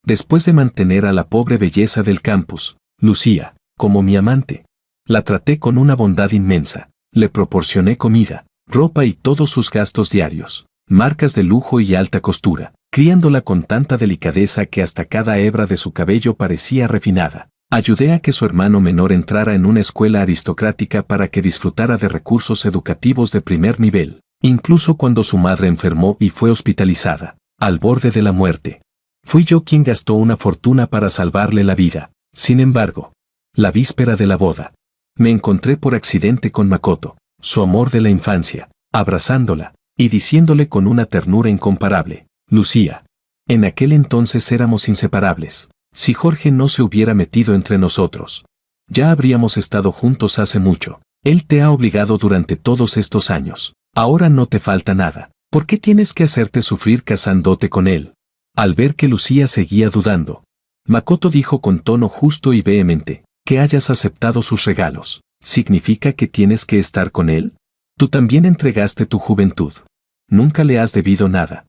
Después de mantener a la pobre belleza del campus, Lucía, como mi amante, la traté con una bondad inmensa. Le proporcioné comida, ropa y todos sus gastos diarios, marcas de lujo y alta costura, criándola con tanta delicadeza que hasta cada hebra de su cabello parecía refinada. Ayudé a que su hermano menor entrara en una escuela aristocrática para que disfrutara de recursos educativos de primer nivel, incluso cuando su madre enfermó y fue hospitalizada, al borde de la muerte. Fui yo quien gastó una fortuna para salvarle la vida. Sin embargo, la víspera de la boda, me encontré por accidente con Makoto, su amor de la infancia, abrazándola y diciéndole con una ternura incomparable: Lucía, en aquel entonces éramos inseparables. Si Jorge no se hubiera metido entre nosotros, ya habríamos estado juntos hace mucho. Él te ha obligado durante todos estos años. Ahora no te falta nada. ¿Por qué tienes que hacerte sufrir casándote con él? Al ver que Lucía seguía dudando, Makoto dijo con tono justo y vehemente: que hayas aceptado sus regalos, ¿significa que tienes que estar con él? Tú también entregaste tu juventud. Nunca le has debido nada.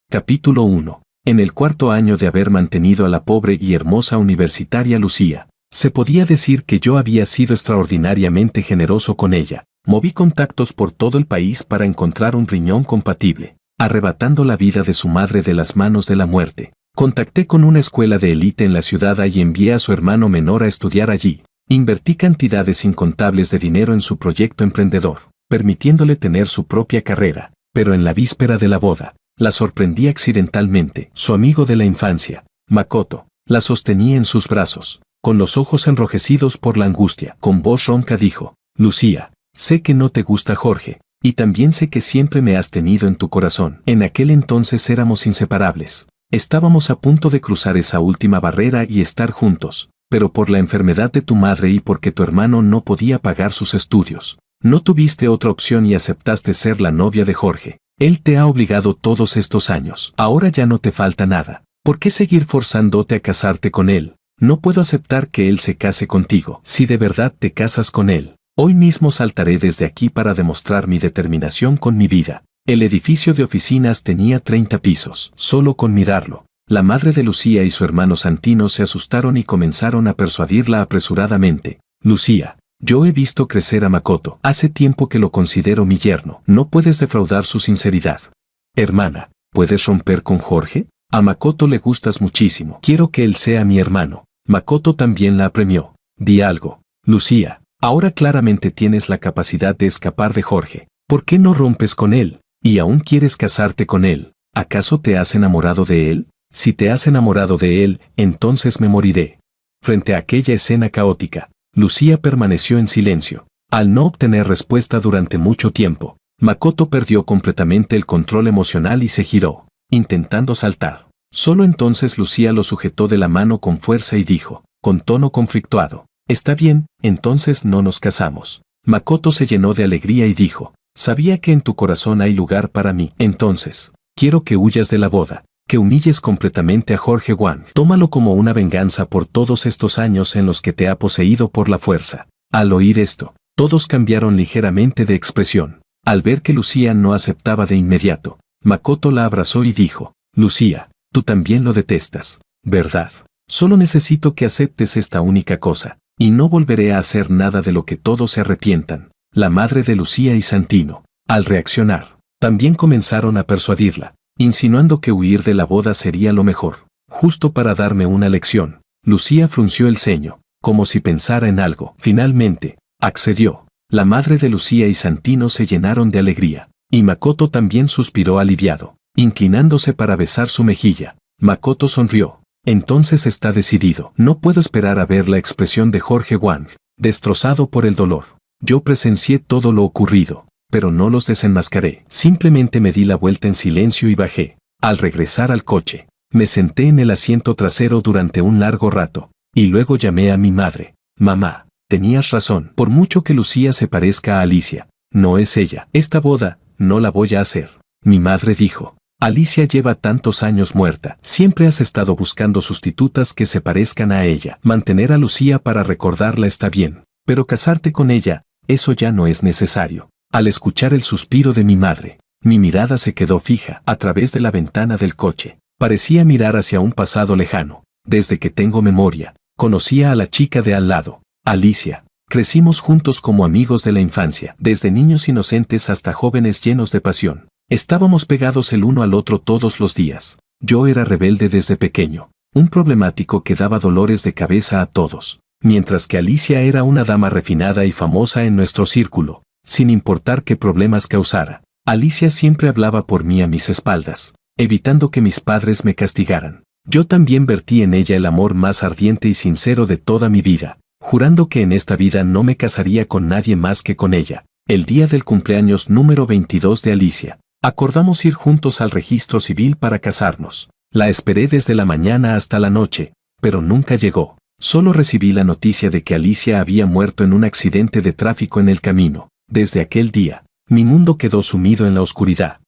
Capítulo 1. En el cuarto año de haber mantenido a la pobre y hermosa universitaria Lucía, se podía decir que yo había sido extraordinariamente generoso con ella. Moví contactos por todo el país para encontrar un riñón compatible, arrebatando la vida de su madre de las manos de la muerte. Contacté con una escuela de élite en la ciudad y envié a su hermano menor a estudiar allí. Invertí cantidades incontables de dinero en su proyecto emprendedor, permitiéndole tener su propia carrera. Pero en la víspera de la boda, la sorprendí accidentalmente. Su amigo de la infancia, Makoto, la sostenía en sus brazos, con los ojos enrojecidos por la angustia. Con voz ronca dijo: Lucía, sé que no te gusta Jorge, y también sé que siempre me has tenido en tu corazón. En aquel entonces éramos inseparables. Estábamos a punto de cruzar esa última barrera y estar juntos, pero por la enfermedad de tu madre y porque tu hermano no podía pagar sus estudios, no tuviste otra opción y aceptaste ser la novia de Jorge. Él te ha obligado todos estos años. Ahora ya no te falta nada. ¿Por qué seguir forzándote a casarte con él? No puedo aceptar que él se case contigo. Si de verdad te casas con él, hoy mismo saltaré desde aquí para demostrar mi determinación con mi vida. El edificio de oficinas tenía 30 pisos. Solo con mirarlo, la madre de Lucía y su hermano Santino se asustaron y comenzaron a persuadirla apresuradamente. Lucía, yo he visto crecer a Makoto. Hace tiempo que lo considero mi yerno. No puedes defraudar su sinceridad. Hermana, ¿puedes romper con Jorge? A Makoto le gustas muchísimo. Quiero que él sea mi hermano. Makoto también la apremió. Di algo, Lucía. Ahora claramente tienes la capacidad de escapar de Jorge. ¿Por qué no rompes con él? ¿Y aún quieres casarte con él? ¿Acaso te has enamorado de él? Si te has enamorado de él, entonces me moriré. Frente a aquella escena caótica, Lucía permaneció en silencio. Al no obtener respuesta durante mucho tiempo, Makoto perdió completamente el control emocional y se giró, intentando saltar. Solo entonces Lucía lo sujetó de la mano con fuerza y dijo, con tono conflictuado: Está bien, entonces no nos casamos. Makoto se llenó de alegría y dijo: Sabía que en tu corazón hay lugar para mí. Entonces, quiero que huyas de la boda, que humilles completamente a Jorge Wang. Tómalo como una venganza por todos estos años en los que te ha poseído por la fuerza. Al oír esto, todos cambiaron ligeramente de expresión. Al ver que Lucía no aceptaba de inmediato, Makoto la abrazó y dijo: Lucía, tú también lo detestas, ¿verdad? Solo necesito que aceptes esta única cosa, y no volveré a hacer nada de lo que todos se arrepientan. La madre de Lucía y Santino, al reaccionar, también comenzaron a persuadirla, insinuando que huir de la boda sería lo mejor. Justo para darme una lección, Lucía frunció el ceño, como si pensara en algo. Finalmente, accedió. La madre de Lucía y Santino se llenaron de alegría, y Makoto también suspiró aliviado, inclinándose para besar su mejilla. Makoto sonrió. Entonces está decidido. No puedo esperar a ver la expresión de Jorge Wang, destrozado por el dolor. Yo presencié todo lo ocurrido, pero no los desenmascaré. Simplemente me di la vuelta en silencio y bajé. Al regresar al coche, me senté en el asiento trasero durante un largo rato, y luego llamé a mi madre. Mamá, tenías razón. Por mucho que Lucía se parezca a Alicia, no es ella. Esta boda, no la voy a hacer. Mi madre dijo: Alicia lleva tantos años muerta. Siempre has estado buscando sustitutas que se parezcan a ella. Mantener a Lucía para recordarla está bien, pero casarte con ella, eso ya no es necesario. Al escuchar el suspiro de mi madre, Mi mirada se quedó fija a través de la ventana del coche. Parecía mirar hacia un pasado lejano. Desde que tengo memoria, conocía a la chica de al lado, Alicia. Crecimos juntos como amigos de la infancia, desde niños inocentes hasta jóvenes llenos de pasión. Estábamos pegados el uno al otro todos los días. Yo era rebelde desde pequeño, un problemático que daba dolores de cabeza a todos, mientras que Alicia era una dama refinada y famosa en nuestro círculo, sin importar qué problemas causara. Alicia siempre hablaba por mí a mis espaldas, evitando que mis padres me castigaran. Yo también vertí en ella el amor más ardiente y sincero de toda mi vida, jurando que en esta vida no me casaría con nadie más que con ella. El día del cumpleaños número 22 de Alicia, acordamos ir juntos al registro civil para casarnos. La esperé desde la mañana hasta la noche, pero nunca llegó. Solo recibí la noticia de que Alicia había muerto en un accidente de tráfico en el camino. Desde aquel día, mi mundo quedó sumido en la oscuridad.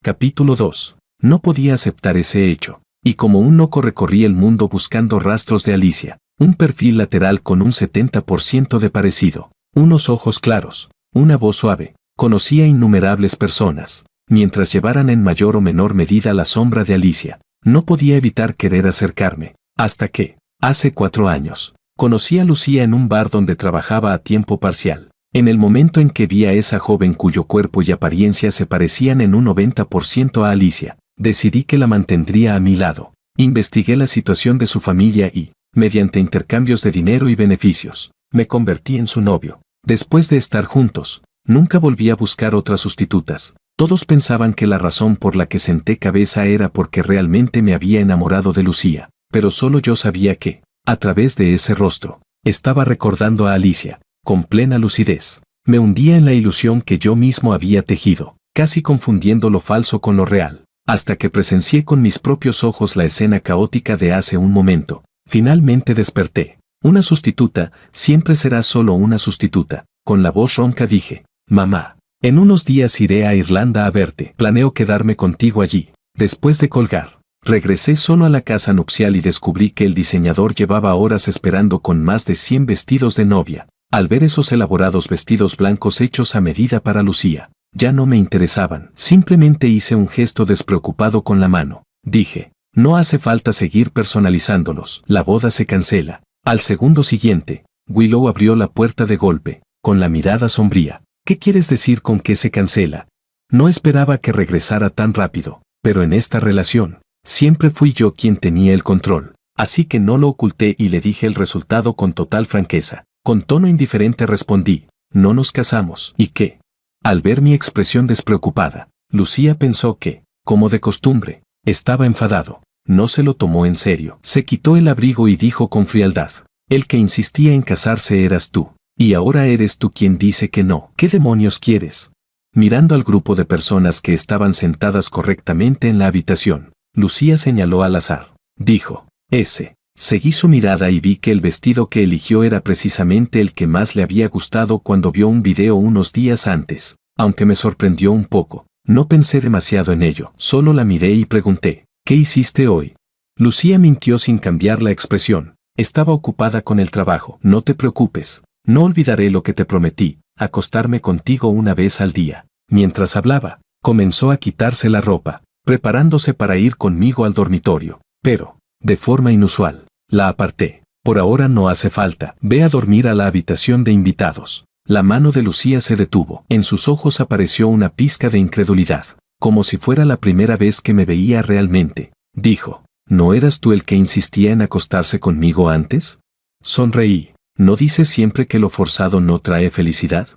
Capítulo 2. No podía aceptar ese hecho, y como un loco recorrí el mundo buscando rastros de Alicia, un perfil lateral con un 70% de parecido, unos ojos claros, una voz suave. Conocía innumerables personas, mientras llevaran en mayor o menor medida la sombra de Alicia. No podía evitar querer acercarme, hasta que, hace 4 años, conocí a Lucía en un bar donde trabajaba a tiempo parcial. En el momento en que vi a esa joven cuyo cuerpo y apariencia se parecían en un 90% a Alicia, decidí que la mantendría a mi lado. Investigué la situación de su familia y, mediante intercambios de dinero y beneficios, me convertí en su novio. Después de estar juntos, nunca volví a buscar otras sustitutas. Todos pensaban que la razón por la que senté cabeza era porque realmente me había enamorado de Lucía, pero solo yo sabía que, a través de ese rostro, estaba recordando a Alicia. Con plena lucidez, me hundía en la ilusión que yo mismo había tejido, casi confundiendo lo falso con lo real, hasta que presencié con mis propios ojos la escena caótica de hace un momento. Finalmente desperté. Una sustituta siempre será solo una sustituta. Con la voz ronca dije: mamá, en unos días iré a Irlanda a verte. Planeo quedarme contigo allí. Después de colgar, regresé solo a la casa nupcial y descubrí que el diseñador llevaba horas esperando con más de 100 vestidos de novia. Al ver esos elaborados vestidos blancos hechos a medida para Lucía, ya no me interesaban. Simplemente hice un gesto despreocupado con la mano. Dije: no hace falta seguir personalizándolos. La boda se cancela. Al segundo siguiente, Willow abrió la puerta de golpe, con la mirada sombría. ¿Qué quieres decir con que se cancela? No esperaba que regresara tan rápido, pero en esta relación, siempre fui yo quien tenía el control. Así que no lo oculté y le dije el resultado con total franqueza. Con tono indiferente respondí: no nos casamos. ¿Y qué? Al ver mi expresión despreocupada, Lucía pensó que, como de costumbre, estaba enfadado. No se lo tomó en serio. Se quitó el abrigo y dijo con frialdad: el que insistía en casarse eras tú, y ahora eres tú quien dice que no. ¿Qué demonios quieres? Mirando al grupo de personas que estaban sentadas correctamente en la habitación, Lucía señaló al azar. Dijo: ese. Seguí su mirada y vi que el vestido que eligió era precisamente el que más le había gustado cuando vio un video unos días antes. Aunque me sorprendió un poco, no pensé demasiado en ello. Solo la miré y pregunté: ¿qué hiciste hoy? Lucía mintió sin cambiar la expresión. Estaba ocupada con el trabajo. No te preocupes. No olvidaré lo que te prometí, acostarme contigo una vez al día. Mientras hablaba, comenzó a quitarse la ropa, preparándose para ir conmigo al dormitorio. Pero, de forma inusual, la aparté. Por ahora no hace falta. Ve a dormir a la habitación de invitados. La mano de Lucía se detuvo. En sus ojos apareció una pizca de incredulidad, como si fuera la primera vez que me veía realmente. Dijo: ¿no eras tú el que insistía en acostarse conmigo antes? Sonreí. ¿No dices siempre que lo forzado no trae felicidad?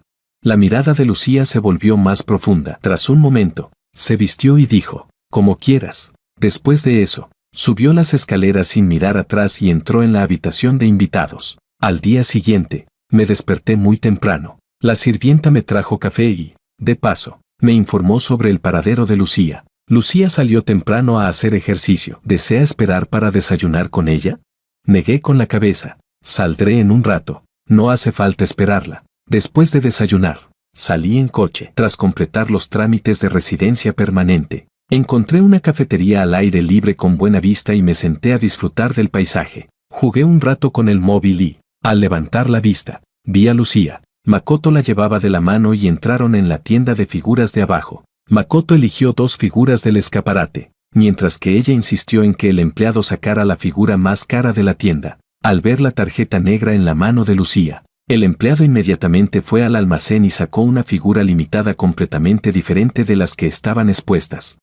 La mirada de Lucía se volvió más profunda. Tras un momento, se vistió y dijo: como quieras. Después de eso, subió las escaleras sin mirar atrás y entró en la habitación de invitados. Al día siguiente, me desperté muy temprano. La sirvienta me trajo café y, de paso, me informó sobre el paradero de Lucía. Lucía salió temprano a hacer ejercicio. ¿Desea esperar para desayunar con ella? Negué con la cabeza. Saldré en un rato. No hace falta esperarla. Después de desayunar, salí en coche. Tras completar los trámites de residencia permanente, encontré una cafetería al aire libre con buena vista y me senté a disfrutar del paisaje. Jugué un rato con el móvil y, al levantar la vista, vi a Lucía. Makoto la llevaba de la mano y entraron en la tienda de figuras de abajo. Makoto eligió 2 figuras del escaparate, mientras que ella insistió en que el empleado sacara la figura más cara de la tienda. Al ver la tarjeta negra en la mano de Lucía, el empleado inmediatamente fue al almacén y sacó una figura limitada completamente diferente de las que estaban expuestas.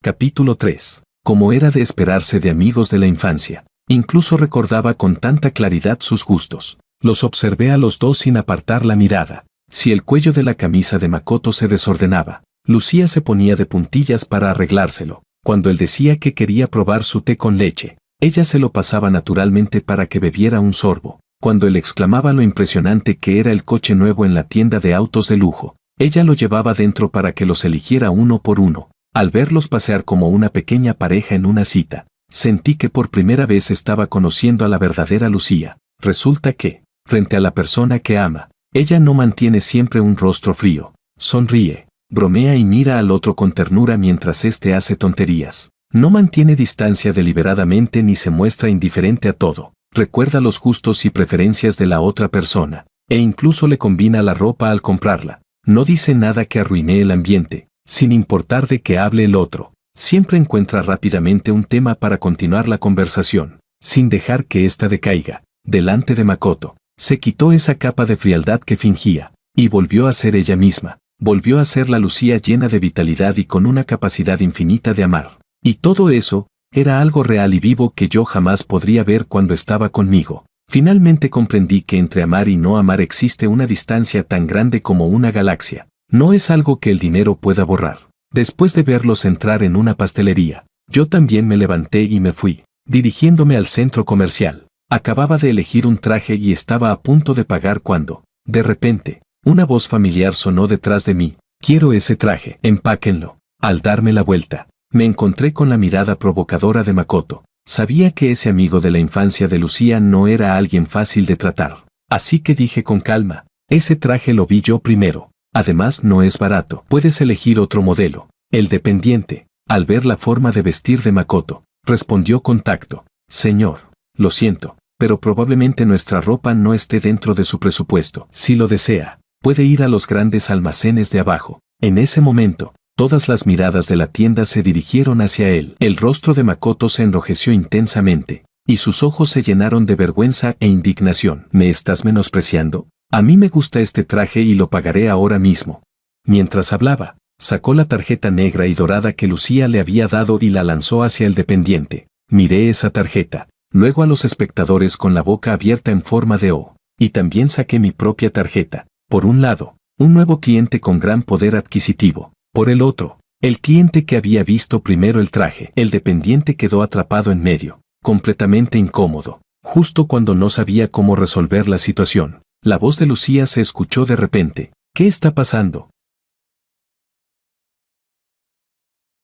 Capítulo 3. Como era de esperarse de amigos de la infancia. Incluso recordaba con tanta claridad sus gustos. Los observé a los dos sin apartar la mirada. Si el cuello de la camisa de Makoto se desordenaba, Lucía se ponía de puntillas para arreglárselo. Cuando él decía que quería probar su té con leche, ella se lo pasaba naturalmente para que bebiera un sorbo. Cuando él exclamaba lo impresionante que era el coche nuevo en la tienda de autos de lujo, ella lo llevaba dentro para que los eligiera uno por uno. Al verlos pasear como una pequeña pareja en una cita, sentí que por primera vez estaba conociendo a la verdadera Lucía. Resulta que, frente a la persona que ama, ella no mantiene siempre un rostro frío. Sonríe, bromea y mira al otro con ternura mientras éste hace tonterías. No mantiene distancia deliberadamente ni se muestra indiferente a todo. Recuerda los gustos y preferencias de la otra persona, e incluso le combina la ropa al comprarla. No dice nada que arruine el ambiente, sin importar de qué hable el otro. Siempre encuentra rápidamente un tema para continuar la conversación, sin dejar que ésta decaiga. Delante de Makoto, se quitó esa capa de frialdad que fingía, y volvió a ser ella misma. Volvió a ser la Lucía llena de vitalidad y con una capacidad infinita de amar. Y todo eso era algo real y vivo que yo jamás podría ver cuando estaba conmigo. Finalmente comprendí que entre amar y no amar existe una distancia tan grande como una galaxia. No es algo que el dinero pueda borrar. Después de verlos entrar en una pastelería, yo también me levanté y me fui, dirigiéndome al centro comercial. Acababa de elegir un traje y estaba a punto de pagar cuando, de repente, una voz familiar sonó detrás de mí. «Quiero ese traje, empáquenlo». Al darme la vuelta, me encontré con la mirada provocadora de Makoto. Sabía que ese amigo de la infancia de Lucía no era alguien fácil de tratar. Así que dije con calma, «Ese traje lo vi yo primero. Además no es barato. Puedes elegir otro modelo». El dependiente, al ver la forma de vestir de Makoto, respondió con tacto, «Señor, lo siento, pero probablemente nuestra ropa no esté dentro de su presupuesto. Si lo desea, puede ir a los grandes almacenes de abajo». En ese momento, todas las miradas de la tienda se dirigieron hacia él. El rostro de Makoto se enrojeció intensamente, y sus ojos se llenaron de vergüenza e indignación. «¿Me estás menospreciando? A mí me gusta este traje y lo pagaré ahora mismo». Mientras hablaba, sacó la tarjeta negra y dorada que Lucía le había dado y la lanzó hacia el dependiente. Miré esa tarjeta, luego a los espectadores con la boca abierta en forma de O, y también saqué mi propia tarjeta. Por un lado, un nuevo cliente con gran poder adquisitivo. Por el otro, el cliente que había visto primero el traje. El dependiente quedó atrapado en medio, completamente incómodo, justo cuando no sabía cómo resolver la situación. La voz de Lucía se escuchó de repente. «¿Qué está pasando?».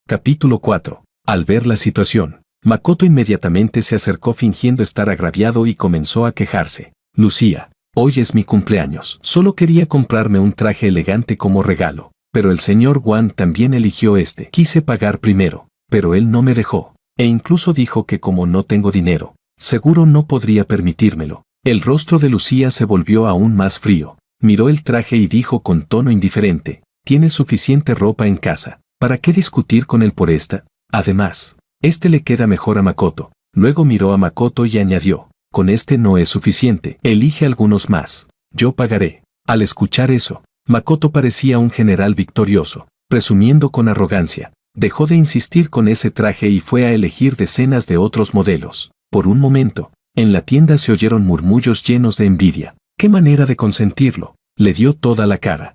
Capítulo 4. Al ver la situación, Makoto inmediatamente se acercó fingiendo estar agraviado y comenzó a quejarse. «Lucía, hoy es mi cumpleaños. Solo quería comprarme un traje elegante como regalo, pero el señor Wan también eligió este. Quise pagar primero, pero él no me dejó, e incluso dijo que como no tengo dinero, seguro no podría permitírmelo». El rostro de Lucía se volvió aún más frío. Miró el traje y dijo con tono indiferente, «Tienes suficiente ropa en casa. ¿Para qué discutir con él por esta? Además, este le queda mejor a Makoto». Luego miró a Makoto y añadió, «Con este no es suficiente. Elige algunos más. Yo pagaré». Al escuchar eso, Makoto parecía un general victorioso, presumiendo con arrogancia. Dejó de insistir con ese traje y fue a elegir decenas de otros modelos. Por un momento, en la tienda se oyeron murmullos llenos de envidia. «¿Qué manera de consentirlo? Le dio toda la cara.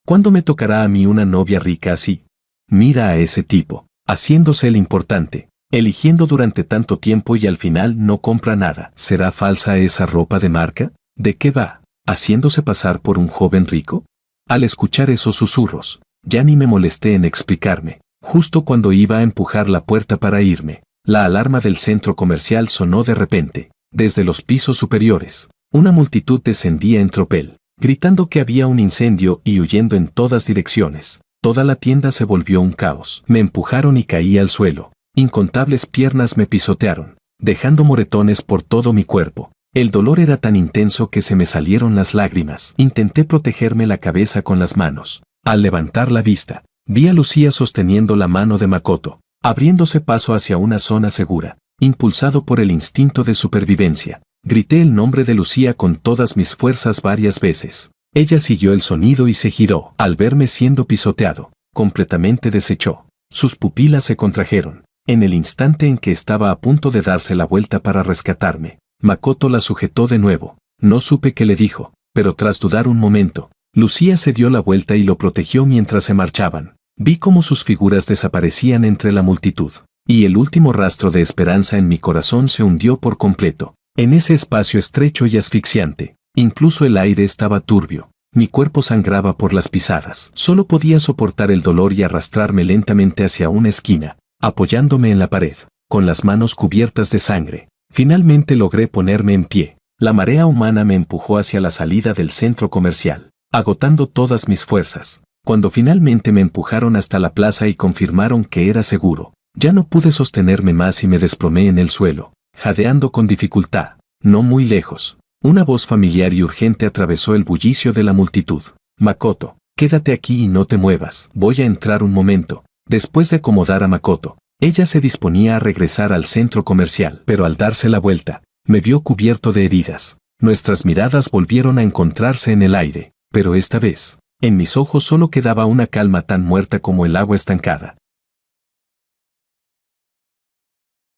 ¿Cuándo me tocará a mí una novia rica así? Mira a ese tipo, haciéndose el importante, eligiendo durante tanto tiempo y al final no compra nada. ¿Será falsa esa ropa de marca? ¿De qué va? ¿Haciéndose pasar por un joven rico?». Al escuchar esos susurros, ya ni me molesté en explicarme. Justo cuando iba a empujar la puerta para irme, la alarma del centro comercial sonó de repente. Desde los pisos superiores, una multitud descendía en tropel, gritando que había un incendio y huyendo en todas direcciones. Toda la tienda se volvió un caos. Me empujaron y caí al suelo. Incontables piernas me pisotearon, dejando moretones por todo mi cuerpo. El dolor era tan intenso que se me salieron las lágrimas. Intenté protegerme la cabeza con las manos. Al levantar la vista, vi a Lucía sosteniendo la mano de Makoto, abriéndose paso hacia una zona segura. Impulsado por el instinto de supervivencia, grité el nombre de Lucía con todas mis fuerzas varias veces. Ella siguió el sonido y se giró. Al verme siendo pisoteado, completamente desechó. Sus pupilas se contrajeron. En el instante en que estaba a punto de darse la vuelta para rescatarme, Makoto la sujetó de nuevo. No supe qué le dijo, pero tras dudar un momento, Lucía se dio la vuelta y lo protegió mientras se marchaban. Vi cómo sus figuras desaparecían entre la multitud, y el último rastro de esperanza en mi corazón se hundió por completo. En ese espacio estrecho y asfixiante, incluso el aire estaba turbio. Mi cuerpo sangraba por las pisadas. Solo podía soportar el dolor y arrastrarme lentamente hacia una esquina, apoyándome en la pared, con las manos cubiertas de sangre. Finalmente logré ponerme en pie. La marea humana me empujó hacia la salida del centro comercial, agotando todas mis fuerzas. Cuando finalmente me empujaron hasta la plaza y confirmaron que era seguro, ya no pude sostenerme más y me desplomé en el suelo, jadeando con dificultad. No muy lejos, una voz familiar y urgente atravesó el bullicio de la multitud. Makoto, quédate aquí y no te muevas. Voy a entrar un momento. Después de acomodar a Makoto, ella se disponía a regresar al centro comercial, pero al darse la vuelta, me vio cubierto de heridas. Nuestras miradas volvieron a encontrarse en el aire, pero esta vez, en mis ojos solo quedaba una calma tan muerta como el agua estancada.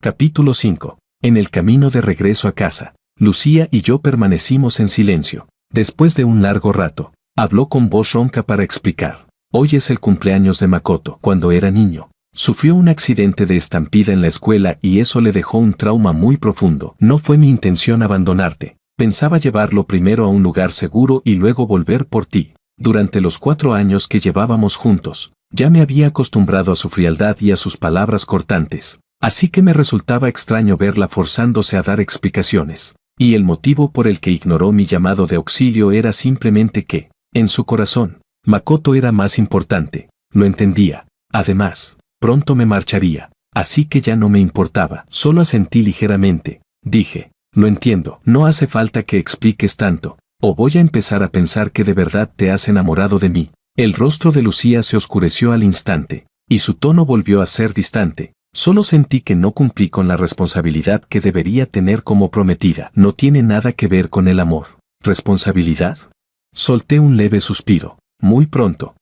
Capítulo 5. En el camino de regreso a casa, Lucía y yo permanecimos en silencio. Después de un largo rato, habló con voz ronca para explicar. Hoy es el cumpleaños de Makoto. Cuando era niño, sufrió un accidente de estampida en la escuela y eso le dejó un trauma muy profundo. No fue mi intención abandonarte. Pensaba llevarlo primero a un lugar seguro y luego volver por ti. Durante los 4 años que llevábamos juntos, ya me había acostumbrado a su frialdad y a sus palabras cortantes, así que me resultaba extraño verla forzándose a dar explicaciones. Y el motivo por el que ignoró mi llamado de auxilio era simplemente que, en su corazón, Makoto era más importante. Lo entendía. Además, pronto me marcharía, así que ya no me importaba. Solo asentí ligeramente. Dije, lo entiendo, no hace falta que expliques tanto, o voy a empezar a pensar que de verdad te has enamorado de mí. El rostro de Lucía se oscureció al instante, y su tono volvió a ser distante. Solo sentí que no cumplí con la responsabilidad que debería tener como prometida. No tiene nada que ver con el amor. ¿Responsabilidad? Solté un leve suspiro. Muy pronto,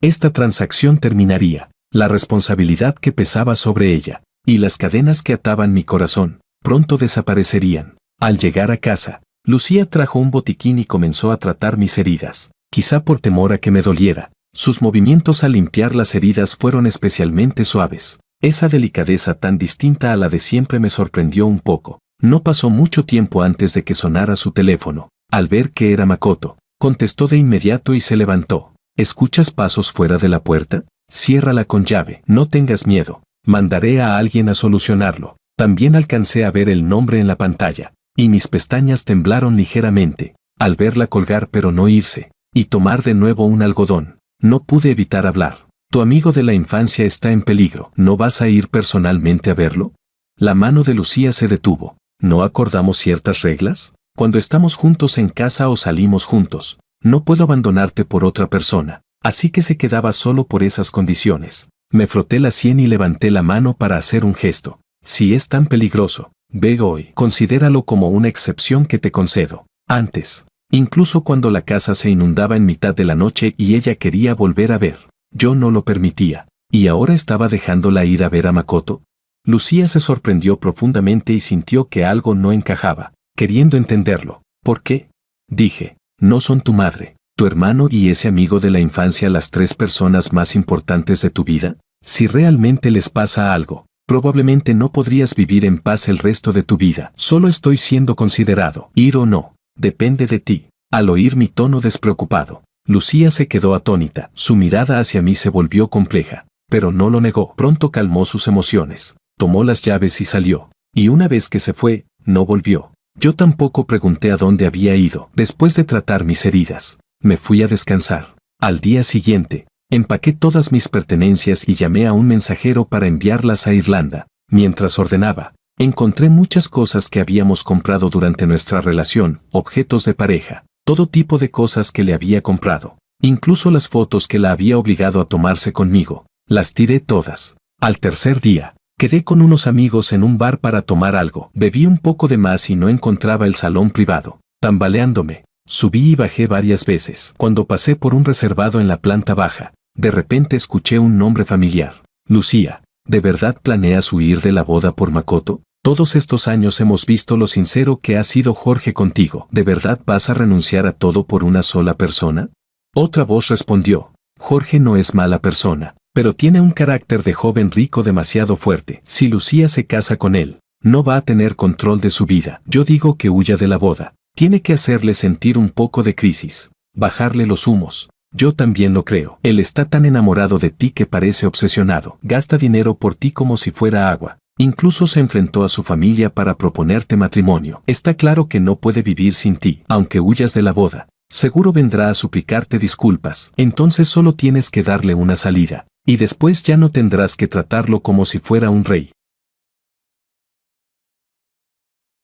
esta transacción terminaría. La responsabilidad que pesaba sobre ella, y las cadenas que ataban mi corazón, pronto desaparecerían. Al llegar a casa, Lucía trajo un botiquín y comenzó a tratar mis heridas. Quizá por temor a que me doliera, sus movimientos al limpiar las heridas fueron especialmente suaves. Esa delicadeza tan distinta a la de siempre me sorprendió un poco. No pasó mucho tiempo antes de que sonara su teléfono. Al ver que era Makoto, contestó de inmediato y se levantó. ¿Escuchas pasos fuera de la puerta? Ciérrala con llave. No tengas miedo. Mandaré a alguien a solucionarlo. También alcancé a ver el nombre en la pantalla, y mis pestañas temblaron ligeramente, al verla colgar pero no irse, y tomar de nuevo un algodón. No pude evitar hablar. Tu amigo de la infancia está en peligro. ¿No vas a ir personalmente a verlo? La mano de Lucía se detuvo. ¿No acordamos ciertas reglas? Cuando estamos juntos en casa o salimos juntos, no puedo abandonarte por otra persona. Así que se quedaba solo por esas condiciones. Me froté la sien y levanté la mano para hacer un gesto. Si es tan peligroso, ve hoy. Considéralo como una excepción que te concedo. Antes, incluso cuando la casa se inundaba en mitad de la noche y ella quería volver a ver, yo no lo permitía. ¿Y ahora estaba dejándola ir a ver a Makoto? Lucía se sorprendió profundamente y sintió que algo no encajaba, queriendo entenderlo. ¿Por qué? Dije, no son tu madre, tu hermano y ese amigo de la infancia las 3 personas más importantes de tu vida. Si realmente les pasa algo, probablemente no podrías vivir en paz el resto de tu vida. Solo estoy siendo considerado. Ir o no, depende de ti. Al oír mi tono despreocupado, Lucía se quedó atónita. Su mirada hacia mí se volvió compleja, pero no lo negó. Pronto calmó sus emociones, tomó las llaves y salió. Y una vez que se fue, no volvió. Yo tampoco pregunté a dónde había ido. Después de tratar mis heridas, me fui a descansar. Al día siguiente, empaqué todas mis pertenencias y llamé a un mensajero para enviarlas a Irlanda. Mientras ordenaba, Encontré muchas cosas que habíamos comprado durante nuestra relación, objetos de pareja, todo tipo de cosas que le había comprado. Incluso las fotos que la había obligado a tomarse conmigo. Las tiré todas. Al tercer día, quedé con unos amigos en un bar para tomar algo. Bebí un poco de más y no encontraba el salón privado. Tambaleándome, subí y bajé varias veces. Cuando pasé por un reservado en la planta baja, de repente escuché un nombre familiar. Lucía, ¿de verdad planeas huir de la boda por Makoto? Todos estos años hemos visto lo sincero que ha sido Jorge contigo. ¿De verdad vas a renunciar a todo por una sola persona? Otra voz respondió, Jorge no es mala persona, pero tiene un carácter de joven rico demasiado fuerte. Si Lucía se casa con él, no va a tener control de su vida. Yo digo que huya de la boda. Tiene que hacerle sentir un poco de crisis, bajarle los humos. Yo también lo creo. Él está tan enamorado de ti que parece obsesionado. Gasta dinero por ti como si fuera agua. Incluso se enfrentó a su familia para proponerte matrimonio. Está claro que no puede vivir sin ti. Aunque huyas de la boda, seguro vendrá a suplicarte disculpas. Entonces solo tienes que darle una salida. Y después ya no tendrás que tratarlo como si fuera un rey.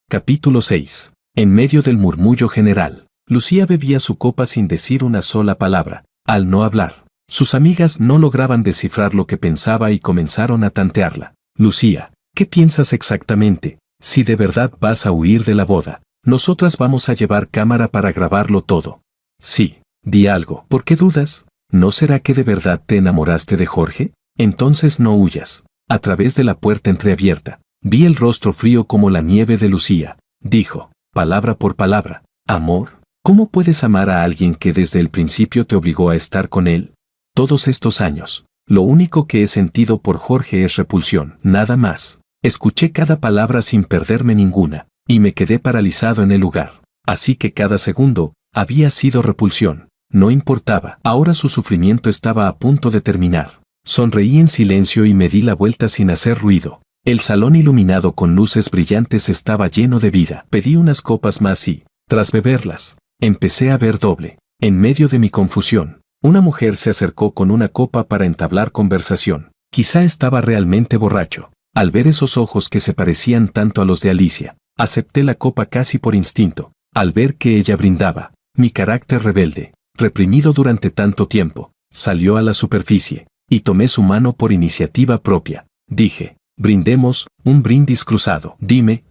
Capítulo 6. En medio del murmullo general, Lucía bebía su copa sin decir una sola palabra. Al no hablar, sus amigas no lograban descifrar lo que pensaba y comenzaron a tantearla. Lucía, ¿qué piensas exactamente? Si de verdad vas a huir de la boda, nosotras vamos a llevar cámara para grabarlo todo. Sí, di algo. ¿Por qué dudas? ¿No será que de verdad te enamoraste de Jorge? Entonces no huyas. A través de la puerta entreabierta, vi el rostro frío como la nieve de Lucía. Dijo, palabra por palabra, amor, ¿cómo puedes amar a alguien que desde el principio te obligó a estar con él? Todos estos años, lo único que he sentido por Jorge es repulsión, nada más. Escuché cada palabra sin perderme ninguna, y me quedé paralizado en el lugar. Así que cada segundo, había sido repulsión. No importaba, ahora su sufrimiento estaba a punto de terminar. Sonreí en silencio y me di la vuelta sin hacer ruido. El salón iluminado con luces brillantes estaba lleno de vida. Pedí unas copas más y, tras beberlas, empecé a ver doble. En medio de mi confusión, una mujer se acercó con una copa para entablar conversación. Quizá estaba realmente borracho. Al ver esos ojos que se parecían tanto a los de Alicia, acepté la copa casi por instinto. Al ver que ella brindaba, mi carácter rebelde, reprimido durante tanto tiempo, salió a la superficie, y tomé su mano por iniciativa propia. Dije, brindemos, un brindis cruzado. Dime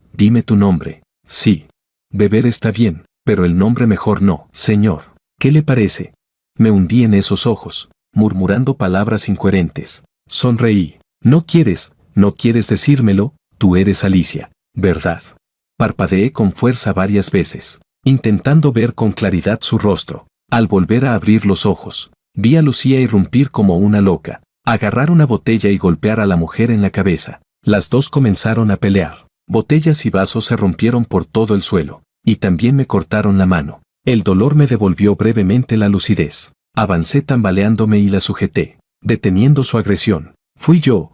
tu nombre. Sí. Beber está bien, pero el nombre mejor no. Señor, ¿qué le parece? Me hundí en esos ojos, murmurando palabras incoherentes. Sonreí. No quieres decírmelo, tú eres Alicia, ¿verdad? Parpadeé con fuerza varias veces, intentando ver con claridad su rostro. Al volver a abrir los ojos, vi a Lucía irrumpir como una loca, agarrar una botella y golpear a la mujer en la cabeza. Las dos comenzaron a pelear. Botellas y vasos se rompieron por todo el suelo, y también me cortaron la mano. El dolor me devolvió brevemente la lucidez. Avancé tambaleándome y la sujeté, deteniendo su agresión. Fui yo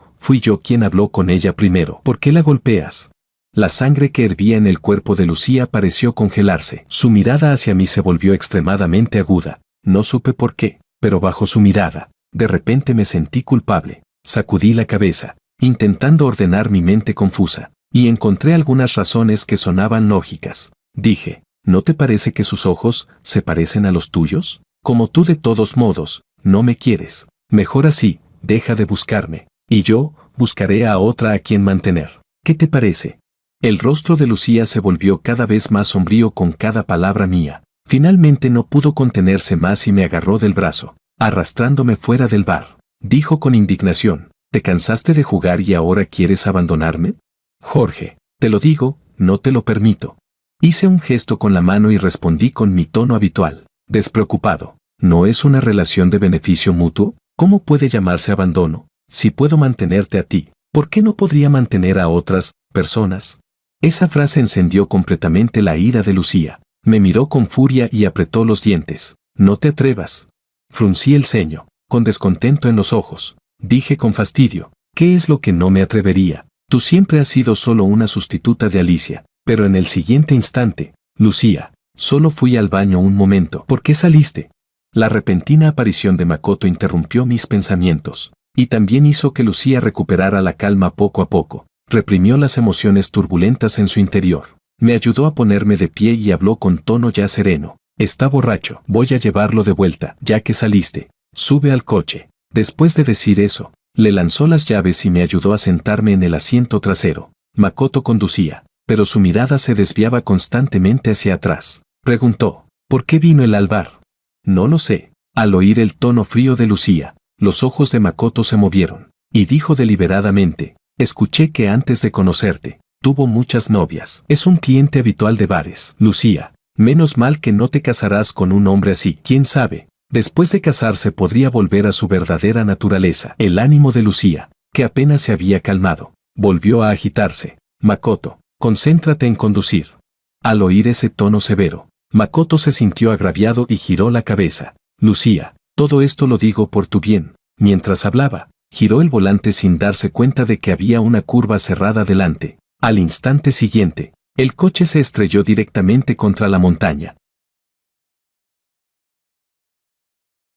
quien habló con ella primero. ¿Por qué la golpeas? La sangre que hervía en el cuerpo de Lucía pareció congelarse. Su mirada hacia mí se volvió extremadamente aguda. No supe por qué, pero bajo su mirada, de repente me sentí culpable. Sacudí la cabeza, intentando ordenar mi mente confusa, y encontré algunas razones que sonaban lógicas. Dije, ¿no te parece que sus ojos se parecen a los tuyos? Como tú de todos modos, no me quieres. Mejor así, deja de buscarme, y yo buscaré a otra a quien mantener. ¿Qué te parece? El rostro de Lucía se volvió cada vez más sombrío con cada palabra mía. Finalmente no pudo contenerse más y me agarró del brazo, arrastrándome fuera del bar. Dijo con indignación, ¿te cansaste de jugar y ahora quieres abandonarme? Jorge, te lo digo, no te lo permito. Hice un gesto con la mano y respondí con mi tono habitual, despreocupado. ¿No es una relación de beneficio mutuo? ¿Cómo puede llamarse abandono? Si puedo mantenerte a ti, ¿por qué no podría mantener a otras personas? Esa frase encendió completamente la ira de Lucía. Me miró con furia y apretó los dientes. No te atrevas. Fruncí el ceño, con descontento en los ojos. Dije con fastidio, ¿qué es lo que no me atrevería? Tú siempre has sido solo una sustituta de Alicia. Pero en el siguiente instante, Lucía, solo fui al baño un momento. ¿Por qué saliste? La repentina aparición de Makoto interrumpió mis pensamientos, y también hizo que Lucía recuperara la calma poco a poco. reprimió las emociones turbulentas en su interior. Me ayudó a ponerme de pie y habló con tono ya sereno. Está borracho, voy a llevarlo de vuelta, ya que saliste. Sube al coche. Después de decir eso, le lanzó las llaves y me ayudó a sentarme en el asiento trasero. Makoto conducía, pero su mirada se desviaba constantemente hacia atrás. Preguntó, ¿por qué vino él al bar? No lo sé. Al oír el tono frío de Lucía, los ojos de Makoto se movieron, y dijo deliberadamente, escuché que antes de conocerte, tuvo muchas novias. Es un cliente habitual de bares. Lucía, menos mal que no te casarás con un hombre así. ¿Quién sabe? Después de casarse podría volver a su verdadera naturaleza. El ánimo de Lucía, que apenas se había calmado, volvió a agitarse. Makoto, concéntrate en conducir. Al oír ese tono severo, Makoto se sintió agraviado y giró la cabeza. Lucía, todo esto lo digo por tu bien. Mientras hablaba, giró el volante sin darse cuenta de que había una curva cerrada delante. Al instante siguiente, el coche se estrelló directamente contra la montaña.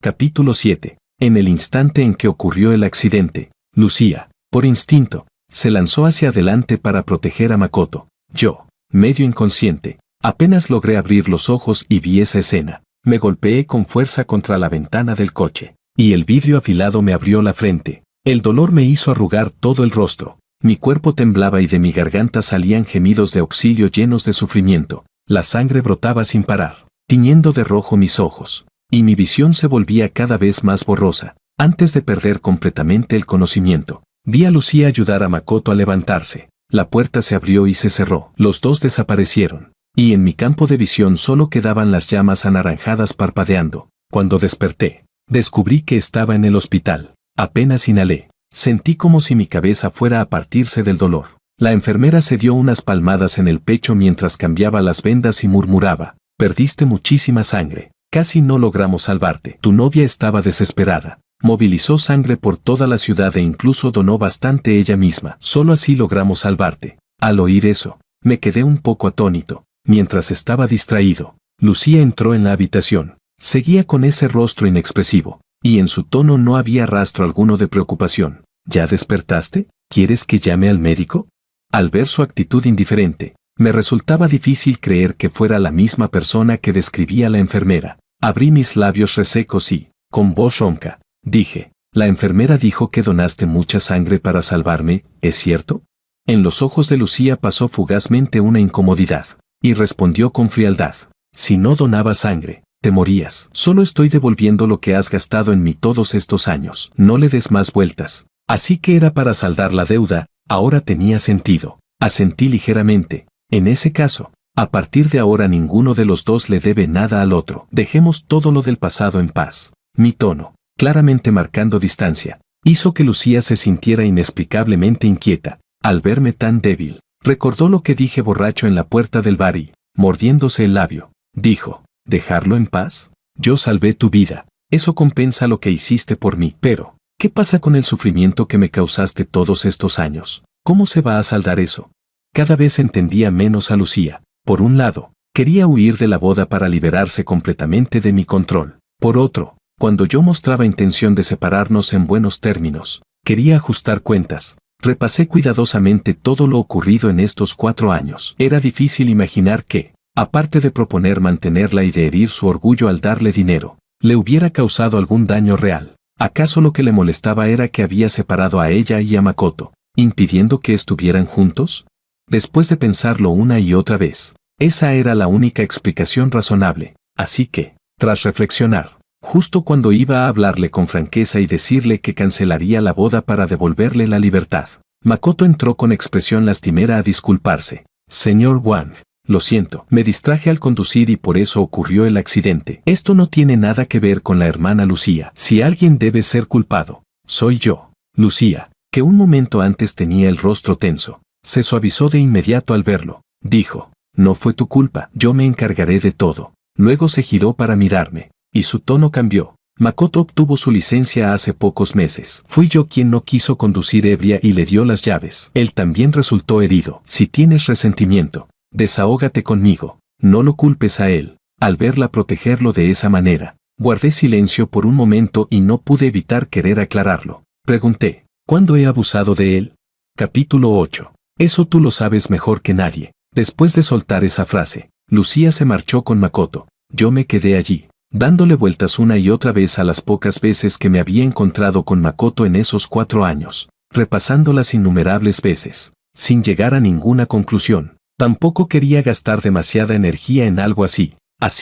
Capítulo 7. En el instante en que ocurrió el accidente, Lucía, por instinto, se lanzó hacia adelante para proteger a Makoto. Yo, medio inconsciente, apenas logré abrir los ojos y vi esa escena. Me golpeé con fuerza contra la ventana del coche, y el vidrio afilado me abrió la frente. El dolor me hizo arrugar todo el rostro. Mi cuerpo temblaba y de mi garganta salían gemidos de auxilio llenos de sufrimiento. La sangre brotaba sin parar, tiñendo de rojo mis ojos, y mi visión se volvía cada vez más borrosa. Antes de perder completamente el conocimiento, vi a Lucía ayudar a Makoto a levantarse. La puerta se abrió y se cerró. Los dos desaparecieron, y en mi campo de visión solo quedaban las llamas anaranjadas parpadeando. Cuando desperté, descubrí que estaba en el hospital. Apenas inhalé, sentí como si mi cabeza fuera a partirse del dolor. La enfermera se dio unas palmadas en el pecho mientras cambiaba las vendas y murmuraba, perdiste muchísima sangre, casi no logramos salvarte. Tu novia estaba desesperada, movilizó sangre por toda la ciudad e incluso donó bastante ella misma. Solo así logramos salvarte. Al oír eso, me quedé un poco atónito. Mientras estaba distraído, Lucía entró en la habitación. Seguía con ese rostro inexpresivo, y en su tono no había rastro alguno de preocupación. ¿Ya despertaste? ¿Quieres que llame al médico? Al ver su actitud indiferente, me resultaba difícil creer que fuera la misma persona que describía la enfermera. Abrí mis labios resecos y, con voz ronca, dije, la enfermera dijo que donaste mucha sangre para salvarme, ¿es cierto? En los ojos de Lucía pasó fugazmente una incomodidad, y respondió con frialdad, si no donaba sangre, te morías. Solo estoy devolviendo lo que has gastado en mí todos estos años. No le des más vueltas. Así que era para saldar la deuda, ahora tenía sentido. Asentí ligeramente. En ese caso, a partir de ahora ninguno de los dos le debe nada al otro. Dejemos todo lo del pasado en paz. Mi tono, claramente marcando distancia, hizo que Lucía se sintiera inexplicablemente inquieta. Al verme tan débil, recordó lo que dije borracho en la puerta del bar y, mordiéndose el labio, dijo, ¿dejarlo en paz? Yo salvé tu vida. Eso compensa lo que hiciste por mí. Pero, ¿qué pasa con el sufrimiento que me causaste todos estos años? ¿Cómo se va a saldar eso? Cada vez entendía menos a Lucía. Por un lado, quería huir de la boda para liberarse completamente de mi control. Por otro, cuando yo mostraba intención de separarnos en buenos términos, quería ajustar cuentas. Repasé cuidadosamente todo lo ocurrido en estos 4 años. Era difícil imaginar que, aparte de proponer mantenerla y de herir su orgullo al darle dinero, le hubiera causado algún daño real. ¿Acaso lo que le molestaba era que había separado a ella y a Makoto, impidiendo que estuvieran juntos? Después de pensarlo una y otra vez, esa era la única explicación razonable. Así que, tras reflexionar, justo cuando iba a hablarle con franqueza y decirle que cancelaría la boda para devolverle la libertad, Makoto entró con expresión lastimera a disculparse. Señor Wang, lo siento, me distraje al conducir y por eso ocurrió el accidente. Esto no tiene nada que ver con la hermana Lucía. Si alguien debe ser culpado, soy yo. Lucía, que un momento antes tenía el rostro tenso, se suavizó de inmediato al verlo. Dijo, no fue tu culpa, yo me encargaré de todo. Luego se giró para mirarme, y su tono cambió. Makoto obtuvo su licencia hace pocos meses. Fui yo quien no quiso conducir ebria y le dio las llaves. Él también resultó herido. Si tienes resentimiento, desahógate conmigo, no lo culpes a él. Al verla protegerlo de esa manera, guardé silencio por un momento y no pude evitar querer aclararlo. Pregunté, ¿cuándo he abusado de él? Capítulo 8. Eso tú lo sabes mejor que nadie. Después de soltar esa frase, Lucía se marchó con Makoto. Yo me quedé allí, dándole vueltas una y otra vez a las pocas veces que me había encontrado con Makoto en esos 4 años, repasándolas innumerables veces, sin llegar a ninguna conclusión. Tampoco quería gastar demasiada energía en algo así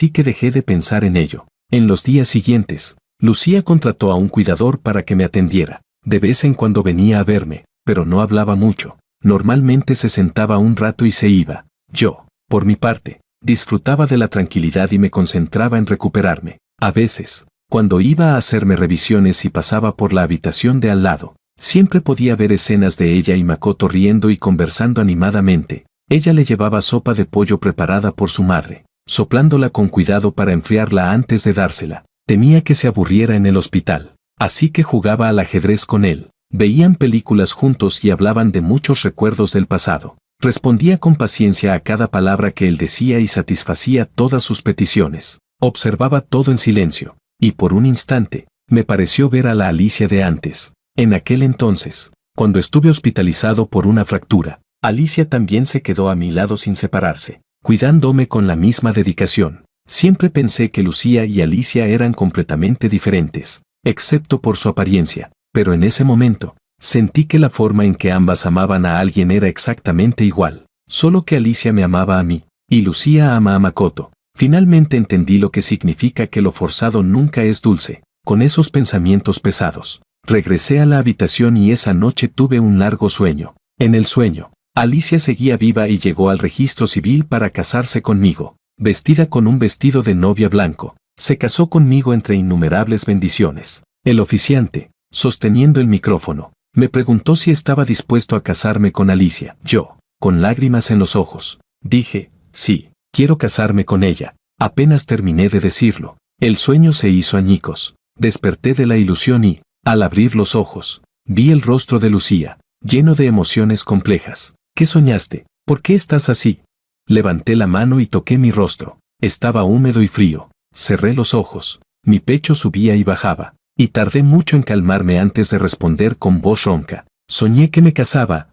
que dejé de pensar en ello. En los días siguientes, Lucía contrató a un cuidador para que me atendiera. De vez en cuando venía a verme, pero no hablaba mucho. Normalmente se sentaba un rato y se iba. Yo, por mi parte, disfrutaba de la tranquilidad y me concentraba en recuperarme. A veces, cuando iba a hacerme revisiones y pasaba por la habitación de al lado, siempre podía ver escenas de ella y Makoto riendo y conversando animadamente. Ella le llevaba sopa de pollo preparada por su madre, soplándola con cuidado para enfriarla antes de dársela. Temía que se aburriera en el hospital, así que jugaba al ajedrez con él. Veían películas juntos y hablaban de muchos recuerdos del pasado. Respondía con paciencia a cada palabra que él decía y satisfacía todas sus peticiones. Observaba todo en silencio, y por un instante, me pareció ver a la Alicia de antes. En aquel entonces, cuando estuve hospitalizado por una fractura, Alicia también se quedó a mi lado sin separarse, cuidándome con la misma dedicación. Siempre pensé que Lucía y Alicia eran completamente diferentes, excepto por su apariencia. Pero en ese momento, sentí que la forma en que ambas amaban a alguien era exactamente igual, solo que Alicia me amaba a mí, y Lucía ama a Makoto. Finalmente entendí lo que significa que lo forzado nunca es dulce. Con esos pensamientos pesados, regresé a la habitación y esa noche tuve un largo sueño. En el sueño, Alicia seguía viva y llegó al registro civil para casarse conmigo, vestida con un vestido de novia blanco. Se casó conmigo entre innumerables bendiciones. El oficiante, sosteniendo el micrófono, me preguntó si estaba dispuesto a casarme con Alicia. Yo, con lágrimas en los ojos, dije, sí, quiero casarme con ella. Apenas terminé de decirlo, el sueño se hizo añicos. Desperté de la ilusión y, al abrir los ojos, vi el rostro de Lucía, lleno de emociones complejas. ¿Qué soñaste? ¿Por qué estás así? Levanté la mano y toqué mi rostro. Estaba húmedo y frío. Cerré los ojos. Mi pecho subía y bajaba. Y tardé mucho en calmarme antes de responder con voz ronca. Soñé que me casaba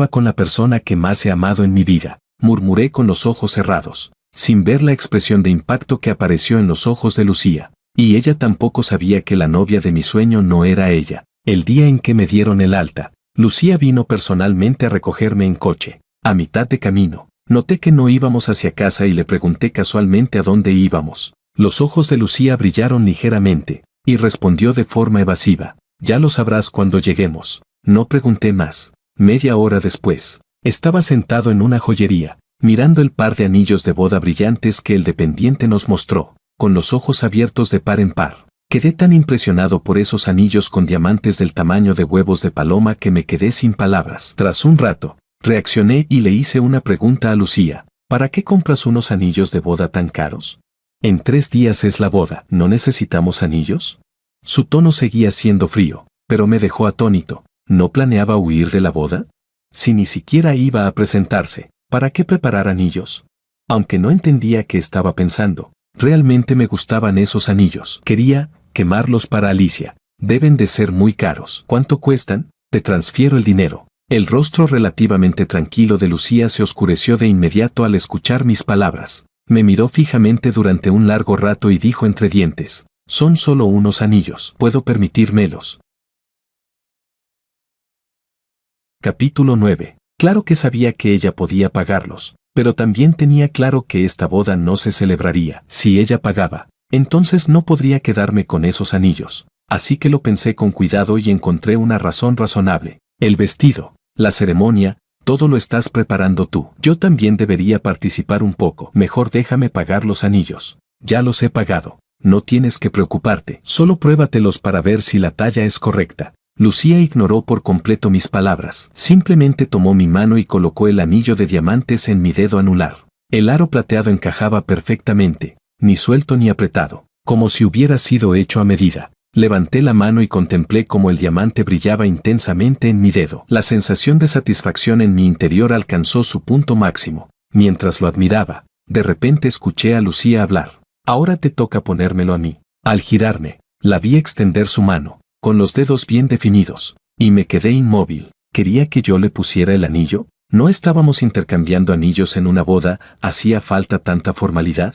con la persona que más he amado en mi vida. Murmuré con los ojos cerrados, sin ver la expresión de impacto que apareció en los ojos de Lucía. Y ella tampoco sabía que la novia de mi sueño no era ella. El día en que me dieron el alta, Lucía vino personalmente a recogerme en coche. A mitad de camino, noté que no íbamos hacia casa y le pregunté casualmente a dónde íbamos. Los ojos de Lucía brillaron ligeramente, y respondió de forma evasiva, ya lo sabrás cuando lleguemos. No pregunté más. Media hora después, estaba sentado en una joyería, mirando el par de anillos de boda brillantes que el dependiente nos mostró, con los ojos abiertos de par en par. Quedé tan impresionado por esos anillos con diamantes del tamaño de huevos de paloma que me quedé sin palabras. Tras un rato, reaccioné y le hice una pregunta a Lucía. ¿Para qué compras unos anillos de boda tan caros? En 3 días es la boda, ¿no necesitamos anillos? Su tono seguía siendo frío, pero me dejó atónito. ¿No planeaba huir de la boda? Si ni siquiera iba a presentarse, ¿para qué preparar anillos? Aunque no entendía qué estaba pensando, realmente me gustaban esos anillos. Quería quemarlos para Alicia. Deben de ser muy caros. ¿Cuánto cuestan? Te transfiero el dinero. El rostro relativamente tranquilo de Lucía se oscureció de inmediato al escuchar mis palabras. Me miró fijamente durante un largo rato y dijo entre dientes, son solo unos anillos, puedo permitírmelos. Capítulo 9. Claro que sabía que ella podía pagarlos, pero también tenía claro que esta boda no se celebraría. Si ella pagaba, entonces no podría quedarme con esos anillos. Así que lo pensé con cuidado y encontré una razón razonable. El vestido, la ceremonia, todo lo estás preparando tú. Yo también debería participar un poco. Mejor déjame pagar los anillos. Ya los he pagado. No tienes que preocuparte. Solo pruébatelos para ver si la talla es correcta. Lucía ignoró por completo mis palabras. Simplemente tomó mi mano y colocó el anillo de diamantes en mi dedo anular. El aro plateado encajaba perfectamente, ni suelto ni apretado, como si hubiera sido hecho a medida. Levanté la mano y contemplé cómo el diamante brillaba intensamente en mi dedo. La sensación de satisfacción en mi interior alcanzó su punto máximo. Mientras lo admiraba, de repente escuché a Lucía hablar. Ahora te toca ponérmelo a mí. Al girarme, la vi extender su mano, con los dedos bien definidos, y me quedé inmóvil. ¿Quería que yo le pusiera el anillo? ¿No estábamos intercambiando anillos en una boda? ¿Hacía falta tanta formalidad?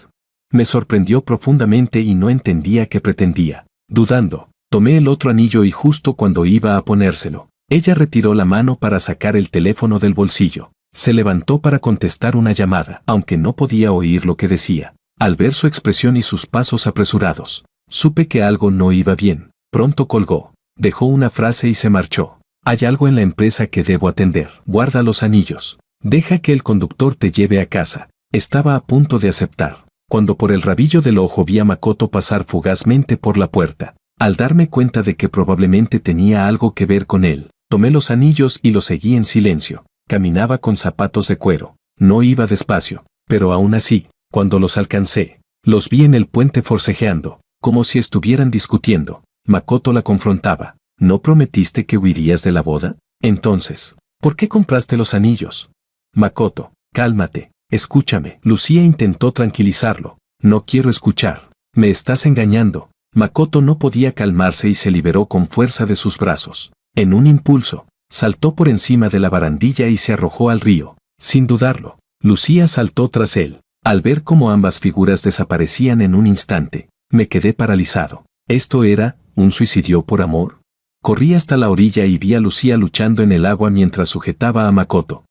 Me sorprendió profundamente y no entendía qué pretendía. Dudando, tomé el otro anillo y justo cuando iba a ponérselo, ella retiró la mano para sacar el teléfono del bolsillo. Se levantó para contestar una llamada, aunque no podía oír lo que decía. Al ver su expresión y sus pasos apresurados, supe que algo no iba bien. Pronto colgó, dejó una frase y se marchó. Hay algo en la empresa que debo atender. Guarda los anillos. Deja que el conductor te lleve a casa. Estaba a punto de aceptar, cuando por el rabillo del ojo vi a Makoto pasar fugazmente por la puerta. Al darme cuenta de que probablemente tenía algo que ver con él, tomé los anillos y los seguí en silencio. Caminaba con zapatos de cuero. No iba despacio, pero aún así, cuando los alcancé, los vi en el puente forcejeando, como si estuvieran discutiendo. Makoto la confrontaba. ¿No prometiste que huirías de la boda? Entonces, ¿por qué compraste los anillos? Makoto, cálmate, escúchame. Lucía intentó tranquilizarlo. No quiero escuchar. Me estás engañando. Makoto no podía calmarse y se liberó con fuerza de sus brazos. En un impulso, saltó por encima de la barandilla y se arrojó al río. Sin dudarlo, Lucía saltó tras él. Al ver cómo ambas figuras desaparecían en un instante, me quedé paralizado. ¿Esto era un suicidio por amor? Corrí hasta la orilla y vi a Lucía luchando en el agua mientras sujetaba a Makoto,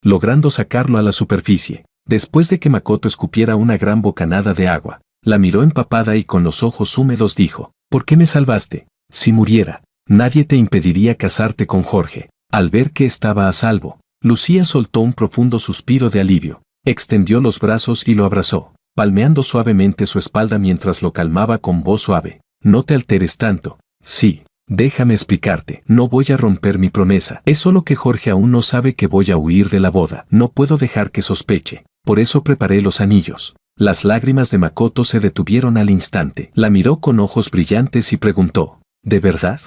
logrando sacarlo a la superficie. Después de que Makoto escupiera una gran bocanada de agua, la miró empapada y con los ojos húmedos dijo, ¿por qué me salvaste? Si muriera, nadie te impediría casarte con Jorge. Al ver que estaba a salvo, Lucía soltó un profundo suspiro de alivio, extendió los brazos y lo abrazó, palmeando suavemente su espalda mientras lo calmaba con voz suave. No te alteres tanto. Sí, déjame explicarte. No voy a romper mi promesa. Es solo que Jorge aún no sabe que voy a huir de la boda. No puedo dejar que sospeche. Por eso preparé los anillos. Las lágrimas de Makoto se detuvieron al instante. La miró con ojos brillantes y preguntó, ¿de verdad?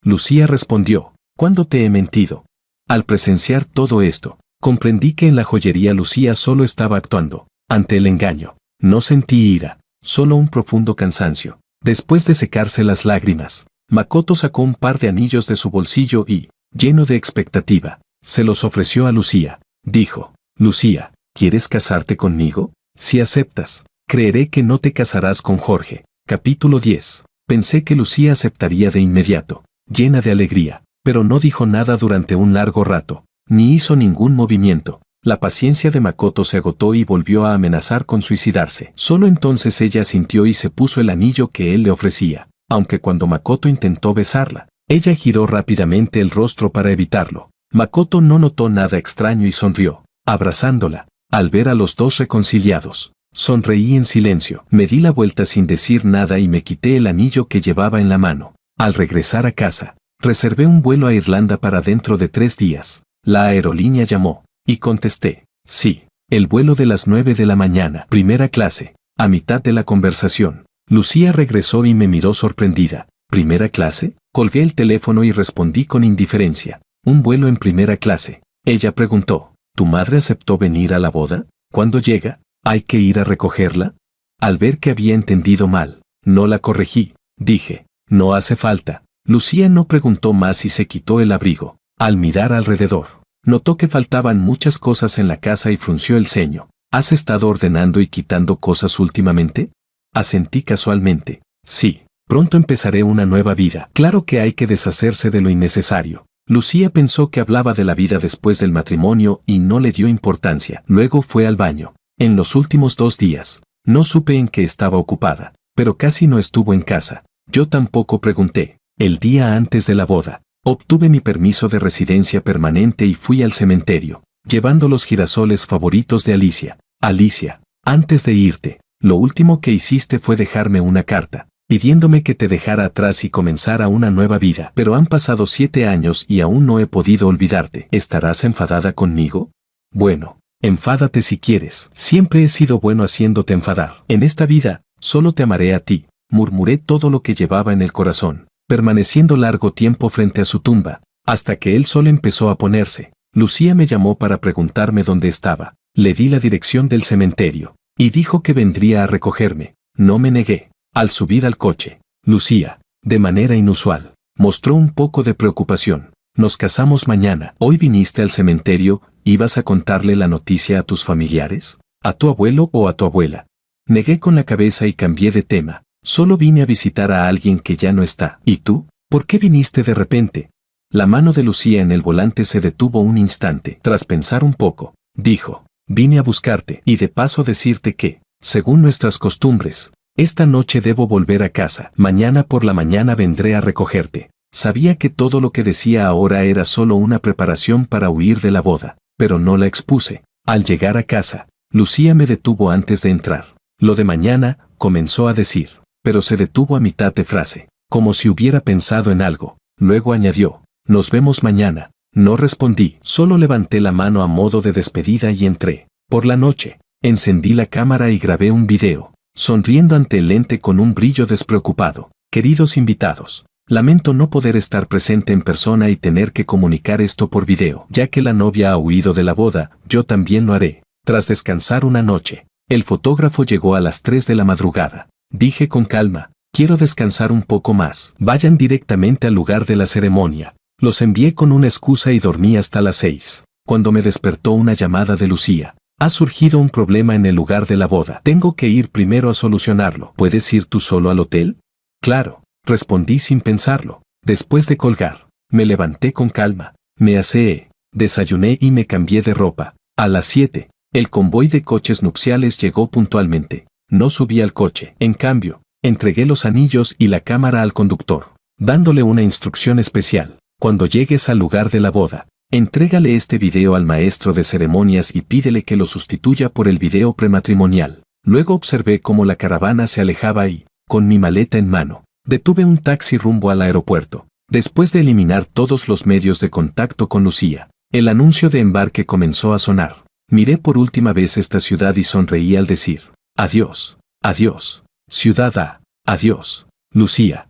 Lucía respondió, ¿cuándo te he mentido? Al presenciar todo esto, comprendí que en la joyería Lucía solo estaba actuando. Ante el engaño, no sentí ira, solo un profundo cansancio. Después de secarse las lágrimas, Makoto sacó un par de anillos de su bolsillo y, lleno de expectativa, se los ofreció a Lucía. Dijo, Lucía, ¿quieres casarte conmigo? Si aceptas, creeré que no te casarás con Jorge. Capítulo 10. Pensé que Lucía aceptaría de inmediato, llena de alegría, pero no dijo nada durante un largo rato, ni hizo ningún movimiento. La paciencia de Makoto se agotó y volvió a amenazar con suicidarse. Solo entonces ella sintió y se puso el anillo que él le ofrecía, aunque cuando Makoto intentó besarla, ella giró rápidamente el rostro para evitarlo. Makoto no notó nada extraño y sonrió, abrazándola. Al ver a los dos reconciliados, sonreí en silencio. Me di la vuelta sin decir nada y me quité el anillo que llevaba en la mano. Al regresar a casa, reservé un vuelo a Irlanda para dentro de 3 días. La aerolínea llamó. Y contesté, sí, el vuelo de las 9 de la mañana, primera clase. A mitad de la conversación, Lucía regresó y me miró sorprendida. ¿Primera clase? Colgué el teléfono y respondí con indiferencia. Un vuelo en primera clase. Ella preguntó, ¿tu madre aceptó venir a la boda? ¿Cuándo llega? ¿Hay que ir a recogerla? Al ver que había entendido mal, no la corregí. Dije, no hace falta. Lucía no preguntó más y se quitó el abrigo. Al mirar alrededor, notó que faltaban muchas cosas en la casa y frunció el ceño. ¿Has estado ordenando y quitando cosas últimamente? Asentí casualmente. Sí, pronto empezaré una nueva vida. Claro que hay que deshacerse de lo innecesario. Lucía pensó que hablaba de la vida después del matrimonio y no le dio importancia. Luego fue al baño. En los últimos 2 días, no supe en qué estaba ocupada, pero casi no estuvo en casa. Yo tampoco pregunté. El día antes de la boda, obtuve mi permiso de residencia permanente y fui al cementerio, llevando los girasoles favoritos de Alicia. Alicia, antes de irte, lo último que hiciste fue dejarme una carta, pidiéndome que te dejara atrás y comenzara una nueva vida. Pero han pasado 7 años y aún no he podido olvidarte. ¿Estarás enfadada conmigo? Bueno, enfádate si quieres. Siempre he sido bueno haciéndote enfadar. En esta vida, solo te amaré a ti. Murmuré todo lo que llevaba en el corazón, permaneciendo largo tiempo frente a su tumba, hasta que el sol empezó a ponerse. Lucía me llamó para preguntarme dónde estaba. Le di la dirección del cementerio, y dijo que vendría a recogerme. No me negué. Al subir al coche, Lucía, de manera inusual, mostró un poco de preocupación. Nos casamos mañana. Hoy viniste al cementerio, ¿ibas a contarle la noticia a tus familiares? ¿A tu abuelo o a tu abuela? Negué con la cabeza y cambié de tema. Solo vine a visitar a alguien que ya no está. ¿Y tú? ¿Por qué viniste de repente? La mano de Lucía en el volante se detuvo un instante. Tras pensar un poco, dijo, vine a buscarte y de paso decirte que, según nuestras costumbres, esta noche debo volver a casa. Mañana por la mañana vendré a recogerte. Sabía que todo lo que decía ahora era solo una preparación para huir de la boda, pero no la expuse. Al llegar a casa, Lucía me detuvo antes de entrar. Lo de mañana, comenzó a decir, pero se detuvo a mitad de frase, como si hubiera pensado en algo. Luego añadió, nos vemos mañana. No respondí, solo levanté la mano a modo de despedida y entré. Por la noche, encendí la cámara y grabé un video, sonriendo ante el lente con un brillo despreocupado. Queridos invitados, lamento no poder estar presente en persona y tener que comunicar esto por video. Ya que la novia ha huido de la boda, yo también lo haré. Tras descansar una noche, el fotógrafo llegó a las 3 de la madrugada. Dije con calma, quiero descansar un poco más. Vayan directamente al lugar de la ceremonia. Los envié con una excusa y dormí hasta las 6. Cuando me despertó una llamada de Lucía. Ha surgido un problema en el lugar de la boda. Tengo que ir primero a solucionarlo. ¿Puedes ir tú solo al hotel? Claro, respondí sin pensarlo. Después de colgar, me levanté con calma, me aseé, desayuné y me cambié de ropa. A las 7, el convoy de coches nupciales llegó puntualmente. No subí al coche. En cambio, entregué los anillos y la cámara al conductor, dándole una instrucción especial. Cuando llegues al lugar de la boda, entrégale este video al maestro de ceremonias y pídele que lo sustituya por el video prematrimonial. Luego observé cómo la caravana se alejaba y, con mi maleta en mano, detuve un taxi rumbo al aeropuerto. Después de eliminar todos los medios de contacto con Lucía, el anuncio de embarque comenzó a sonar. Miré por última vez esta ciudad y sonreí al decir, adiós, adiós, ciudad A, adiós, Lucía.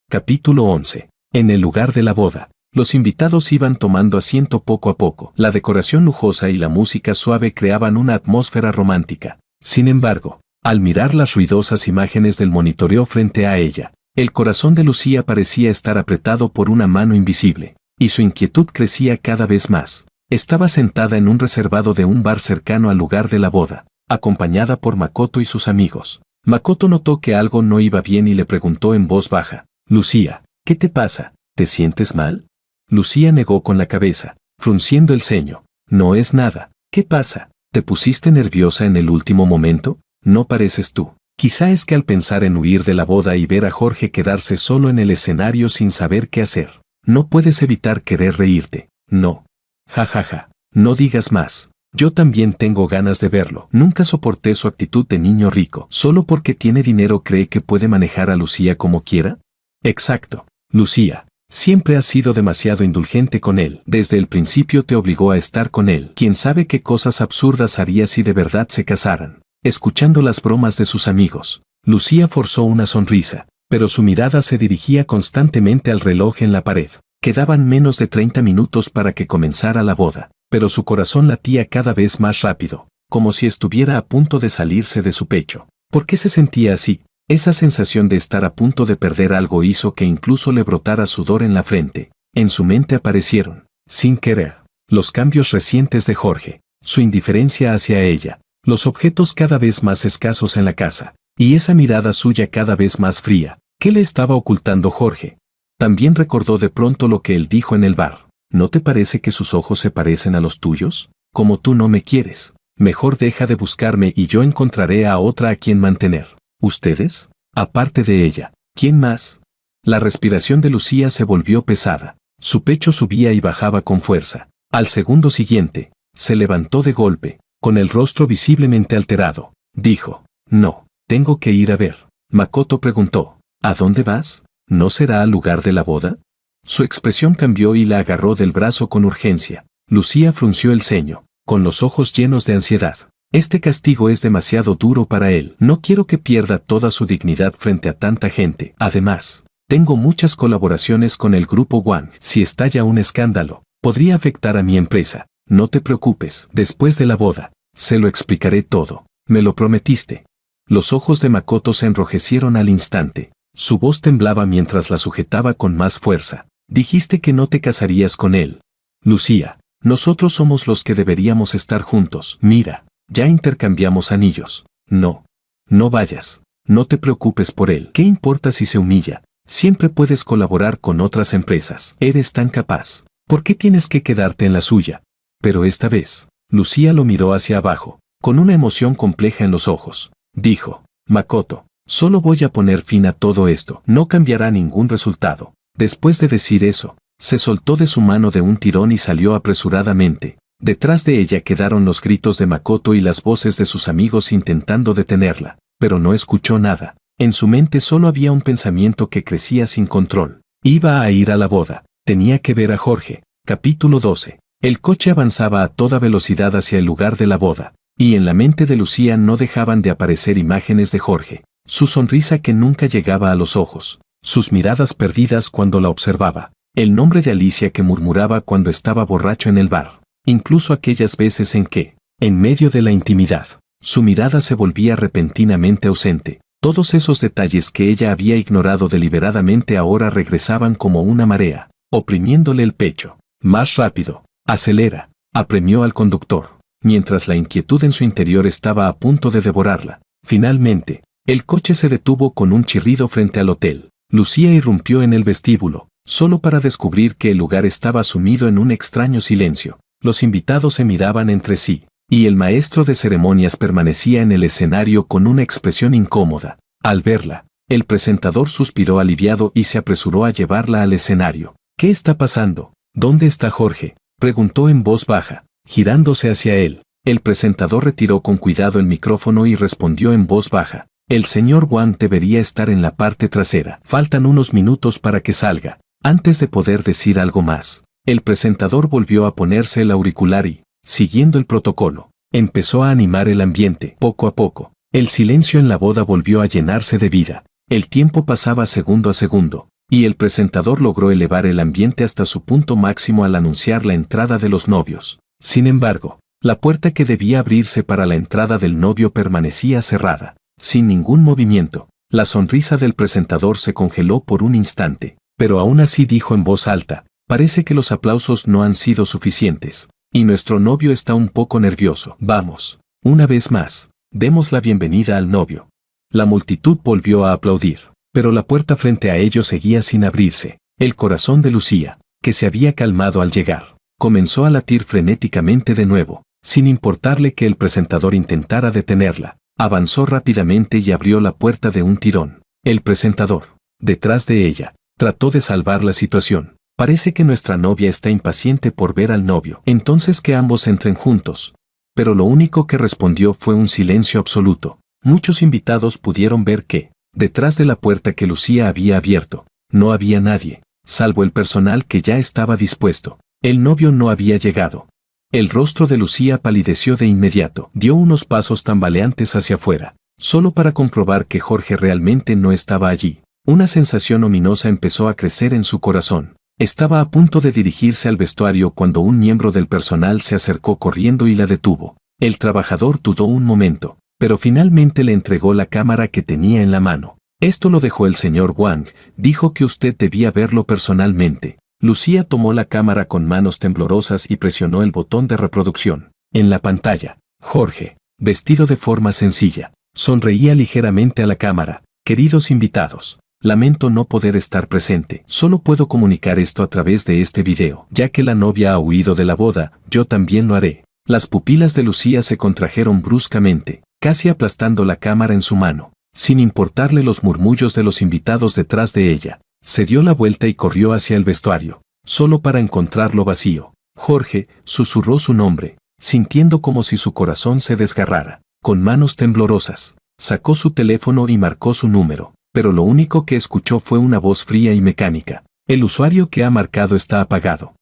Capítulo 11. En el lugar de la boda, los invitados iban tomando asiento poco a poco. La decoración lujosa y la música suave creaban una atmósfera romántica. Sin embargo, al mirar las ruidosas imágenes del monitoreo frente a ella, el corazón de Lucía parecía estar apretado por una mano invisible, y su inquietud crecía cada vez más. Estaba sentada en un reservado de un bar cercano al lugar de la boda, acompañada por Makoto y sus amigos. Makoto notó que algo no iba bien y le preguntó en voz baja, Lucía, ¿qué te pasa? ¿Te sientes mal? Lucía negó con la cabeza, frunciendo el ceño. No es nada. ¿Qué pasa? ¿Te pusiste nerviosa en el último momento? No pareces tú. Quizá es que al pensar en huir de la boda y ver a Jorge quedarse solo en el escenario sin saber qué hacer, no puedes evitar querer reírte. No. Ja ja ja. No digas más. Yo también tengo ganas de verlo. Nunca soporté su actitud de niño rico. ¿Solo porque tiene dinero cree que puede manejar a Lucía como quiera? Exacto. Lucía, siempre has sido demasiado indulgente con él. Desde el principio te obligó a estar con él. ¿Quién sabe qué cosas absurdas haría si de verdad se casaran? Escuchando las bromas de sus amigos, Lucía forzó una sonrisa, pero su mirada se dirigía constantemente al reloj en la pared. Quedaban menos de 30 minutos para que comenzara la boda, pero su corazón latía cada vez más rápido, como si estuviera a punto de salirse de su pecho. ¿Por qué se sentía así? Esa sensación de estar a punto de perder algo hizo que incluso le brotara sudor en la frente. En su mente aparecieron, sin querer, los cambios recientes de Jorge, su indiferencia hacia ella, los objetos cada vez más escasos en la casa, y esa mirada suya cada vez más fría. ¿Qué le estaba ocultando Jorge? También recordó de pronto lo que él dijo en el bar. ¿No te parece que sus ojos se parecen a los tuyos? Como tú no me quieres, mejor deja de buscarme y yo encontraré a otra a quien mantener. ¿Ustedes? Aparte de ella, ¿quién más? La respiración de Lucía se volvió pesada. Su pecho subía y bajaba con fuerza. Al segundo siguiente, se levantó de golpe, con el rostro visiblemente alterado. Dijo, no, tengo que ir a ver. Makoto preguntó, ¿a dónde vas? ¿No será al lugar de la boda? Su expresión cambió y la agarró del brazo con urgencia. Lucía frunció el ceño, con los ojos llenos de ansiedad. Este castigo es demasiado duro para él. No quiero que pierda toda su dignidad frente a tanta gente. Además, tengo muchas colaboraciones con el grupo One. Si estalla un escándalo, podría afectar a mi empresa. No te preocupes. Después de la boda, se lo explicaré todo. Me lo prometiste. Los ojos de Makoto se enrojecieron al instante. Su voz temblaba mientras la sujetaba con más fuerza. Dijiste que no te casarías con él. Lucía, nosotros somos los que deberíamos estar juntos. Mira, ya intercambiamos anillos. No. No vayas. No te preocupes por él. ¿Qué importa si se humilla? Siempre puedes colaborar con otras empresas. Eres tan capaz. ¿Por qué tienes que quedarte en la suya? Pero esta vez, Lucía lo miró hacia abajo, con una emoción compleja en los ojos. Dijo, Makoto, solo voy a poner fin a todo esto. No cambiará ningún resultado. Después de decir eso, se soltó de su mano de un tirón y salió apresuradamente. Detrás de ella quedaron los gritos de Makoto y las voces de sus amigos intentando detenerla, pero no escuchó nada. En su mente solo había un pensamiento que crecía sin control. Iba a ir a la boda. Tenía que ver a Jorge. Capítulo 12. El coche avanzaba a toda velocidad hacia el lugar de la boda, y en la mente de Lucía no dejaban de aparecer imágenes de Jorge. Su sonrisa que nunca llegaba a los ojos, sus miradas perdidas cuando la observaba, el nombre de Alicia que murmuraba cuando estaba borracho en el bar, incluso aquellas veces en que, en medio de la intimidad, su mirada se volvía repentinamente ausente. Todos esos detalles que ella había ignorado deliberadamente ahora regresaban como una marea, oprimiéndole el pecho. Más rápido, acelera, apremió al conductor, mientras la inquietud en su interior estaba a punto de devorarla. Finalmente, el coche se detuvo con un chirrido frente al hotel. Lucía irrumpió en el vestíbulo, solo para descubrir que el lugar estaba sumido en un extraño silencio. Los invitados se miraban entre sí, y el maestro de ceremonias permanecía en el escenario con una expresión incómoda. Al verla, el presentador suspiró aliviado y se apresuró a llevarla al escenario. ¿Qué está pasando? ¿Dónde está Jorge?, preguntó en voz baja, girándose hacia él. El presentador retiró con cuidado el micrófono y respondió en voz baja. El señor Wang debería estar en la parte trasera. Faltan unos minutos para que salga. Antes de poder decir algo más, el presentador volvió a ponerse el auricular y, siguiendo el protocolo, empezó a animar el ambiente. Poco a poco, el silencio en la boda volvió a llenarse de vida. El tiempo pasaba segundo a segundo, y el presentador logró elevar el ambiente hasta su punto máximo al anunciar la entrada de los novios. Sin embargo, la puerta que debía abrirse para la entrada del novio permanecía cerrada, sin ningún movimiento. La sonrisa del presentador se congeló por un instante, pero aún así dijo en voz alta, parece que los aplausos no han sido suficientes, y nuestro novio está un poco nervioso. Vamos, una vez más, demos la bienvenida al novio. La multitud volvió a aplaudir, pero la puerta frente a ellos seguía sin abrirse. El corazón de Lucía, que se había calmado al llegar, comenzó a latir frenéticamente de nuevo, sin importarle que el presentador intentara detenerla. Avanzó rápidamente y abrió la puerta de un tirón. El presentador, detrás de ella, trató de salvar la situación. Parece que nuestra novia está impaciente por ver al novio. Entonces que ambos entren juntos. Pero lo único que respondió fue un silencio absoluto. Muchos invitados pudieron ver que, detrás de la puerta que Lucía había abierto, no había nadie, salvo el personal que ya estaba dispuesto. El novio no había llegado. El rostro de Lucía palideció de inmediato. Dio unos pasos tambaleantes hacia afuera, solo para comprobar que Jorge realmente no estaba allí. Una sensación ominosa empezó a crecer en su corazón. Estaba a punto de dirigirse al vestuario cuando un miembro del personal se acercó corriendo y la detuvo. El trabajador dudó un momento, pero finalmente le entregó la cámara que tenía en la mano. Esto lo dejó el señor Wang, dijo que usted debía verlo personalmente. Lucía tomó la cámara con manos temblorosas y presionó el botón de reproducción. En la pantalla, Jorge, vestido de forma sencilla, sonreía ligeramente a la cámara. Queridos invitados, lamento no poder estar presente. Solo puedo comunicar esto a través de este video. Ya que la novia ha huido de la boda, yo también lo haré. Las pupilas de Lucía se contrajeron bruscamente, casi aplastando la cámara en su mano. Sin importarle los murmullos de los invitados detrás de ella, se dio la vuelta y corrió hacia el vestuario, solo para encontrarlo vacío. Jorge, susurró su nombre, sintiendo como si su corazón se desgarrara. Con manos temblorosas, sacó su teléfono y marcó su número, pero lo único que escuchó fue una voz fría y mecánica. El usuario que ha marcado está apagado.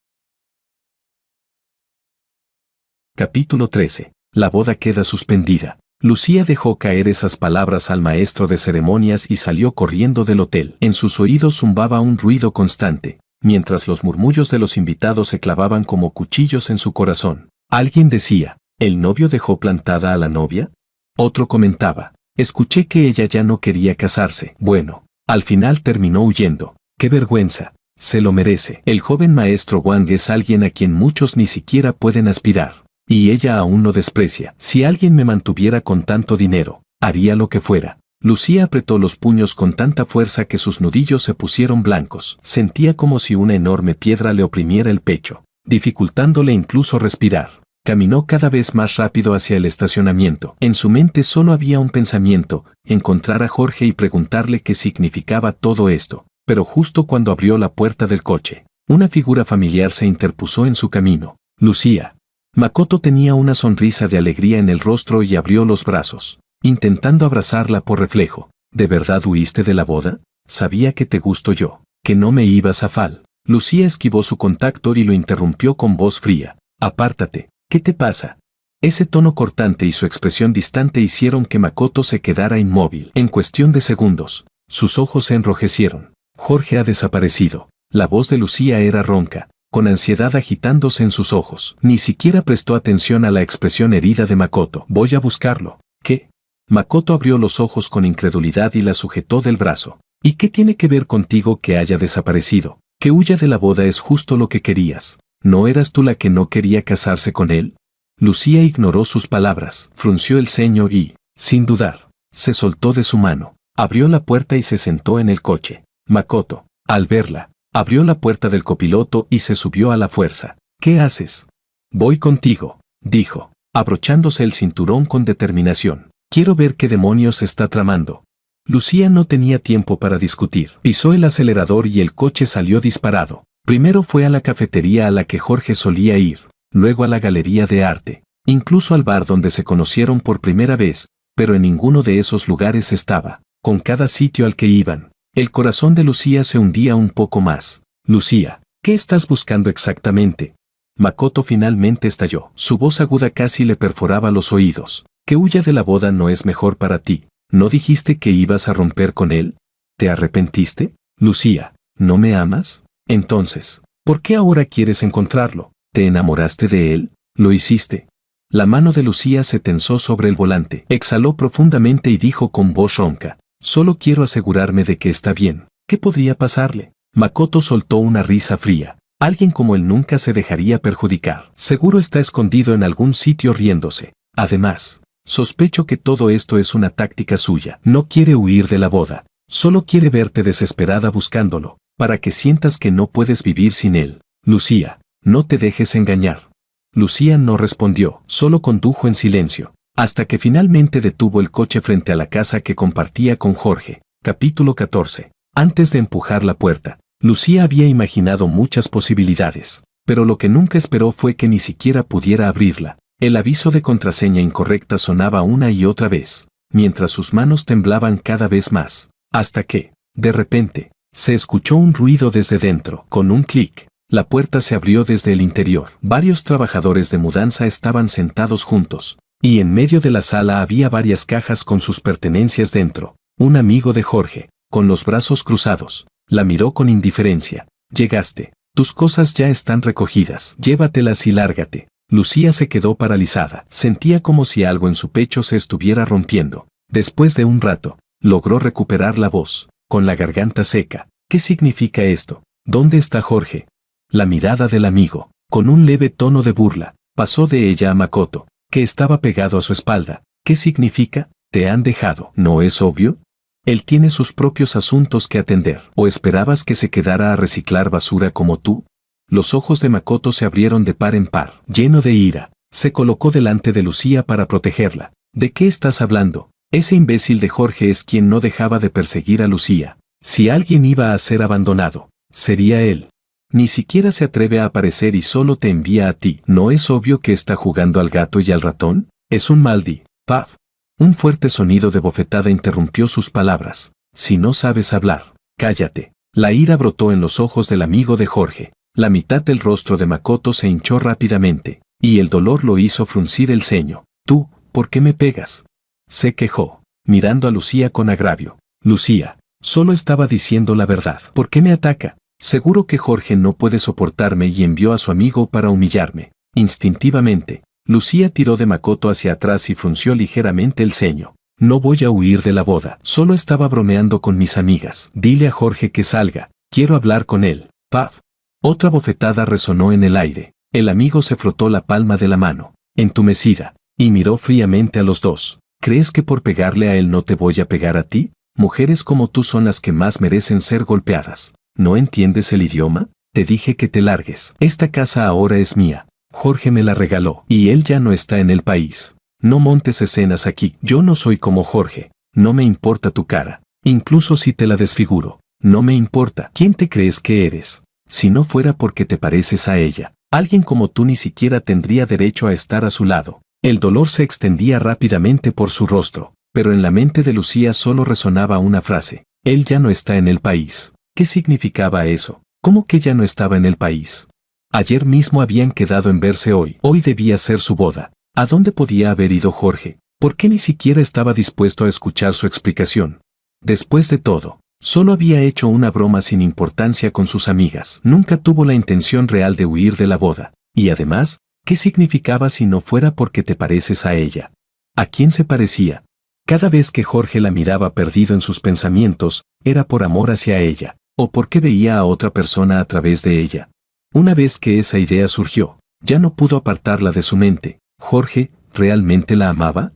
Capítulo 13. La boda queda suspendida. Lucía dejó caer esas palabras al maestro de ceremonias y salió corriendo del hotel. En sus oídos zumbaba un ruido constante, mientras los murmullos de los invitados se clavaban como cuchillos en su corazón. Alguien decía, ¿el novio dejó plantada a la novia? Otro comentaba, escuché que ella ya no quería casarse. Bueno, Al final terminó huyendo. ¡Qué vergüenza! Se lo merece. El joven maestro Wang es alguien a quien muchos ni siquiera pueden aspirar. Y ella aún lo desprecia. Si alguien me mantuviera con tanto dinero, haría lo que fuera. Lucía apretó los puños con tanta fuerza que sus nudillos se pusieron blancos. Sentía como si una enorme piedra le oprimiera el pecho, dificultándole incluso respirar. Caminó cada vez más rápido hacia el estacionamiento. En su mente solo había un pensamiento: encontrar a Jorge y preguntarle qué significaba todo esto. Pero justo cuando abrió la puerta del coche, una figura familiar se interpuso en su camino. Lucía. Makoto tenía una sonrisa de alegría en el rostro y abrió los brazos, intentando abrazarla por reflejo. ¿De verdad huiste de la boda? Sabía que te gusto yo, que no me ibas a fal. Lucía esquivó su contacto y lo interrumpió con voz fría. Apártate, ¿qué te pasa? Ese tono cortante y su expresión distante hicieron que Makoto se quedara inmóvil. En cuestión de segundos, sus ojos se enrojecieron. Jorge ha desaparecido. La voz de Lucía era ronca, con ansiedad agitándose en sus ojos. Ni siquiera prestó atención a la expresión herida de Makoto. Voy a buscarlo. ¿Qué? Makoto abrió los ojos con incredulidad y la sujetó del brazo. ¿Y qué tiene que ver contigo que haya desaparecido? Que huya de la boda es justo lo que querías. ¿No eras tú la que no quería casarse con él? Lucía ignoró sus palabras, frunció el ceño y, sin dudar, se soltó de su mano. Abrió la puerta y se sentó en el coche. Makoto, al verla, abrió la puerta del copiloto y se subió a la fuerza. ¿Qué haces? Voy contigo, dijo, abrochándose el cinturón con determinación. Quiero ver qué demonios está tramando. Lucía no tenía tiempo para discutir. Pisó el acelerador y el coche salió disparado. Primero fue a la cafetería a la que Jorge solía ir, luego a la galería de arte, incluso al bar donde se conocieron por primera vez, pero en ninguno de esos lugares estaba. Con cada sitio al que iban, el corazón de Lucía se hundía un poco más. Lucía, ¿qué estás buscando exactamente? Makoto finalmente estalló. Su voz aguda casi le perforaba los oídos. Que huya de la boda no es mejor para ti. ¿No dijiste que ibas a romper con él? ¿Te arrepentiste? Lucía, ¿no me amas? Entonces, ¿por qué ahora quieres encontrarlo? ¿Te enamoraste de él? ¿Lo hiciste? La mano de Lucía se tensó sobre el volante. Exhaló profundamente y dijo con voz ronca. Solo quiero asegurarme de que está bien. ¿Qué podría pasarle? Makoto soltó una risa fría. Alguien como él nunca se dejaría perjudicar. Seguro está escondido en algún sitio riéndose. Además, sospecho que todo esto es una táctica suya. No quiere huir de la boda. Solo quiere verte desesperada buscándolo, para que sientas que no puedes vivir sin él. Lucía, no te dejes engañar. Lucía no respondió, solo condujo en silencio, hasta que finalmente detuvo el coche frente a la casa que compartía con Jorge. Capítulo 14. Antes de empujar la puerta, Lucía había imaginado muchas posibilidades, pero lo que nunca esperó fue que ni siquiera pudiera abrirla. El aviso de contraseña incorrecta sonaba una y otra vez, mientras sus manos temblaban cada vez más, hasta que, de repente, se escuchó un ruido desde dentro. Con un clic, la puerta se abrió desde el interior. Varios trabajadores de mudanza estaban sentados juntos, y en medio de la sala había varias cajas con sus pertenencias dentro. Un amigo de Jorge, con los brazos cruzados, la miró con indiferencia. Llegaste. Tus cosas ya están recogidas. Llévatelas y lárgate. Lucía se quedó paralizada. Sentía como si algo en su pecho se estuviera rompiendo. Después de un rato, logró recuperar la voz, con la garganta seca. ¿Qué significa esto? ¿Dónde está Jorge? La mirada del amigo, con un leve tono de burla, pasó de ella a Makoto, que estaba pegado a su espalda. ¿Qué significa? ¿Te han dejado? ¿No es obvio? Él tiene sus propios asuntos que atender. ¿O esperabas que se quedara a reciclar basura como tú? Los ojos de Makoto se abrieron de par en par. Lleno de ira, se colocó delante de Lucía para protegerla. ¿De qué estás hablando? Ese imbécil de Jorge es quien no dejaba de perseguir a Lucía. Si alguien iba a ser abandonado, sería él. Ni siquiera se atreve a aparecer y solo te envía a ti. ¿No es obvio que está jugando al gato y al ratón? Es un maldi. Paf. Un fuerte sonido de bofetada interrumpió sus palabras. Si no sabes hablar, cállate. La ira brotó en los ojos del amigo de Jorge. La mitad del rostro de Makoto se hinchó rápidamente, y el dolor lo hizo fruncir el ceño. Tú, ¿por qué me pegas? Se quejó, mirando a Lucía con agravio. Lucía, solo estaba diciendo la verdad. ¿Por qué me ataca? Seguro que Jorge no puede soportarme y envió a su amigo para humillarme. Instintivamente, Lucía tiró de Makoto hacia atrás y frunció ligeramente el ceño. No voy a huir de la boda. Solo estaba bromeando con mis amigas. Dile a Jorge que salga. Quiero hablar con él. Paf. Otra bofetada resonó en el aire. El amigo se frotó la palma de la mano, entumecida, y miró fríamente a los dos. ¿Crees que por pegarle a él no te voy a pegar a ti? Mujeres como tú son las que más merecen ser golpeadas. ¿No entiendes el idioma? Te dije que te largues. Esta casa ahora es mía. Jorge me la regaló, y él ya no está en el país. No montes escenas aquí. Yo no soy como Jorge. No me importa tu cara. Incluso si te la desfiguro. No me importa. ¿Quién te crees que eres? Si no fuera porque te pareces a ella, alguien como tú ni siquiera tendría derecho a estar a su lado. El dolor se extendía rápidamente por su rostro, pero en la mente de Lucía solo resonaba una frase. Él ya no está en el país. ¿Qué significaba eso? ¿Cómo que ya no estaba en el país? Ayer mismo habían quedado en verse hoy. Hoy debía ser su boda. ¿A dónde podía haber ido Jorge? ¿Por qué ni siquiera estaba dispuesto a escuchar su explicación? Después de todo, solo había hecho una broma sin importancia con sus amigas. Nunca tuvo la intención real de huir de la boda. Y además, ¿qué significaba si no fuera porque te pareces a ella? ¿A quién se parecía? Cada vez que Jorge la miraba perdido en sus pensamientos, era por amor hacia ella, o porque veía a otra persona a través de ella. Una vez que esa idea surgió, ya no pudo apartarla de su mente. ¿Jorge realmente la amaba?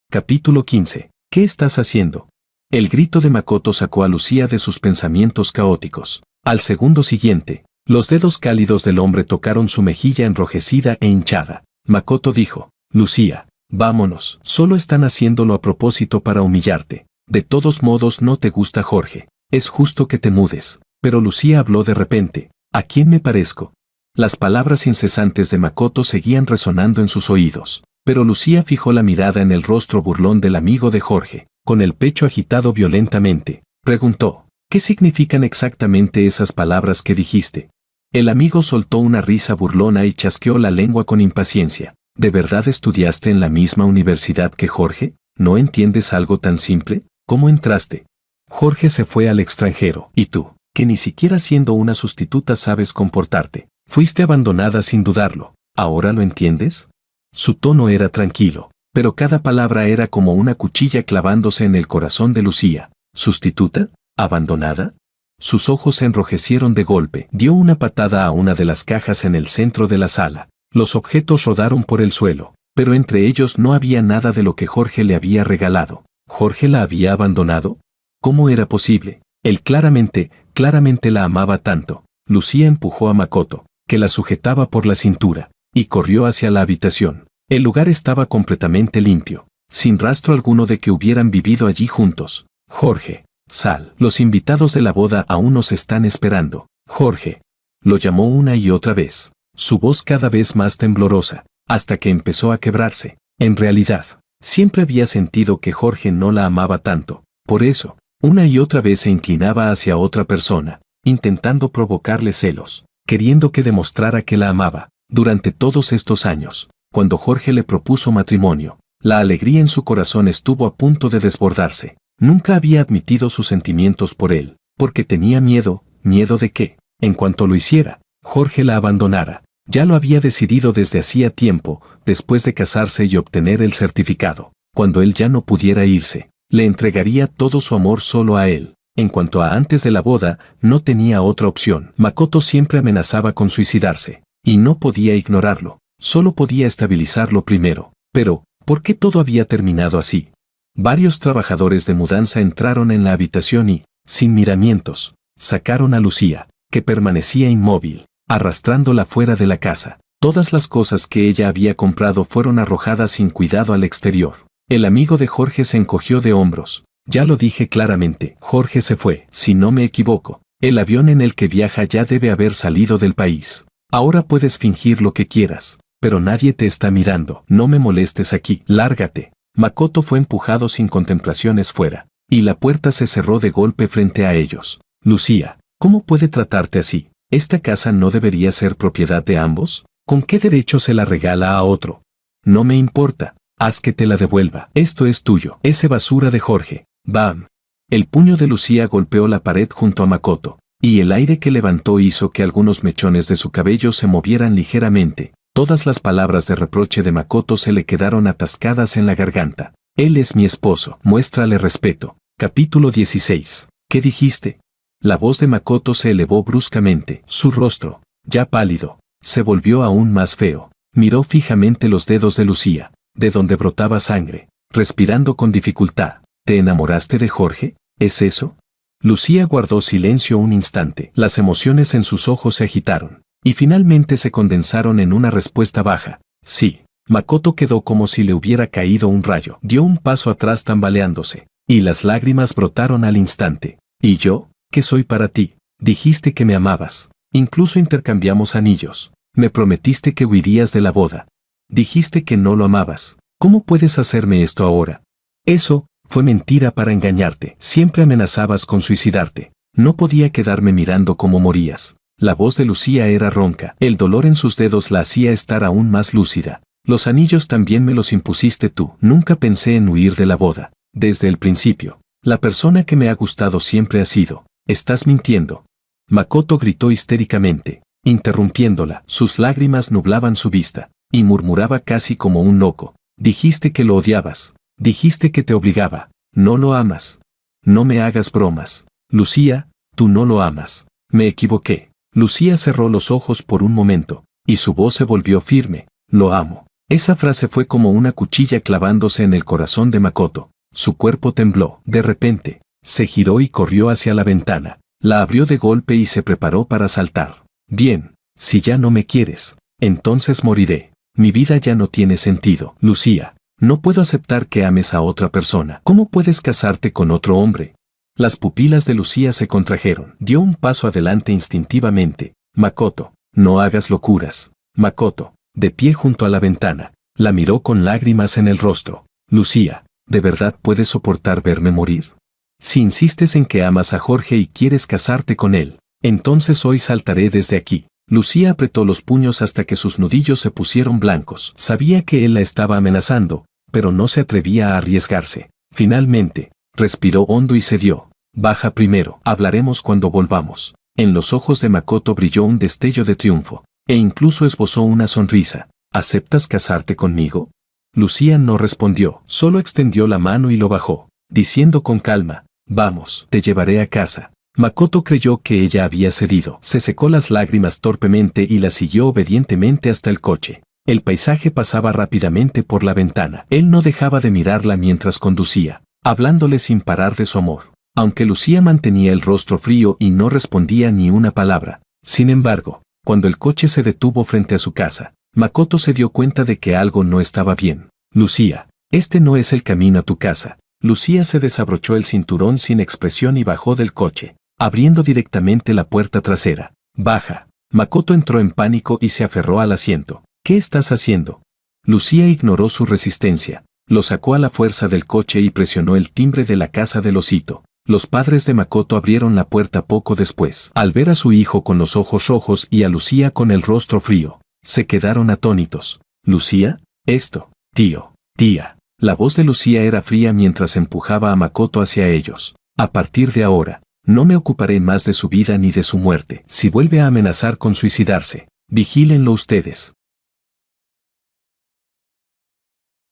Capítulo 15. ¿Qué estás haciendo? El grito de Makoto sacó a Lucía de sus pensamientos caóticos. Al segundo siguiente, los dedos cálidos del hombre tocaron su mejilla enrojecida e hinchada. Makoto dijo, Lucía, vámonos. Solo están haciéndolo a propósito para humillarte. De todos modos no te gusta Jorge. Es justo que te mudes. Pero Lucía habló de repente. ¿A quién me parezco? Las palabras incesantes de Makoto seguían resonando en sus oídos. Pero Lucía fijó la mirada en el rostro burlón del amigo de Jorge. Con el pecho agitado violentamente, preguntó, ¿qué significan exactamente esas palabras que dijiste? El amigo soltó una risa burlona y chasqueó la lengua con impaciencia. ¿De verdad estudiaste en la misma universidad que Jorge? ¿No entiendes algo tan simple? ¿Cómo entraste? Jorge se fue al extranjero, y tú, que ni siquiera siendo una sustituta sabes comportarte. Fuiste abandonada sin dudarlo. ¿Ahora lo entiendes? Su tono era tranquilo, pero cada palabra era como una cuchilla clavándose en el corazón de Lucía. ¿Sustituta? ¿Abandonada? Sus ojos se enrojecieron de golpe. Dio una patada a una de las cajas en el centro de la sala. Los objetos rodaron por el suelo, pero entre ellos no había nada de lo que Jorge le había regalado. ¿Jorge la había abandonado? ¿Cómo era posible? Él claramente la amaba tanto. Lucía empujó a Makoto, que la sujetaba por la cintura, y corrió hacia la habitación. El lugar estaba completamente limpio, sin rastro alguno de que hubieran vivido allí juntos. Jorge, sal. Los invitados de la boda aún nos están esperando. Jorge. Lo llamó una y otra vez, su voz cada vez más temblorosa, hasta que empezó a quebrarse. En realidad, siempre había sentido que Jorge no la amaba tanto. Por eso, una y otra vez se inclinaba hacia otra persona, intentando provocarle celos, queriendo que demostrara que la amaba. Durante todos estos años, cuando Jorge le propuso matrimonio, la alegría en su corazón estuvo a punto de desbordarse. Nunca había admitido sus sentimientos por él, porque tenía miedo. ¿Miedo de qué? En cuanto lo hiciera, Jorge la abandonara. Ya lo había decidido desde hacía tiempo, después de casarse y obtener el certificado. Cuando él ya no pudiera irse, le entregaría todo su amor solo a él. En cuanto a antes de la boda, no tenía otra opción. Makoto siempre amenazaba con suicidarse, y no podía ignorarlo. Solo podía estabilizarlo primero. Pero, ¿por qué todo había terminado así? Varios trabajadores de mudanza entraron en la habitación y, sin miramientos, sacaron a Lucía, que permanecía inmóvil, arrastrándola fuera de la casa. Todas las cosas que ella había comprado fueron arrojadas sin cuidado al exterior. El amigo de Jorge se encogió de hombros. Ya lo dije claramente, Jorge se fue. Si no me equivoco, el avión en el que viaja ya debe haber salido del país. Ahora puedes fingir lo que quieras, pero nadie te está mirando. No me molestes aquí. Lárgate. Makoto fue empujado sin contemplaciones fuera, y la puerta se cerró de golpe frente a ellos. Lucía, ¿cómo puede tratarte así? ¿Esta casa no debería ser propiedad de ambos? ¿Con qué derecho se la regala a otro? No me importa. Haz que te la devuelva. Esto es tuyo. Ese basura de Jorge. ¡Bam! El puño de Lucía golpeó la pared junto a Makoto, y el aire que levantó hizo que algunos mechones de su cabello se movieran ligeramente. Todas las palabras de reproche de Makoto se le quedaron atascadas en la garganta. Él es mi esposo, muéstrale respeto. Capítulo 16. ¿Qué dijiste? La voz de Makoto se elevó bruscamente. Su rostro, ya pálido, se volvió aún más feo. Miró fijamente los dedos de Lucía, de donde brotaba sangre, respirando con dificultad. ¿Te enamoraste de Jorge? ¿Es eso? Lucía guardó silencio un instante. Las emociones en sus ojos se agitaron, y finalmente se condensaron en una respuesta baja. Sí. Makoto quedó como si le hubiera caído un rayo. Dio un paso atrás tambaleándose, y las lágrimas brotaron al instante. ¿Y yo? ¿Qué soy para ti? Dijiste que me amabas. Incluso intercambiamos anillos. Me prometiste que huirías de la boda. Dijiste que no lo amabas. ¿Cómo puedes hacerme esto ahora? Eso fue mentira para engañarte. Siempre amenazabas con suicidarte. No podía quedarme mirando cómo morías. La voz de Lucía era ronca. El dolor en sus dedos la hacía estar aún más lúcida. Los anillos también me los impusiste tú. Nunca pensé en huir de la boda. Desde el principio. La persona que me ha gustado siempre ha sido. Estás mintiendo. Makoto gritó histéricamente, interrumpiéndola. Sus lágrimas nublaban su vista, y murmuraba casi como un loco. Dijiste que lo odiabas. Dijiste que te obligaba. No lo amas. No me hagas bromas. Lucía, tú no lo amas. Me equivoqué. Lucía cerró los ojos por un momento, y su voz se volvió firme. Lo amo. Esa frase fue como una cuchilla clavándose en el corazón de Makoto. Su cuerpo tembló. De repente, se giró y corrió hacia la ventana. La abrió de golpe y se preparó para saltar. Bien, si ya no me quieres, entonces moriré. Mi vida ya no tiene sentido. Lucía, no puedo aceptar que ames a otra persona. ¿Cómo puedes casarte con otro hombre? Las pupilas de Lucía se contrajeron. Dio un paso adelante instintivamente. Makoto, no hagas locuras. Makoto, de pie junto a la ventana, la miró con lágrimas en el rostro. Lucía, ¿de verdad puedes soportar verme morir? Si insistes en que amas a Jorge y quieres casarte con él, entonces hoy saltaré desde aquí. Lucía apretó los puños hasta que sus nudillos se pusieron blancos. Sabía que él la estaba amenazando, pero no se atrevía a arriesgarse. Finalmente, respiró hondo y cedió. Baja primero, hablaremos cuando volvamos. En los ojos de Makoto brilló un destello de triunfo, e incluso esbozó una sonrisa. ¿Aceptas casarte conmigo? Lucía no respondió, solo extendió la mano y lo bajó, diciendo con calma, vamos, te llevaré a casa. Makoto creyó que ella había cedido. Se secó las lágrimas torpemente y la siguió obedientemente hasta el coche. El paisaje pasaba rápidamente por la ventana. Él no dejaba de mirarla mientras conducía, hablándole sin parar de su amor. Aunque Lucía mantenía el rostro frío y no respondía ni una palabra. Sin embargo, cuando el coche se detuvo frente a su casa, Makoto se dio cuenta de que algo no estaba bien. Lucía, este no es el camino a tu casa. Lucía se desabrochó el cinturón sin expresión y bajó del coche, abriendo directamente la puerta trasera. Baja. Makoto entró en pánico y se aferró al asiento. ¿Qué estás haciendo? Lucía ignoró su resistencia. Lo sacó a la fuerza del coche y presionó el timbre de la casa del osito. Los padres de Makoto abrieron la puerta poco después. Al ver a su hijo con los ojos rojos y a Lucía con el rostro frío, se quedaron atónitos. ¿Lucía? Esto, tío, tía. La voz de Lucía era fría mientras empujaba a Makoto hacia ellos. A partir de ahora, no me ocuparé más de su vida ni de su muerte. Si vuelve a amenazar con suicidarse, vigílenlo ustedes.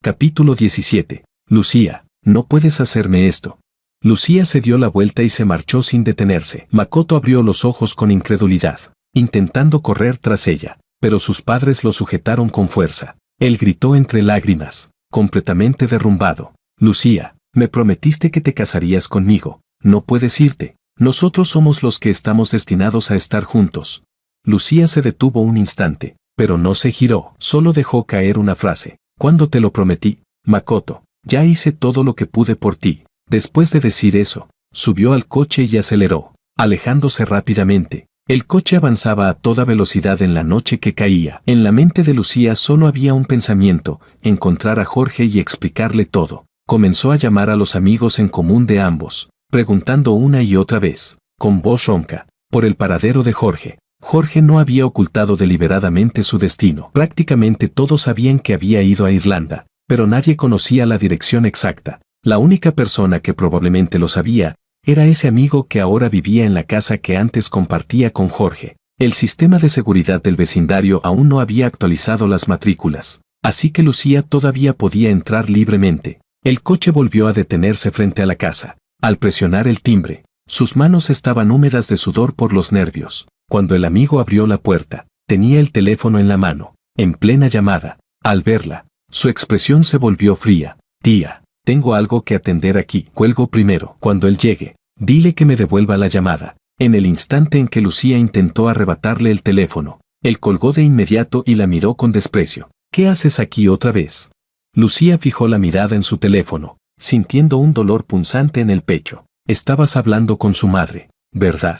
Capítulo 17. Lucía, no puedes hacerme esto. Lucía se dio la vuelta y se marchó sin detenerse. Makoto abrió los ojos con incredulidad, intentando correr tras ella, pero sus padres lo sujetaron con fuerza. Él gritó entre lágrimas, completamente derrumbado. Lucía, me prometiste que te casarías conmigo. No puedes irte. Nosotros somos los que estamos destinados a estar juntos. Lucía se detuvo un instante, pero no se giró, solo dejó caer una frase. ¿Cuándo te lo prometí? Makoto, ya hice todo lo que pude por ti. Después de decir eso, subió al coche y aceleró, alejándose rápidamente. El coche avanzaba a toda velocidad en la noche que caía. En la mente de Lucía solo había un pensamiento, encontrar a Jorge y explicarle todo. Comenzó a llamar a los amigos en común de ambos, preguntando una y otra vez, con voz ronca, por el paradero de Jorge. Jorge no había ocultado deliberadamente su destino. Prácticamente todos sabían que había ido a Irlanda, pero nadie conocía la dirección exacta. La única persona que probablemente lo sabía era ese amigo que ahora vivía en la casa que antes compartía con Jorge. El sistema de seguridad del vecindario aún no había actualizado las matrículas, así que Lucía todavía podía entrar libremente. El coche volvió a detenerse frente a la casa. Al presionar el timbre, sus manos estaban húmedas de sudor por los nervios. Cuando el amigo abrió la puerta, tenía el teléfono en la mano, en plena llamada. Al verla, su expresión se volvió fría. Tía, tengo algo que atender aquí. Cuelgo primero. Cuando él llegue, dile que me devuelva la llamada. En el instante en que Lucía intentó arrebatarle el teléfono, él colgó de inmediato y la miró con desprecio. ¿Qué haces aquí otra vez? Lucía fijó la mirada en su teléfono, sintiendo un dolor punzante en el pecho. Estabas hablando con su madre, ¿verdad?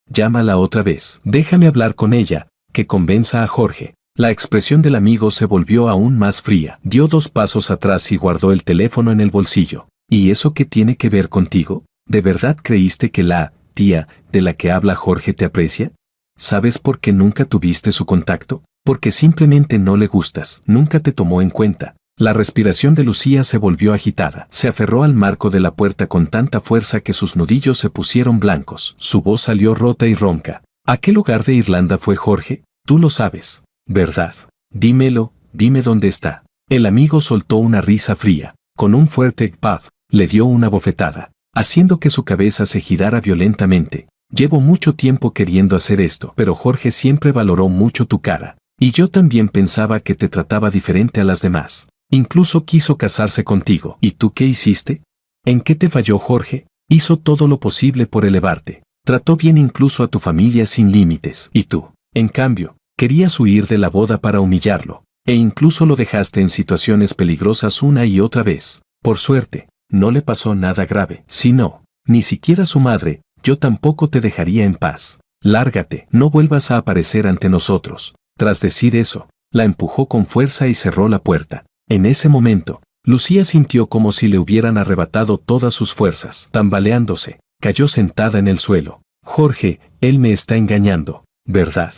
Llámala otra vez. Déjame hablar con ella, que convenza a Jorge. La expresión del amigo se volvió aún más fría. Dio 2 pasos atrás y guardó el teléfono en el bolsillo. ¿Y eso qué tiene que ver contigo? ¿De verdad creíste que la tía de la que habla Jorge te aprecia? ¿Sabes por qué nunca tuviste su contacto? Porque simplemente no le gustas. Nunca te tomó en cuenta. La respiración de Lucía se volvió agitada. Se aferró al marco de la puerta con tanta fuerza que sus nudillos se pusieron blancos. Su voz salió rota y ronca. ¿A qué lugar de Irlanda fue Jorge? Tú lo sabes, ¿verdad? Dímelo, dime dónde está. El amigo soltó una risa fría. Con un fuerte puff, le dio una bofetada, haciendo que su cabeza se girara violentamente. Llevo mucho tiempo queriendo hacer esto, pero Jorge siempre valoró mucho tu cara. Y yo también pensaba que te trataba diferente a las demás. Incluso quiso casarse contigo. ¿Y tú qué hiciste? ¿En qué te falló Jorge? Hizo todo lo posible por elevarte. Trató bien incluso a tu familia sin límites. Y tú, en cambio, querías huir de la boda para humillarlo. E incluso lo dejaste en situaciones peligrosas una y otra vez. Por suerte, no le pasó nada grave. Si no, ni siquiera su madre, yo tampoco te dejaría en paz. Lárgate, no vuelvas a aparecer ante nosotros. Tras decir eso, la empujó con fuerza y cerró la puerta. En ese momento, Lucía sintió como si le hubieran arrebatado todas sus fuerzas. Tambaleándose, cayó sentada en el suelo. Jorge, él me está engañando, ¿verdad?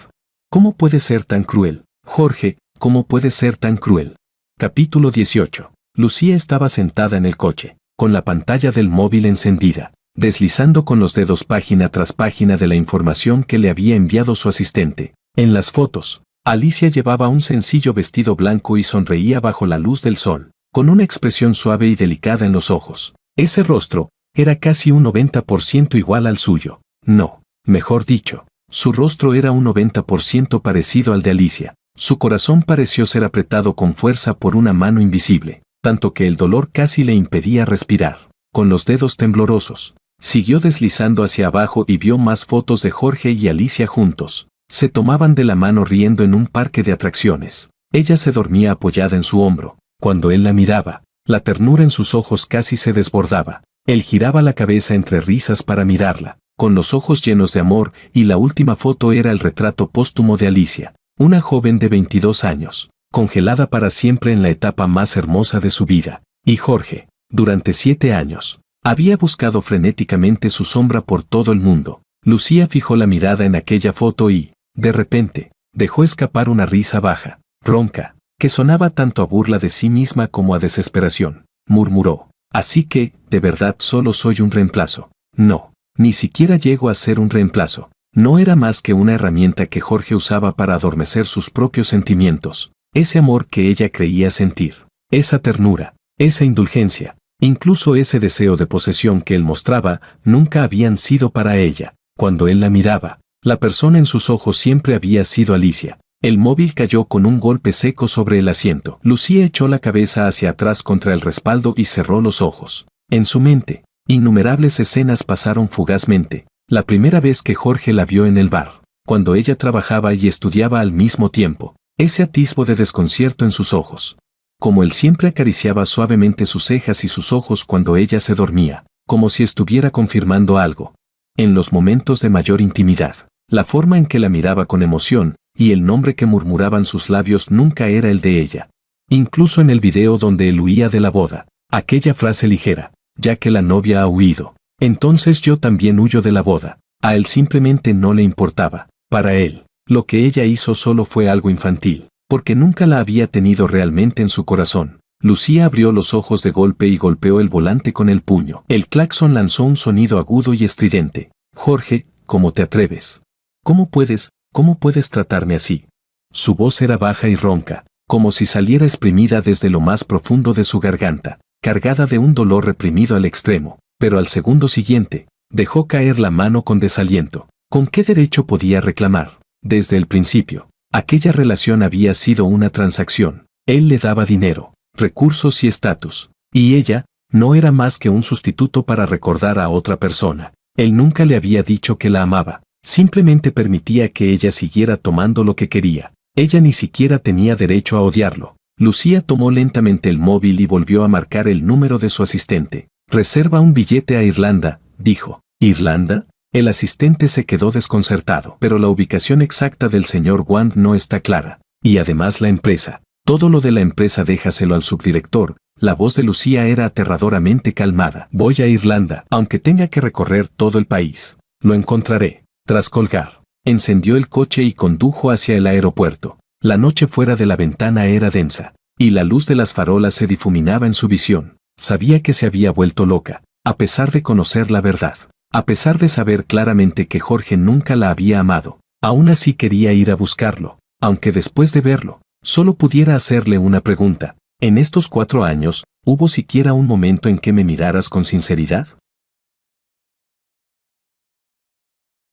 ¿Cómo puede ser tan cruel? Jorge, ¿cómo puede ser tan cruel? Capítulo 18. Lucía estaba sentada en el coche, con la pantalla del móvil encendida, deslizando con los dedos página tras página de la información que le había enviado su asistente. En las fotos, Alicia llevaba un sencillo vestido blanco y sonreía bajo la luz del sol, con una expresión suave y delicada en los ojos. Ese rostro era casi un 90% igual al suyo. No, mejor dicho, su rostro era un 90% parecido al de Alicia. Su corazón pareció ser apretado con fuerza por una mano invisible, tanto que el dolor casi le impedía respirar. Con los dedos temblorosos, siguió deslizando hacia abajo y vio más fotos de Jorge y Alicia juntos. Se tomaban de la mano riendo en un parque de atracciones. Ella se dormía apoyada en su hombro. Cuando él la miraba, la ternura en sus ojos casi se desbordaba. Él giraba la cabeza entre risas para mirarla, con los ojos llenos de amor, y la última foto era el retrato póstumo de Alicia, una joven de 22 años, congelada para siempre en la etapa más hermosa de su vida. Y Jorge, durante 7 años, había buscado frenéticamente su sombra por todo el mundo. Lucía fijó la mirada en aquella foto y, de repente, dejó escapar una risa baja, ronca, que sonaba tanto a burla de sí misma como a desesperación. Murmuró: así que, de verdad solo soy un reemplazo. No, ni siquiera llego a ser un reemplazo. No era más que una herramienta que Jorge usaba para adormecer sus propios sentimientos. Ese amor que ella creía sentir, esa ternura, esa indulgencia, incluso ese deseo de posesión que él mostraba, nunca habían sido para ella. Cuando él la miraba, la persona en sus ojos siempre había sido Alicia. El móvil cayó con un golpe seco sobre el asiento. Lucía echó la cabeza hacia atrás contra el respaldo y cerró los ojos. En su mente, innumerables escenas pasaron fugazmente. La primera vez que Jorge la vio en el bar, cuando ella trabajaba y estudiaba al mismo tiempo, ese atisbo de desconcierto en sus ojos. Como él siempre acariciaba suavemente sus cejas y sus ojos cuando ella se dormía, como si estuviera confirmando algo. En los momentos de mayor intimidad, la forma en que la miraba con emoción, y el nombre que murmuraban sus labios nunca era el de ella. Incluso en el video donde él huía de la boda, aquella frase ligera: ya que la novia ha huido, entonces yo también huyo de la boda. A él simplemente no le importaba. Para él, lo que ella hizo solo fue algo infantil, porque nunca la había tenido realmente en su corazón. Lucía abrió los ojos de golpe y golpeó el volante con el puño. El claxon lanzó un sonido agudo y estridente. Jorge, ¿cómo te atreves? ¿Cómo puedes? ¿Cómo puedes tratarme así? Su voz era baja y ronca, como si saliera exprimida desde lo más profundo de su garganta, cargada de un dolor reprimido al extremo, pero al segundo siguiente, dejó caer la mano con desaliento. ¿Con qué derecho podía reclamar? Desde el principio, aquella relación había sido una transacción. Él le daba dinero, recursos y estatus, y ella no era más que un sustituto para recordar a otra persona. Él nunca le había dicho que la amaba, simplemente permitía que ella siguiera tomando lo que quería. Ella ni siquiera tenía derecho a odiarlo. Lucía tomó lentamente el móvil y volvió a marcar el número de su asistente. «Reserva un billete a Irlanda», dijo. «¿Irlanda?». El asistente se quedó desconcertado. «Pero la ubicación exacta del señor Wand no está clara. Y además la empresa. Todo lo de la empresa déjaselo al subdirector». La voz de Lucía era aterradoramente calmada. «Voy a Irlanda, aunque tenga que recorrer todo el país. Lo encontraré». Tras colgar, encendió el coche y condujo hacia el aeropuerto. La noche fuera de la ventana era densa, y la luz de las farolas se difuminaba en su visión. Sabía que se había vuelto loca, a pesar de conocer la verdad. A pesar de saber claramente que Jorge nunca la había amado, aún así quería ir a buscarlo, aunque después de verlo, solo pudiera hacerle una pregunta. ¿En estos 4 años, hubo siquiera un momento en que me miraras con sinceridad?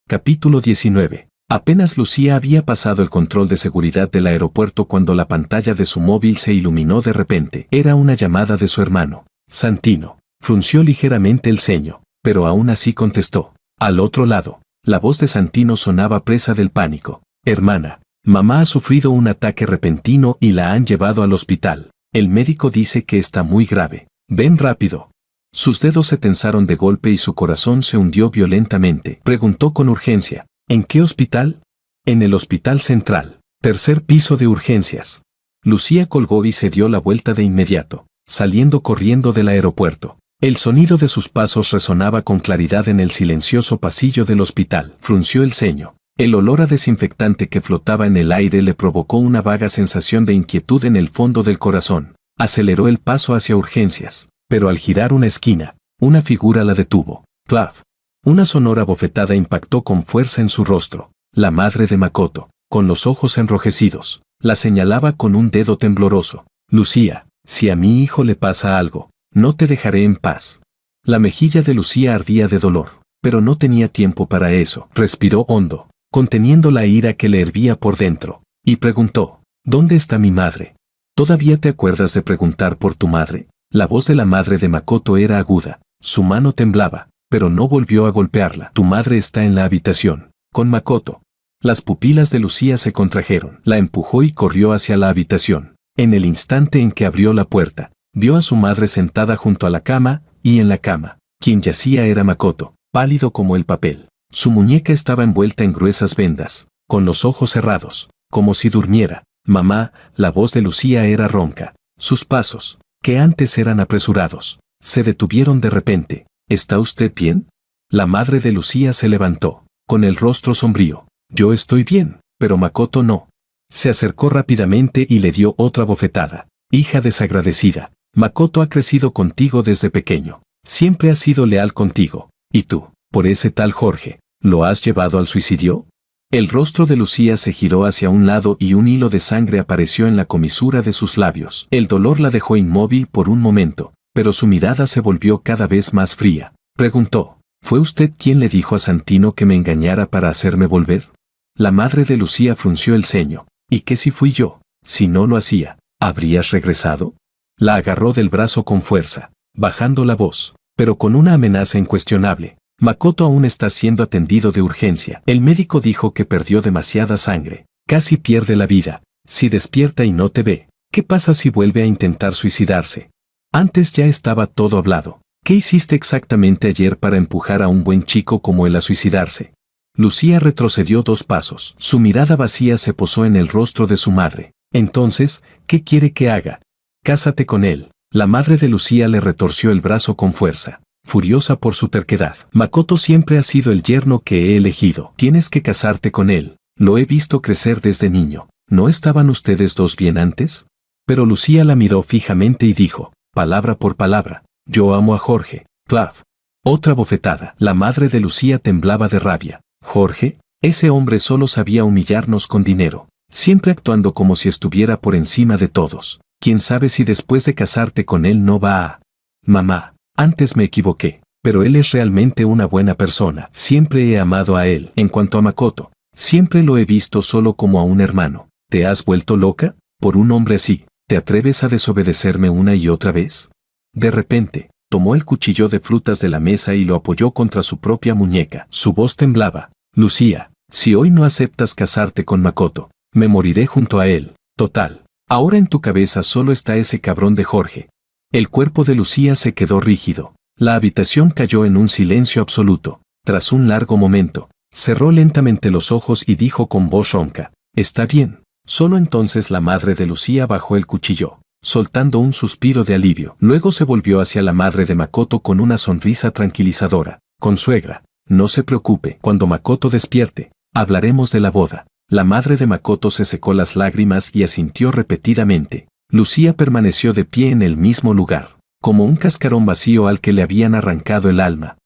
Capítulo 19. Apenas Lucía había pasado el control de seguridad del aeropuerto cuando la pantalla de su móvil se iluminó de repente. Era una llamada de su hermano, Santino. Frunció ligeramente el ceño, pero aún así contestó. Al otro lado, la voz de Santino sonaba presa del pánico. «Hermana, mamá ha sufrido un ataque repentino y la han llevado al hospital. El médico dice que está muy grave. Ven rápido». Sus dedos se tensaron de golpe y su corazón se hundió violentamente. Preguntó con urgencia. «¿En qué hospital?» «En el Hospital Central, 3er piso de urgencias». Lucía colgó y se dio la vuelta de inmediato, saliendo corriendo del aeropuerto. El sonido de sus pasos resonaba con claridad en el silencioso pasillo del hospital. Frunció el ceño. El olor a desinfectante que flotaba en el aire le provocó una vaga sensación de inquietud en el fondo del corazón. Aceleró el paso hacia urgencias, pero al girar una esquina, una figura la detuvo. ¡Plaf! Una sonora bofetada impactó con fuerza en su rostro. La madre de Makoto, con los ojos enrojecidos, la señalaba con un dedo tembloroso. «Lucía, si a mi hijo le pasa algo, no te dejaré en paz». La mejilla de Lucía ardía de dolor, pero no tenía tiempo para eso. Respiró hondo, conteniendo la ira que le hervía por dentro, y preguntó. «¿Dónde está mi madre? ¿Todavía te acuerdas de preguntar por tu madre?» La voz de la madre de Makoto era aguda. Su mano temblaba, pero no volvió a golpearla. «Tu madre está en la habitación, con Makoto». Las pupilas de Lucía se contrajeron. La empujó y corrió hacia la habitación. En el instante en que abrió la puerta, vio a su madre sentada junto a la cama, y en la cama, quien yacía era Makoto, pálido como el papel. Su muñeca estaba envuelta en gruesas vendas, con los ojos cerrados, como si durmiera. «Mamá», la voz de Lucía era ronca. Sus pasos, que antes eran apresurados, se detuvieron de repente. «¿Está usted bien?» La madre de Lucía se levantó, con el rostro sombrío. «Yo estoy bien, pero Makoto no». Se acercó rápidamente y le dio otra bofetada. «Hija desagradecida, Makoto ha crecido contigo desde pequeño. Siempre ha sido leal contigo. Y tú, por ese tal Jorge, ¿lo has llevado al suicidio?» El rostro de Lucía se giró hacia un lado y un hilo de sangre apareció en la comisura de sus labios. El dolor la dejó inmóvil por un momento, pero su mirada se volvió cada vez más fría. Preguntó. «¿Fue usted quien le dijo a Santino que me engañara para hacerme volver?» La madre de Lucía frunció el ceño. «¿Y qué si fui yo? Si no lo hacía, ¿habrías regresado?» La agarró del brazo con fuerza, bajando la voz, pero con una amenaza incuestionable. «Makoto aún está siendo atendido de urgencia. El médico dijo que perdió demasiada sangre. Casi pierde la vida. Si despierta y no te ve, ¿qué pasa si vuelve a intentar suicidarse? Antes ya estaba todo hablado. ¿Qué hiciste exactamente ayer para empujar a un buen chico como él a suicidarse?» Lucía retrocedió 2 pasos. Su mirada vacía se posó en el rostro de su madre. «Entonces, ¿qué quiere que haga?» «Cásate con él». La madre de Lucía le retorció el brazo con fuerza, furiosa por su terquedad. «Makoto siempre ha sido el yerno que he elegido. Tienes que casarte con él. Lo he visto crecer desde niño. ¿No estaban ustedes 2 bien antes?» Pero Lucía la miró fijamente y dijo, palabra por palabra, «Yo amo a Jorge». Plaf. Otra bofetada. La madre de Lucía temblaba de rabia. «¿Jorge? Ese hombre solo sabía humillarnos con dinero, siempre actuando como si estuviera por encima de todos. ¿Quién sabe si después de casarte con él no va a... Mamá, antes me equivoqué, pero él es realmente una buena persona. Siempre he amado a él. En cuanto a Makoto, siempre lo he visto solo como a un hermano. ¿Te has vuelto loca? Por un hombre así, ¿te atreves a desobedecerme una y otra vez? De repente, tomó el cuchillo de frutas de la mesa y lo apoyó contra su propia muñeca. Su voz temblaba. Lucía, si hoy no aceptas casarte con Makoto, me moriré junto a él. Total, ahora en tu cabeza solo está ese cabrón de Jorge. El cuerpo de Lucía se quedó rígido. La habitación cayó en un silencio absoluto. Tras un largo momento, cerró lentamente los ojos y dijo con voz ronca, «Está bien». Solo entonces la madre de Lucía bajó el cuchillo, soltando un suspiro de alivio. Luego se volvió hacia la madre de Makoto con una sonrisa tranquilizadora. «Consuegra, no se preocupe, cuando Makoto despierte, hablaremos de la boda». La madre de Makoto se secó las lágrimas y asintió repetidamente. Lucía permaneció de pie en el mismo lugar, como un cascarón vacío al que le habían arrancado el alma.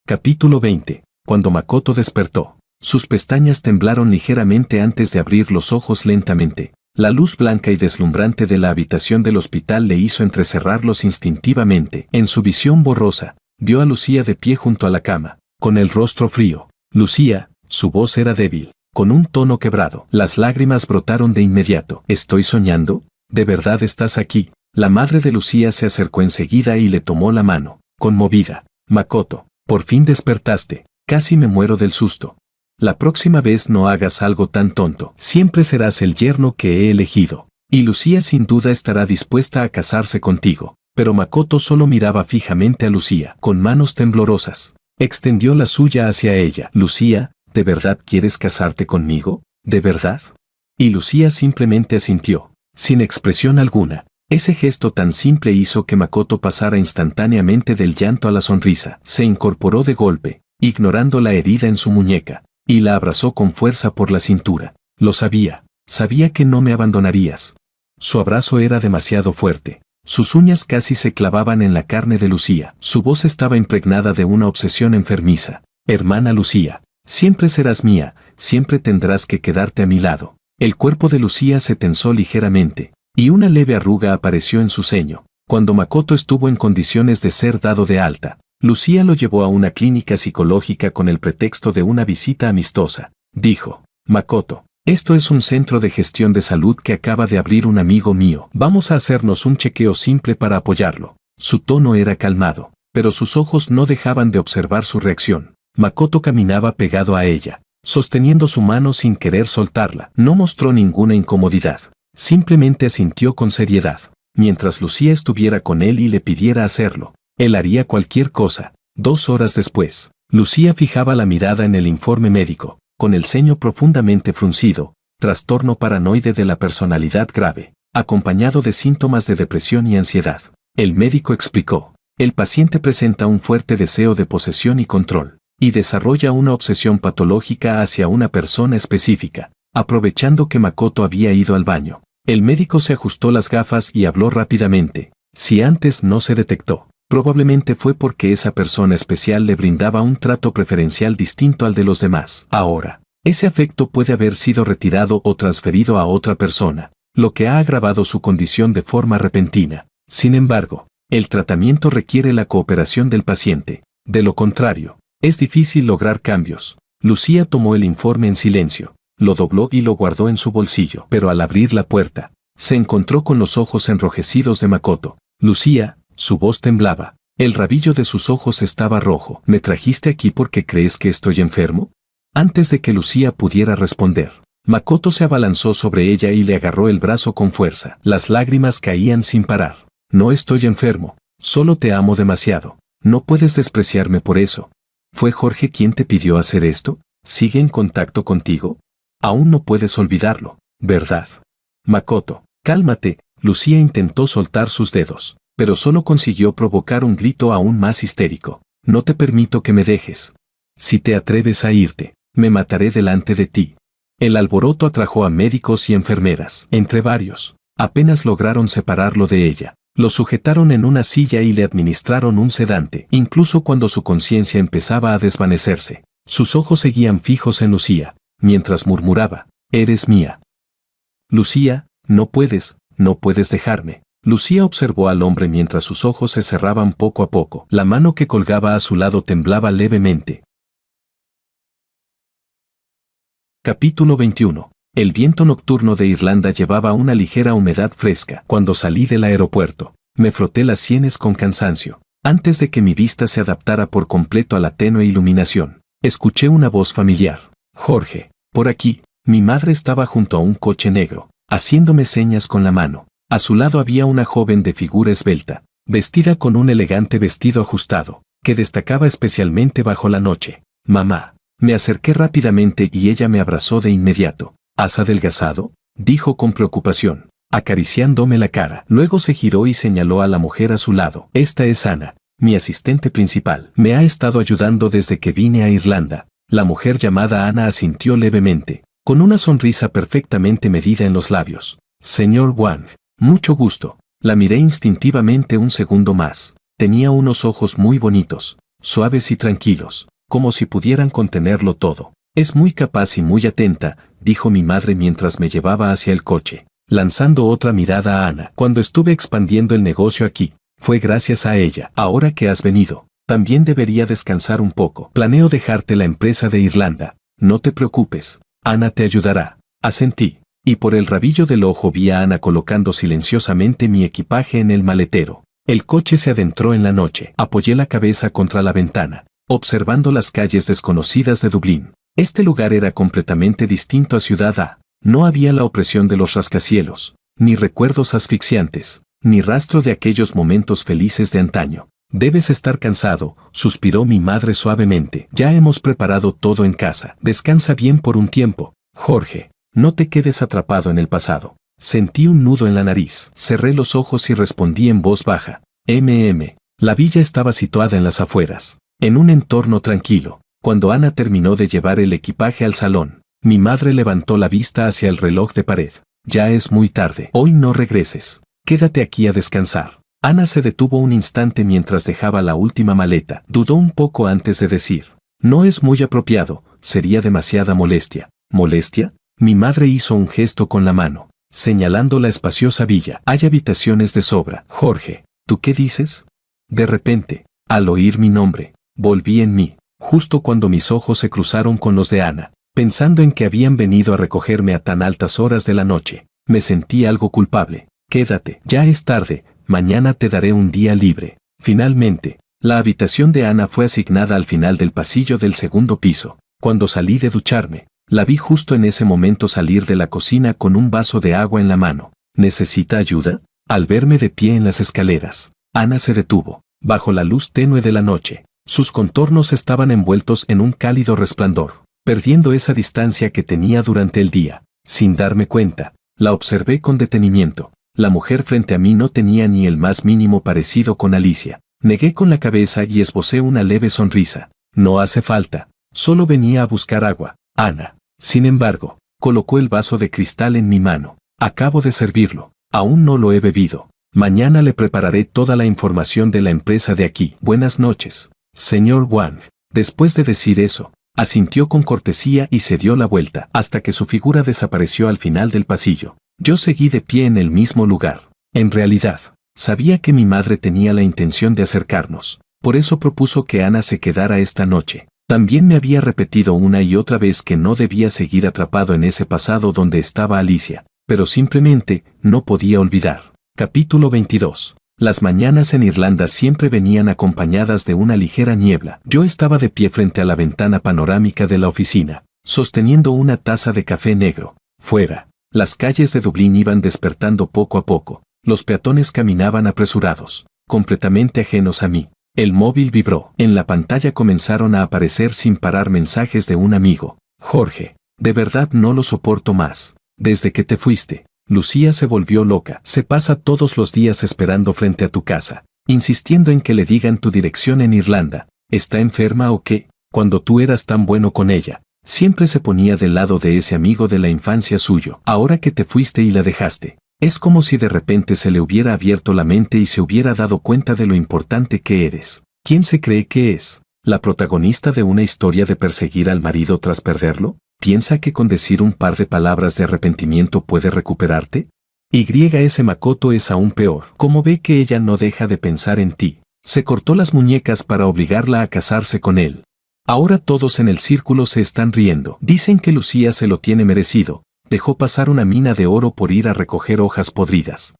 Capítulo 20. Cuando Makoto despertó, sus pestañas temblaron ligeramente antes de abrir los ojos lentamente. La luz blanca y deslumbrante de la habitación del hospital le hizo entrecerrarlos instintivamente. En su visión borrosa, vio a Lucía de pie junto a la cama, con el rostro frío. Lucía, su voz era débil, con un tono quebrado. Las lágrimas brotaron de inmediato. ¿Estoy soñando? ¿De verdad estás aquí? La madre de Lucía se acercó enseguida y le tomó la mano, conmovida. Makoto, por fin despertaste. Casi me muero del susto. La próxima vez no hagas algo tan tonto. Siempre serás el yerno que he elegido. Y Lucía sin duda estará dispuesta a casarse contigo. Pero Makoto solo miraba fijamente a Lucía, con manos temblorosas. Extendió la suya hacia ella. Lucía, ¿de verdad quieres casarte conmigo? ¿De verdad? Y Lucía simplemente asintió, sin expresión alguna. Ese gesto tan simple hizo que Makoto pasara instantáneamente del llanto a la sonrisa. Se incorporó de golpe, ignorando la herida en su muñeca, y la abrazó con fuerza por la cintura. Lo sabía, sabía que no me abandonarías. Su abrazo era demasiado fuerte. Sus uñas casi se clavaban en la carne de Lucía. Su voz estaba impregnada de una obsesión enfermiza. Hermana Lucía, siempre serás mía, siempre tendrás que quedarte a mi lado. El cuerpo de Lucía se tensó ligeramente, y una leve arruga apareció en su ceño. Cuando Makoto estuvo en condiciones de ser dado de alta, Lucía lo llevó a una clínica psicológica con el pretexto de una visita amistosa. Dijo, Makoto, esto es un centro de gestión de salud que acaba de abrir un amigo mío. Vamos a hacernos un chequeo simple para apoyarlo. Su tono era calmado, pero sus ojos no dejaban de observar su reacción. Makoto caminaba pegado a ella, sosteniendo su mano sin querer soltarla. No mostró ninguna incomodidad, simplemente asintió con seriedad. Mientras Lucía estuviera con él y le pidiera hacerlo, él haría cualquier cosa. 2 horas después, Lucía fijaba la mirada en el informe médico, con el ceño profundamente fruncido, trastorno paranoide de la personalidad grave, acompañado de síntomas de depresión y ansiedad. El médico explicó, el paciente presenta un fuerte deseo de posesión y control, y desarrolla una obsesión patológica hacia una persona específica. Aprovechando que Makoto había ido al baño, el médico se ajustó las gafas y habló rápidamente. Si antes no se detectó, probablemente fue porque esa persona especial le brindaba un trato preferencial distinto al de los demás. Ahora, ese afecto puede haber sido retirado o transferido a otra persona, lo que ha agravado su condición de forma repentina. Sin embargo, el tratamiento requiere la cooperación del paciente. De lo contrario, es difícil lograr cambios. Lucía tomó el informe en silencio, lo dobló y lo guardó en su bolsillo. Pero al abrir la puerta, se encontró con los ojos enrojecidos de Makoto. Lucía, su voz temblaba. El rabillo de sus ojos estaba rojo. ¿Me trajiste aquí porque crees que estoy enfermo? Antes de que Lucía pudiera responder, Makoto se abalanzó sobre ella y le agarró el brazo con fuerza. Las lágrimas caían sin parar. No estoy enfermo, solo te amo demasiado. No puedes despreciarme por eso. ¿Fue Jorge quien te pidió hacer esto? ¿Sigue en contacto contigo? Aún no puedes olvidarlo, ¿verdad? Makoto, cálmate. Lucía intentó soltar sus dedos, pero solo consiguió provocar un grito aún más histérico. No te permito que me dejes. Si te atreves a irte, me mataré delante de ti. El alboroto atrajo a médicos y enfermeras. Entre varios, apenas lograron separarlo de ella. Lo sujetaron en una silla y le administraron un sedante, incluso cuando su conciencia empezaba a desvanecerse. Sus ojos seguían fijos en Lucía, mientras murmuraba, «Eres mía». «Lucía, no puedes dejarme». Lucía observó al hombre mientras sus ojos se cerraban poco a poco. La mano que colgaba a su lado temblaba levemente. Capítulo 21. El viento nocturno de Irlanda llevaba una ligera humedad fresca. Cuando salí del aeropuerto, me froté las sienes con cansancio. Antes de que mi vista se adaptara por completo a la tenue iluminación, escuché una voz familiar. «Jorge, por aquí». Mi madre estaba junto a un coche negro, haciéndome señas con la mano. A su lado había una joven de figura esbelta, vestida con un elegante vestido ajustado, que destacaba especialmente bajo la noche. «Mamá». Me acerqué rápidamente y ella me abrazó de inmediato. «¿Has adelgazado?», dijo con preocupación, acariciándome la cara. Luego se giró y señaló a la mujer a su lado. «Esta es Ana, mi asistente principal. Me ha estado ayudando desde que vine a Irlanda». La mujer llamada Ana asintió levemente, con una sonrisa perfectamente medida en los labios. «Señor Wang, mucho gusto». La miré instintivamente un segundo más. Tenía unos ojos muy bonitos, suaves y tranquilos, como si pudieran contenerlo todo. «Es muy capaz y muy atenta», dijo mi madre mientras me llevaba hacia el coche, lanzando otra mirada a Ana. «Cuando estuve expandiendo el negocio aquí, fue gracias a ella. Ahora que has venido, también debería descansar un poco. Planeo dejarte la empresa de Irlanda. No te preocupes, Ana te ayudará». Asentí, y por el rabillo del ojo vi a Ana colocando silenciosamente mi equipaje en el maletero. El coche se adentró en la noche. Apoyé la cabeza contra la ventana, observando las calles desconocidas de Dublín. Este lugar era completamente distinto a Ciudad A. No había la opresión de los rascacielos, ni recuerdos asfixiantes, ni rastro de aquellos momentos felices de antaño. «Debes estar cansado», suspiró mi madre suavemente. «Ya hemos preparado todo en casa. Descansa bien por un tiempo, Jorge. No te quedes atrapado en el pasado». Sentí un nudo en la nariz. Cerré los ojos y respondí en voz baja. La villa estaba situada en las afueras, en un entorno tranquilo. Cuando Ana terminó de llevar el equipaje al salón, mi madre levantó la vista hacia el reloj de pared. «Ya es muy tarde. Hoy no regreses. Quédate aquí a descansar». Ana se detuvo un instante mientras dejaba la última maleta. Dudó un poco antes de decir: «No es muy apropiado, sería demasiada molestia». «¿Molestia?». Mi madre hizo un gesto con la mano, señalando la espaciosa villa. «Hay habitaciones de sobra». «Jorge, ¿tú qué dices?». De repente, al oír mi nombre, volví en mí, justo cuando mis ojos se cruzaron con los de Ana. Pensando en que habían venido a recogerme a tan altas horas de la noche, me sentí algo culpable. «Quédate, ya es tarde, mañana te daré un día libre». Finalmente, la habitación de Ana fue asignada al final del pasillo del segundo piso. Cuando salí de ducharme, la vi justo en ese momento salir de la cocina con un vaso de agua en la mano. «¿Necesita ayuda?». Al verme de pie en las escaleras, Ana se detuvo. Bajo la luz tenue de la noche, sus contornos estaban envueltos en un cálido resplandor, perdiendo esa distancia que tenía durante el día. Sin darme cuenta, la observé con detenimiento. La mujer frente a mí no tenía ni el más mínimo parecido con Alicia. Negué con la cabeza y esbocé una leve sonrisa. «No hace falta. Solo venía a buscar agua, Ana». Sin embargo, colocó el vaso de cristal en mi mano. «Acabo de servirlo. Aún no lo he bebido. Mañana le prepararé toda la información de la empresa de aquí. Buenas noches, señor Wang». Después de decir eso, asintió con cortesía y se dio la vuelta hasta que su figura desapareció al final del pasillo. Yo seguí de pie en el mismo lugar. En realidad, sabía que mi madre tenía la intención de acercarnos. Por eso propuso que Ana se quedara esta noche. También me había repetido una y otra vez que no debía seguir atrapado en ese pasado donde estaba Alicia, pero simplemente no podía olvidar. Capítulo 22. Las mañanas en Irlanda siempre venían acompañadas de una ligera niebla. Yo estaba de pie frente a la ventana panorámica de la oficina, sosteniendo una taza de café negro. Fuera, las calles de Dublín iban despertando poco a poco. Los peatones caminaban apresurados, completamente ajenos a mí. El móvil vibró. En la pantalla comenzaron a aparecer sin parar mensajes de un amigo. «Jorge, de verdad no lo soporto más. Desde que te fuiste, Lucía se volvió loca. Se pasa todos los días esperando frente a tu casa, insistiendo en que le digan tu dirección en Irlanda. ¿Está enferma o qué? Cuando tú eras tan bueno con ella, siempre se ponía del lado de ese amigo de la infancia suyo. Ahora que te fuiste y la dejaste, Es como si de repente se le hubiera abierto la mente y se hubiera dado cuenta de lo importante que eres. ¿Quién se cree que es? ¿La protagonista de una historia de perseguir al marido tras perderlo? ¿Piensa que con decir un par de palabras de arrepentimiento puede recuperarte? YS Makoto es aún peor. Como ve que ella no deja de pensar en ti, se cortó las muñecas para obligarla a casarse con él. Ahora todos en el círculo se están riendo. Dicen que Lucía se lo tiene merecido. Dejó pasar una mina de oro por ir a recoger hojas podridas.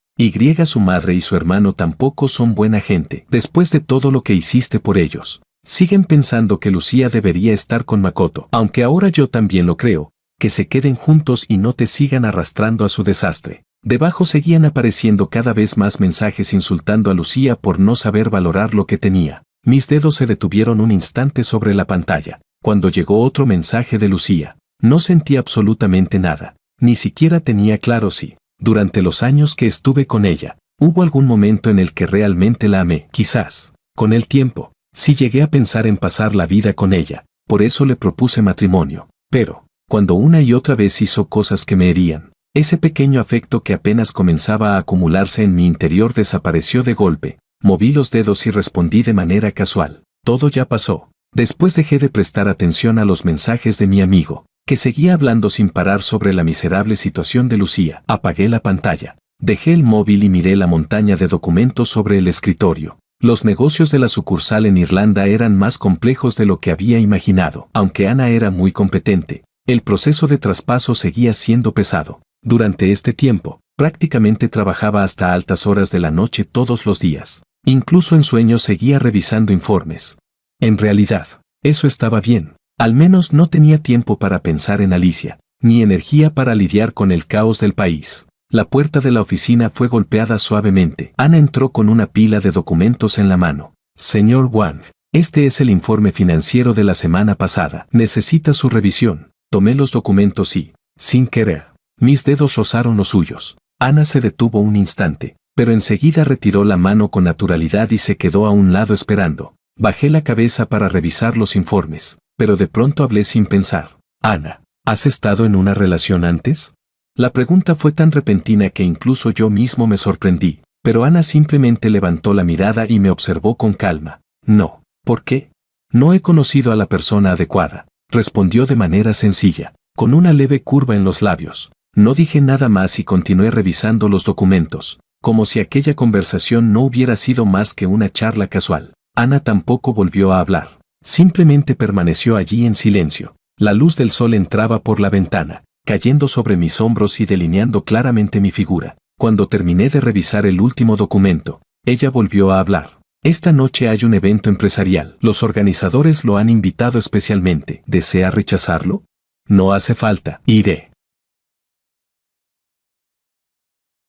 Su madre y su hermano tampoco son buena gente. Después de todo lo que hiciste por ellos, siguen pensando que Lucía debería estar con Makoto. Aunque ahora yo también lo creo. Que se queden juntos y no te sigan arrastrando a su desastre. Debajo seguían apareciendo cada vez más mensajes insultando a Lucía por no saber valorar lo que tenía. Mis dedos se detuvieron un instante sobre la pantalla. Cuando llegó otro mensaje de Lucía, no sentí absolutamente nada. Ni siquiera tenía claro si, durante los años que estuve con ella, hubo algún momento en el que realmente la amé. Quizás, con el tiempo, sí llegué a pensar en pasar la vida con ella. Por eso le propuse matrimonio. Pero, cuando una y otra vez hizo cosas que me herían, ese pequeño afecto que apenas comenzaba a acumularse en mi interior desapareció de golpe. Moví los dedos y respondí de manera casual. Todo ya pasó. Después dejé de prestar atención a los mensajes de mi amigo, que seguía hablando sin parar sobre la miserable situación de Lucía. Apagué la pantalla. Dejé el móvil y miré la montaña de documentos sobre el escritorio. Los negocios de la sucursal en Irlanda eran más complejos de lo que había imaginado. Aunque Ana era muy competente, el proceso de traspaso seguía siendo pesado. Durante este tiempo, prácticamente trabajaba hasta altas horas de la noche todos los días. Incluso en sueños seguía revisando informes. En realidad, eso estaba bien. Al menos no tenía tiempo para pensar en Alicia, ni energía para lidiar con el caos del país. La puerta de la oficina fue golpeada suavemente. Ana entró con una pila de documentos en la mano. Señor Wang, este es el informe financiero de la semana pasada. Necesita su revisión. Tomé los documentos y, sin querer, mis dedos rozaron los suyos. Ana se detuvo un instante, pero enseguida retiró la mano con naturalidad y se quedó a un lado esperando. Bajé la cabeza para revisar los informes, pero de pronto hablé sin pensar. Ana, ¿has estado en una relación antes? La pregunta fue tan repentina que incluso yo mismo me sorprendí, pero Ana simplemente levantó la mirada y me observó con calma. No. ¿Por qué? No he conocido a la persona adecuada, respondió de manera sencilla, con una leve curva en los labios. No dije nada más y continué revisando los documentos, como si aquella conversación no hubiera sido más que una charla casual. Ana tampoco volvió a hablar. Simplemente permaneció allí en silencio. La luz del sol entraba por la ventana, cayendo sobre mis hombros y delineando claramente mi figura. Cuando terminé de revisar el último documento, ella volvió a hablar. Esta noche hay un evento empresarial. Los organizadores lo han invitado especialmente. ¿Desea rechazarlo? No hace falta. Iré.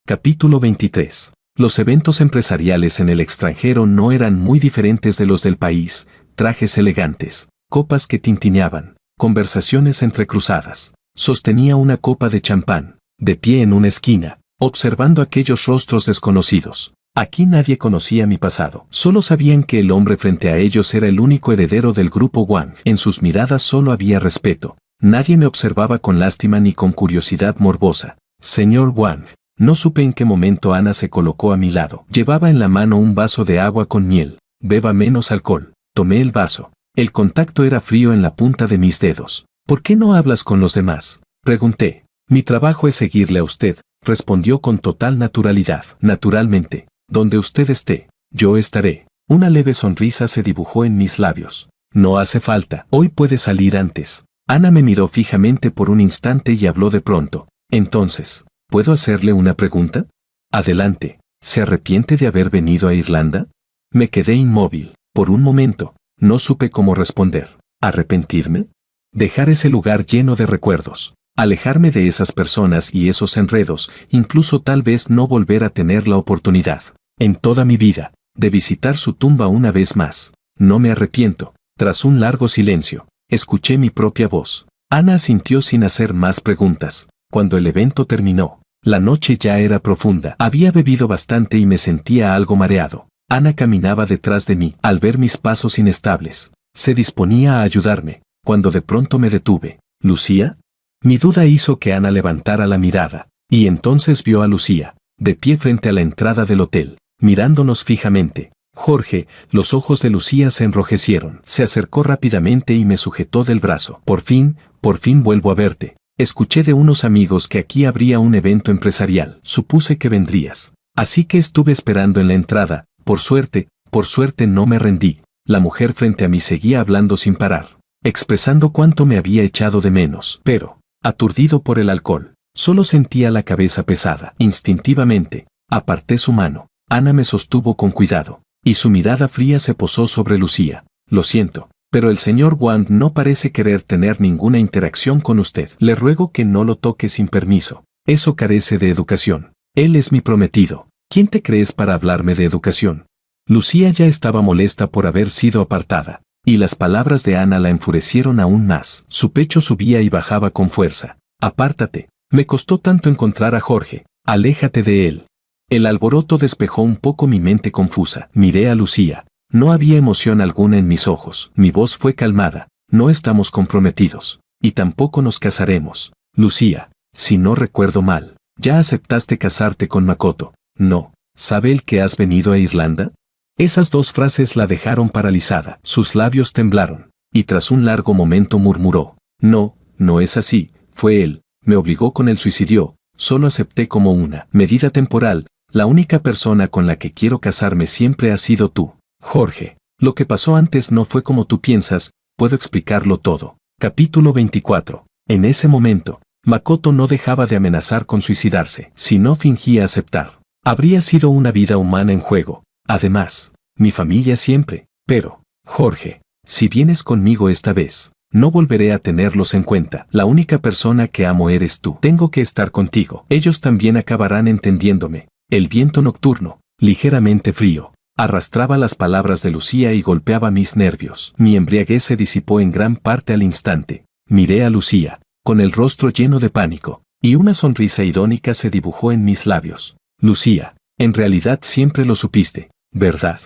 Capítulo 23. Los eventos empresariales en el extranjero no eran muy diferentes de los del país. Trajes elegantes, copas que tintineaban, conversaciones entrecruzadas. Sostenía una copa de champán, de pie en una esquina, observando aquellos rostros desconocidos. Aquí nadie conocía mi pasado. Solo sabían que el hombre frente a ellos era el único heredero del grupo Wang. En sus miradas solo había respeto. Nadie me observaba con lástima ni con curiosidad morbosa. Señor Wang. No supe en qué momento Ana se colocó a mi lado. Llevaba en la mano un vaso de agua con miel. Beba menos alcohol. Tomé el vaso. El contacto era frío en la punta de mis dedos. ¿Por qué no hablas con los demás? Pregunté. Mi trabajo es seguirle a usted, respondió con total naturalidad. Naturalmente, donde usted esté, yo estaré. Una leve sonrisa se dibujó en mis labios. No hace falta. Hoy puede salir antes. Ana me miró fijamente por un instante y habló de pronto. Entonces, ¿puedo hacerle una pregunta? Adelante. ¿Se arrepiente de haber venido a Irlanda? Me quedé inmóvil. Por un momento, no supe cómo responder. ¿Arrepentirme? Dejar ese lugar lleno de recuerdos. Alejarme de esas personas y esos enredos, incluso tal vez no volver a tener la oportunidad, en toda mi vida, de visitar su tumba una vez más. No me arrepiento. Tras un largo silencio, escuché mi propia voz. Ana asintió sin hacer más preguntas. Cuando el evento terminó, la noche ya era profunda. Había bebido bastante y me sentía algo mareado. Ana caminaba detrás de mí. Al ver mis pasos inestables, se disponía a ayudarme, cuando de pronto me detuve. ¿Lucía? Mi duda hizo que Ana levantara la mirada, y entonces vio a Lucía, de pie frente a la entrada del hotel, mirándonos fijamente. Jorge, los ojos de Lucía se enrojecieron. Se acercó rápidamente y me sujetó del brazo. Por fin vuelvo a verte. Escuché de unos amigos que aquí habría un evento empresarial. Supuse que vendrías. Así que estuve esperando en la entrada. Por suerte no me rendí. La mujer frente a mí seguía hablando sin parar, expresando cuánto me había echado de menos. Pero, aturdido por el alcohol, solo sentía la cabeza pesada. Instintivamente, aparté su mano. Ana me sostuvo con cuidado, y su mirada fría se posó sobre Lucía. Lo siento, pero el señor Wang no parece querer tener ninguna interacción con usted. Le ruego que no lo toque sin permiso. Eso carece de educación. Él es mi prometido. ¿Quién te crees para hablarme de educación? Lucía ya estaba molesta por haber sido apartada, y las palabras de Ana la enfurecieron aún más. Su pecho subía y bajaba con fuerza. Apártate. Me costó tanto encontrar a Jorge. Aléjate de él. El alboroto despejó un poco mi mente confusa. Miré a Lucía. No había emoción alguna en mis ojos. Mi voz fue calmada. No estamos comprometidos. Y tampoco nos casaremos. Lucía, si no recuerdo mal, ¿ya aceptaste casarte con Makoto? No. ¿Sabe él que has venido a Irlanda? Esas dos frases la dejaron paralizada. Sus labios temblaron, y tras un largo momento murmuró. No, no es así. Fue él. Me obligó con el suicidio. Solo acepté como una medida temporal. La única persona con la que quiero casarme siempre ha sido tú. Jorge, lo que pasó antes no fue como tú piensas. Puedo explicarlo todo. Capítulo 24. En ese momento, Makoto no dejaba de amenazar con suicidarse. Si no fingía aceptar, habría sido una vida humana en juego. Además, mi familia siempre. Pero, Jorge, si vienes conmigo esta vez, no volveré a tenerlos en cuenta. La única persona que amo eres tú. Tengo que estar contigo. Ellos también acabarán entendiéndome. El viento nocturno, ligeramente frío, arrastraba las palabras de Lucía y golpeaba mis nervios. Mi embriaguez se disipó en gran parte al instante. Miré a Lucía, con el rostro lleno de pánico, y una sonrisa irónica se dibujó en mis labios. Lucía, en realidad siempre lo supiste, ¿verdad?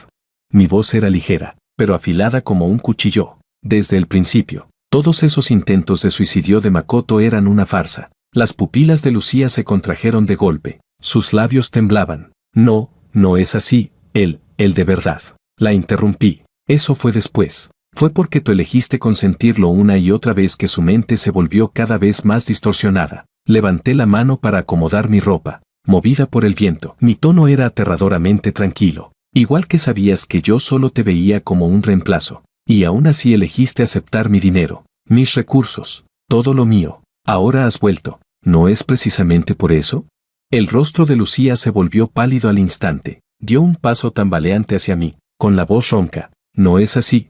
Mi voz era ligera, pero afilada como un cuchillo. Desde el principio, todos esos intentos de suicidio de Makoto eran una farsa. Las pupilas de Lucía se contrajeron de golpe. Sus labios temblaban. No, no es así. Él de verdad. La interrumpí. Eso fue después. Fue porque tú elegiste consentirlo una y otra vez que su mente se volvió cada vez más distorsionada. Levanté la mano para acomodar mi ropa, movida por el viento. Mi tono era aterradoramente tranquilo. Igual que sabías que yo solo te veía como un reemplazo. Y aún así elegiste aceptar mi dinero, mis recursos, todo lo mío. Ahora has vuelto. ¿No es precisamente por eso? El rostro de Lucía se volvió pálido al instante. Dio un paso tambaleante hacia mí, con la voz ronca. ¿No es así?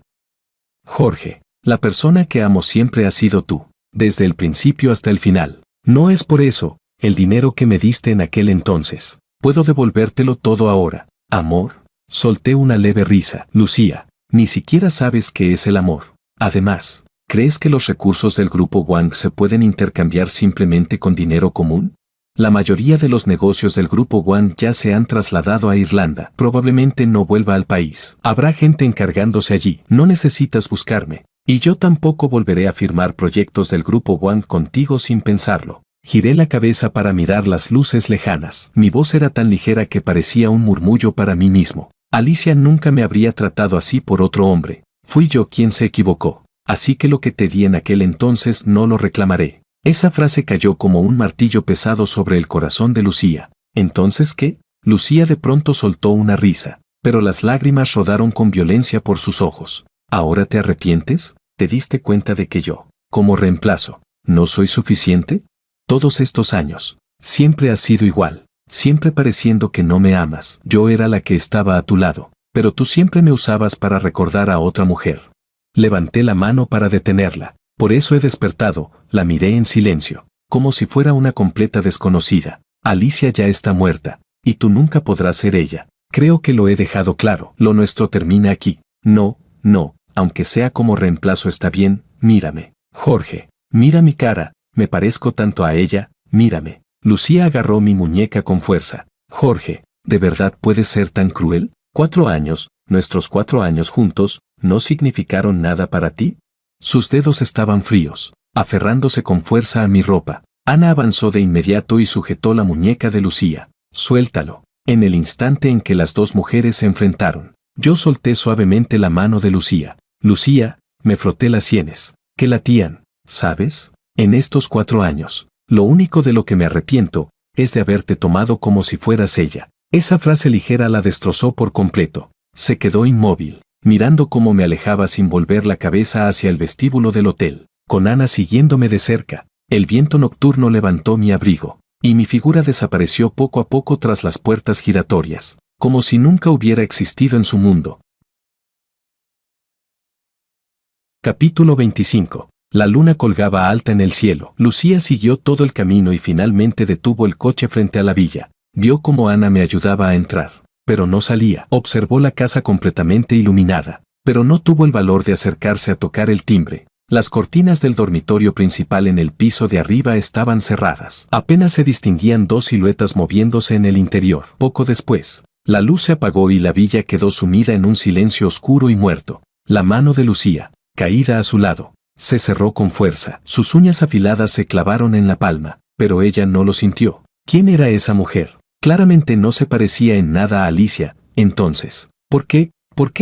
Jorge, la persona que amo siempre ha sido tú, desde el principio hasta el final. No es por eso, el dinero que me diste en aquel entonces. Puedo devolvértelo todo ahora. ¿Amor? Solté una leve risa. Lucía, ni siquiera sabes qué es el amor. Además, ¿crees que los recursos del grupo Wang se pueden intercambiar simplemente con dinero común? La mayoría de los negocios del grupo Wang ya se han trasladado a Irlanda. Probablemente no vuelva al país. Habrá gente encargándose allí. No necesitas buscarme. Y yo tampoco volveré a firmar proyectos del grupo Wang contigo sin pensarlo. Giré la cabeza para mirar las luces lejanas. Mi voz era tan ligera que parecía un murmullo para mí mismo. Alicia nunca me habría tratado así por otro hombre. Fui yo quien se equivocó. Así que lo que te di en aquel entonces no lo reclamaré. Esa frase cayó como un martillo pesado sobre el corazón de Lucía. ¿Entonces qué? Lucía de pronto soltó una risa, pero las lágrimas rodaron con violencia por sus ojos. ¿Ahora te arrepientes? ¿Te diste cuenta de que yo, como reemplazo, no soy suficiente? Todos estos años, siempre has sido igual, siempre pareciendo que no me amas. Yo era la que estaba a tu lado, pero tú siempre me usabas para recordar a otra mujer. Levanté la mano para detenerla. Por eso he despertado, la miré en silencio, como si fuera una completa desconocida. Alicia ya está muerta, y tú nunca podrás ser ella. Creo que lo he dejado claro. Lo nuestro termina aquí. No, aunque sea como reemplazo está bien, mírame. Jorge, mira mi cara, me parezco tanto a ella, mírame. Lucía agarró mi muñeca con fuerza. Jorge, ¿de verdad puedes ser tan cruel? 4 años, nuestros 4 años juntos, ¿no significaron nada para ti? Sus dedos estaban fríos, aferrándose con fuerza a mi ropa. Ana avanzó de inmediato y sujetó la muñeca de Lucía. Suéltalo. En el instante en que las dos mujeres se enfrentaron, yo solté suavemente la mano de Lucía. Lucía, me froté las sienes, que latían, ¿sabes? En estos 4 años, lo único de lo que me arrepiento es de haberte tomado como si fueras ella. Esa frase ligera la destrozó por completo. Se quedó inmóvil, mirando cómo me alejaba sin volver la cabeza hacia el vestíbulo del hotel, con Ana siguiéndome de cerca. El viento nocturno levantó mi abrigo, y mi figura desapareció poco a poco tras las puertas giratorias, como si nunca hubiera existido en su mundo. Capítulo 25. La luna colgaba alta en el cielo. Lucía siguió todo el camino y finalmente detuvo el coche frente a la villa. Vio cómo Ana me ayudaba a entrar, pero no salía. Observó la casa completamente iluminada, pero no tuvo el valor de acercarse a tocar el timbre. Las cortinas del dormitorio principal en el piso de arriba estaban cerradas. Apenas se distinguían 2 siluetas moviéndose en el interior. Poco después, la luz se apagó y la villa quedó sumida en un silencio oscuro y muerto. La mano de Lucía, caída a su lado, se cerró con fuerza. Sus uñas afiladas se clavaron en la palma, pero ella no lo sintió. ¿Quién era esa mujer? Claramente no se parecía en nada a Alicia. Entonces, ¿por qué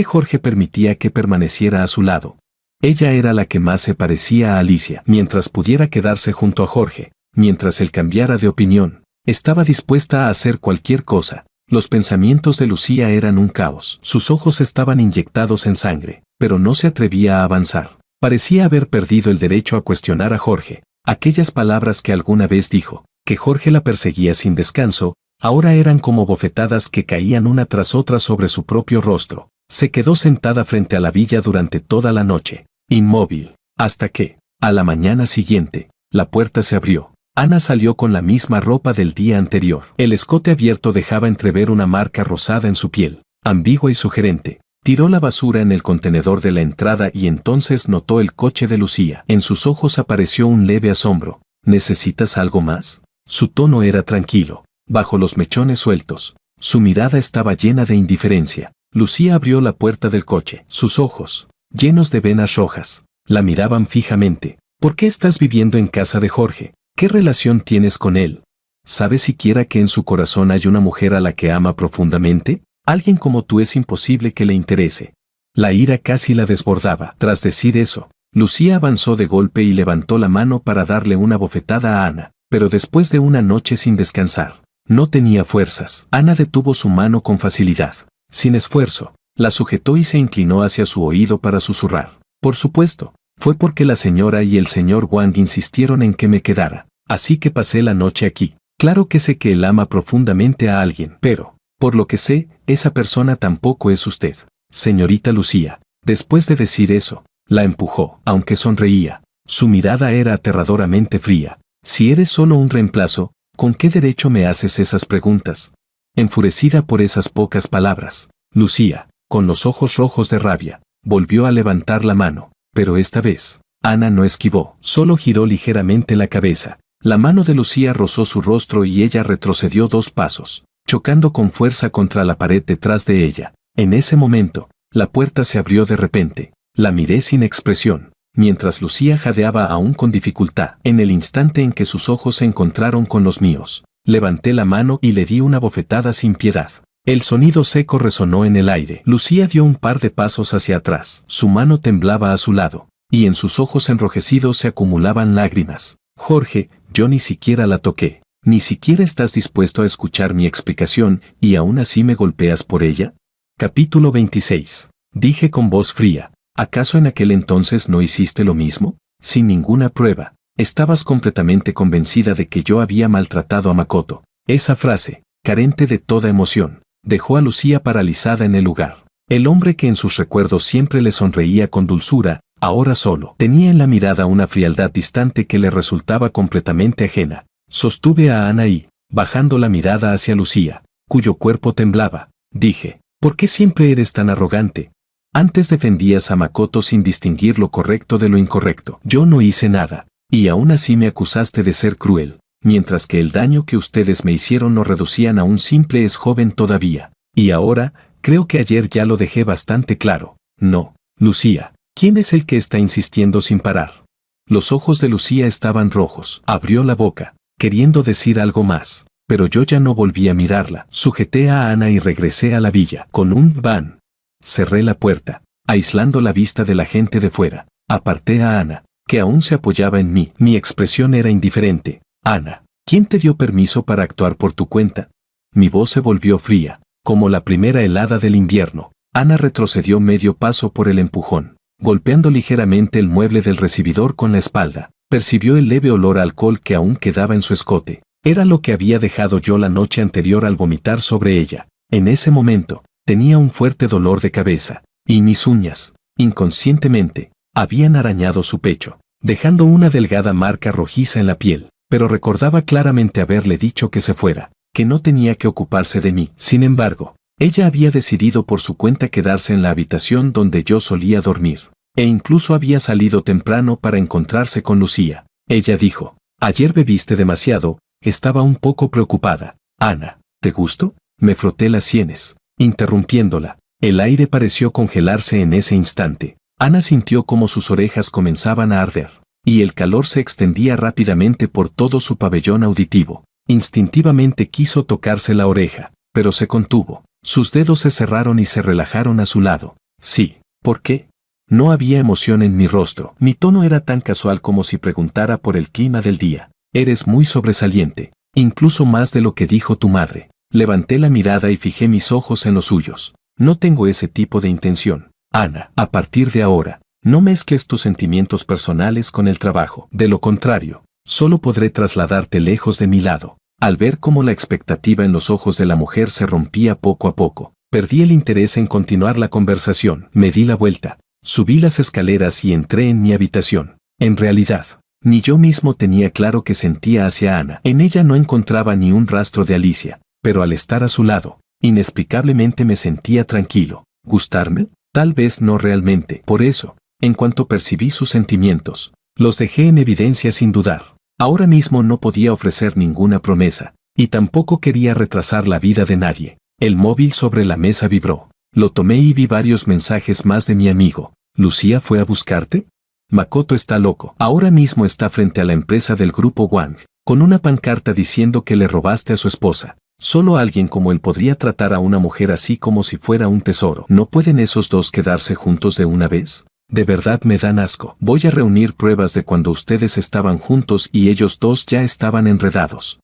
Jorge permitía que permaneciera a su lado? Ella era la que más se parecía a Alicia. Mientras pudiera quedarse junto a Jorge, mientras él cambiara de opinión, estaba dispuesta a hacer cualquier cosa. Los pensamientos de Lucía eran un caos. Sus ojos estaban inyectados en sangre, pero no se atrevía a avanzar. Parecía haber perdido el derecho a cuestionar a Jorge. Aquellas palabras que alguna vez dijo, que Jorge la perseguía sin descanso, ahora eran como bofetadas que caían una tras otra sobre su propio rostro. Se quedó sentada frente a la villa durante toda la noche, inmóvil, hasta que, a la mañana siguiente, la puerta se abrió. Ana salió con la misma ropa del día anterior. El escote abierto dejaba entrever una marca rosada en su piel, ambigua y sugerente. Tiró la basura en el contenedor de la entrada y entonces notó el coche de Lucía. En sus ojos apareció un leve asombro. ¿Necesitas algo más? Su tono era tranquilo, bajo los mechones sueltos. Su mirada estaba llena de indiferencia. Lucía abrió la puerta del coche. Sus ojos, llenos de venas rojas, la miraban fijamente. ¿Por qué estás viviendo en casa de Jorge? ¿Qué relación tienes con él? ¿Sabes siquiera que en su corazón hay una mujer a la que ama profundamente? Alguien como tú es imposible que le interese. La ira casi la desbordaba. Tras decir eso, Lucía avanzó de golpe y levantó la mano para darle una bofetada a Ana, pero después de una noche sin descansar, no tenía fuerzas. Ana detuvo su mano con facilidad. Sin esfuerzo, la sujetó y se inclinó hacia su oído para susurrar. Por supuesto, fue porque la señora y el señor Wang insistieron en que me quedara, así que pasé la noche aquí. Claro que sé que él ama profundamente a alguien, pero, por lo que sé, esa persona tampoco es usted, señorita Lucía. Después de decir eso, la empujó, aunque sonreía. Su mirada era aterradoramente fría. Si eres solo un reemplazo, ¿con qué derecho me haces esas preguntas? Enfurecida por esas pocas palabras, Lucía, con los ojos rojos de rabia, volvió a levantar la mano, pero esta vez, Ana no esquivó, solo giró ligeramente la cabeza. La mano de Lucía rozó su rostro y ella retrocedió 2 pasos, chocando con fuerza contra la pared detrás de ella. En ese momento, la puerta se abrió de repente. La miré sin expresión, mientras Lucía jadeaba aún con dificultad. En el instante en que sus ojos se encontraron con los míos, levanté la mano y le di una bofetada sin piedad. El sonido seco resonó en el aire. Lucía dio un par de pasos hacia atrás. Su mano temblaba a su lado, y en sus ojos enrojecidos se acumulaban lágrimas. Jorge, yo ni siquiera la toqué. ¿Ni siquiera estás dispuesto a escuchar mi explicación y aún así me golpeas por ella? Capítulo 26. Dije con voz fría. ¿Acaso en aquel entonces no hiciste lo mismo? Sin ninguna prueba. Estabas completamente convencida de que yo había maltratado a Makoto. Esa frase, carente de toda emoción, dejó a Lucía paralizada en el lugar. El hombre que en sus recuerdos siempre le sonreía con dulzura, ahora solo tenía en la mirada una frialdad distante que le resultaba completamente ajena. Sostuve a Ana y, bajando la mirada hacia Lucía, cuyo cuerpo temblaba, dije, ¿por qué siempre eres tan arrogante? Antes defendías a Makoto sin distinguir lo correcto de lo incorrecto. Yo no hice nada, y aún así me acusaste de ser cruel, mientras que el daño que ustedes me hicieron no reducían a un simple es joven todavía. Y ahora, creo que ayer ya lo dejé bastante claro. No, Lucía, ¿quién es el que está insistiendo sin parar? Los ojos de Lucía estaban rojos. Abrió la boca, queriendo decir algo más, pero yo ya no volví a mirarla. Sujeté a Ana y regresé a la villa. Con un van. Cerré la puerta, aislando la vista de la gente de fuera. Aparté a Ana, que aún se apoyaba en mí. Mi expresión era indiferente. Ana, ¿quién te dio permiso para actuar por tu cuenta? Mi voz se volvió fría, como la primera helada del invierno. Ana retrocedió medio paso por el empujón, golpeando ligeramente el mueble del recibidor con la espalda. Percibió el leve olor a alcohol que aún quedaba en su escote. Era lo que había dejado yo la noche anterior al vomitar sobre ella. En ese momento, tenía un fuerte dolor de cabeza, y mis uñas, inconscientemente, habían arañado su pecho, dejando una delgada marca rojiza en la piel, pero recordaba claramente haberle dicho que se fuera, que no tenía que ocuparse de mí. Sin embargo, ella había decidido por su cuenta quedarse en la habitación donde yo solía dormir, e incluso había salido temprano para encontrarse con Lucía. Ella dijo, ayer bebiste demasiado, estaba un poco preocupada. Ana, ¿te gusto? Me froté las sienes, interrumpiéndola. El aire pareció congelarse en ese instante. Ana sintió como sus orejas comenzaban a arder, y el calor se extendía rápidamente por todo su pabellón auditivo. Instintivamente quiso tocarse la oreja, pero se contuvo. Sus dedos se cerraron y se relajaron a su lado. Sí, ¿por qué? No había emoción en mi rostro. Mi tono era tan casual como si preguntara por el clima del día. Eres muy sobresaliente, incluso más de lo que dijo tu madre. Levanté la mirada y fijé mis ojos en los suyos. No tengo ese tipo de intención. Ana, a partir de ahora, no mezcles tus sentimientos personales con el trabajo. De lo contrario, solo podré trasladarte lejos de mi lado. Al ver cómo la expectativa en los ojos de la mujer se rompía poco a poco, perdí el interés en continuar la conversación. Me di la vuelta, subí las escaleras y entré en mi habitación. En realidad, ni yo mismo tenía claro qué sentía hacia Ana. En ella no encontraba ni un rastro de Alicia, pero al estar a su lado, inexplicablemente me sentía tranquilo. ¿Gustarme? Tal vez no realmente. Por eso, en cuanto percibí sus sentimientos, los dejé en evidencia sin dudar. Ahora mismo no podía ofrecer ninguna promesa, y tampoco quería retrasar la vida de nadie. El móvil sobre la mesa vibró. Lo tomé y vi varios mensajes más de mi amigo. ¿Lucía fue a buscarte? Makoto está loco. Ahora mismo está frente a la empresa del grupo Wang, con una pancarta diciendo que le robaste a su esposa. Solo alguien como él podría tratar a una mujer así como si fuera un tesoro. ¿No pueden esos dos quedarse juntos de una vez? De verdad me dan asco. Voy a reunir pruebas de cuando ustedes estaban juntos y ellos dos ya estaban enredados.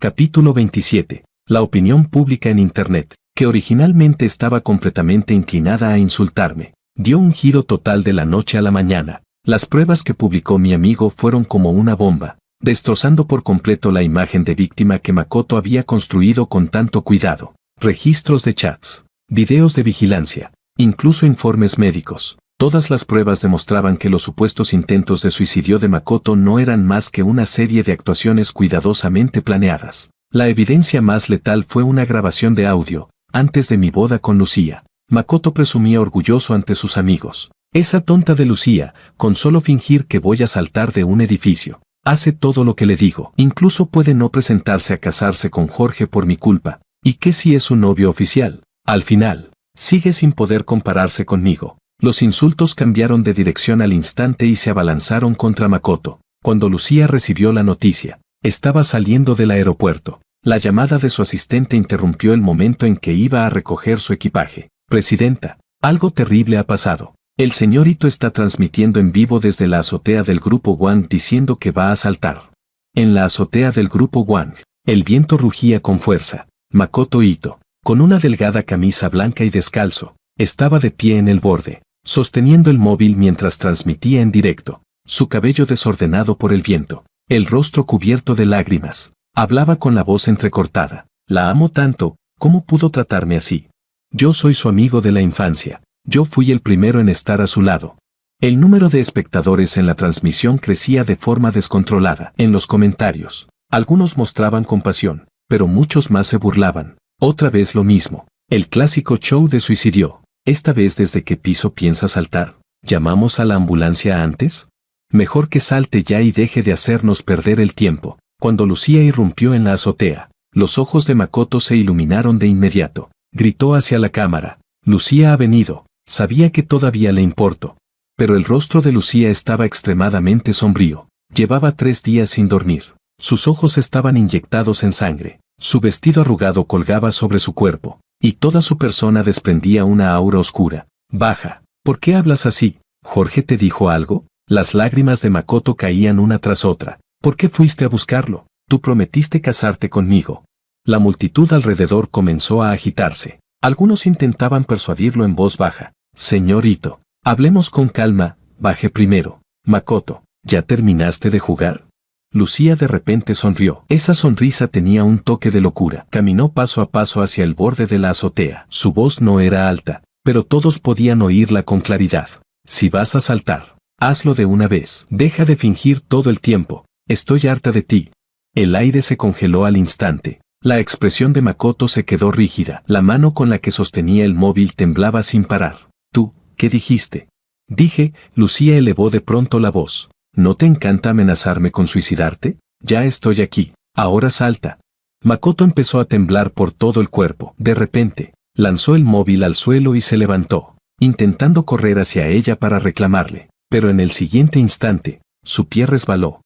Capítulo 27. La opinión pública en Internet, que originalmente estaba completamente inclinada a insultarme, dio un giro total de la noche a la mañana. Las pruebas que publicó mi amigo fueron como una bomba, destrozando por completo la imagen de víctima que Makoto había construido con tanto cuidado. Registros de chats, videos de vigilancia, incluso informes médicos. Todas las pruebas demostraban que los supuestos intentos de suicidio de Makoto no eran más que una serie de actuaciones cuidadosamente planeadas. La evidencia más letal fue una grabación de audio, antes de mi boda con Lucía. Makoto presumía orgulloso ante sus amigos. Esa tonta de Lucía, con solo fingir que voy a saltar de un edificio, hace todo lo que le digo. Incluso puede no presentarse a casarse con Jorge por mi culpa. ¿Y qué si es su novio oficial? Al final, sigue sin poder compararse conmigo. Los insultos cambiaron de dirección al instante y se abalanzaron contra Makoto. Cuando Lucía recibió la noticia, estaba saliendo del aeropuerto. La llamada de su asistente interrumpió el momento en que iba a recoger su equipaje. Presidenta, algo terrible ha pasado. El señorito está transmitiendo en vivo desde la azotea del Grupo Wang diciendo que va a saltar. En la azotea del Grupo Wang, el viento rugía con fuerza. Makoto Ito, con una delgada camisa blanca y descalzo, estaba de pie en el borde, sosteniendo el móvil mientras transmitía en directo. Su cabello desordenado por el viento, el rostro cubierto de lágrimas. Hablaba con la voz entrecortada. La amo tanto, ¿cómo pudo tratarme así? Yo soy su amigo de la infancia. Yo fui el primero en estar a su lado. El número de espectadores en la transmisión crecía de forma descontrolada. En los comentarios, algunos mostraban compasión, pero muchos más se burlaban. Otra vez lo mismo. El clásico show de suicidio. Esta vez ¿desde qué piso piensa saltar? ¿Llamamos a la ambulancia antes? Mejor que salte ya y deje de hacernos perder el tiempo. Cuando Lucía irrumpió en la azotea, los ojos de Makoto se iluminaron de inmediato. Gritó hacia la cámara. Lucía ha venido. Sabía que todavía le importó. Pero el rostro de Lucía estaba extremadamente sombrío. Llevaba 3 días sin dormir. Sus ojos estaban inyectados en sangre, su vestido arrugado colgaba sobre su cuerpo, y toda su persona desprendía una aura oscura. Baja, ¿por qué hablas así? ¿Jorge te dijo algo? Las lágrimas de Makoto caían una tras otra. ¿Por qué fuiste a buscarlo? Tú prometiste casarte conmigo. La multitud alrededor comenzó a agitarse. Algunos intentaban persuadirlo en voz baja. Señor Ito, hablemos con calma, baje primero. Makoto, ¿ya terminaste de jugar? Lucía de repente sonrió. Esa sonrisa tenía un toque de locura. Caminó paso a paso hacia el borde de la azotea. Su voz no era alta, pero todos podían oírla con claridad. Si vas a saltar, hazlo de una vez. Deja de fingir todo el tiempo. Estoy harta de ti. El aire se congeló al instante. La expresión de Makoto se quedó rígida. La mano con la que sostenía el móvil temblaba sin parar. ¿Tú, qué dijiste? Dije, Lucía elevó de pronto la voz. ¿No te encanta amenazarme con suicidarte? Ya estoy aquí. Ahora salta. Makoto empezó a temblar por todo el cuerpo. De repente, lanzó el móvil al suelo y se levantó, intentando correr hacia ella para reclamarle. Pero en el siguiente instante, su pie resbaló.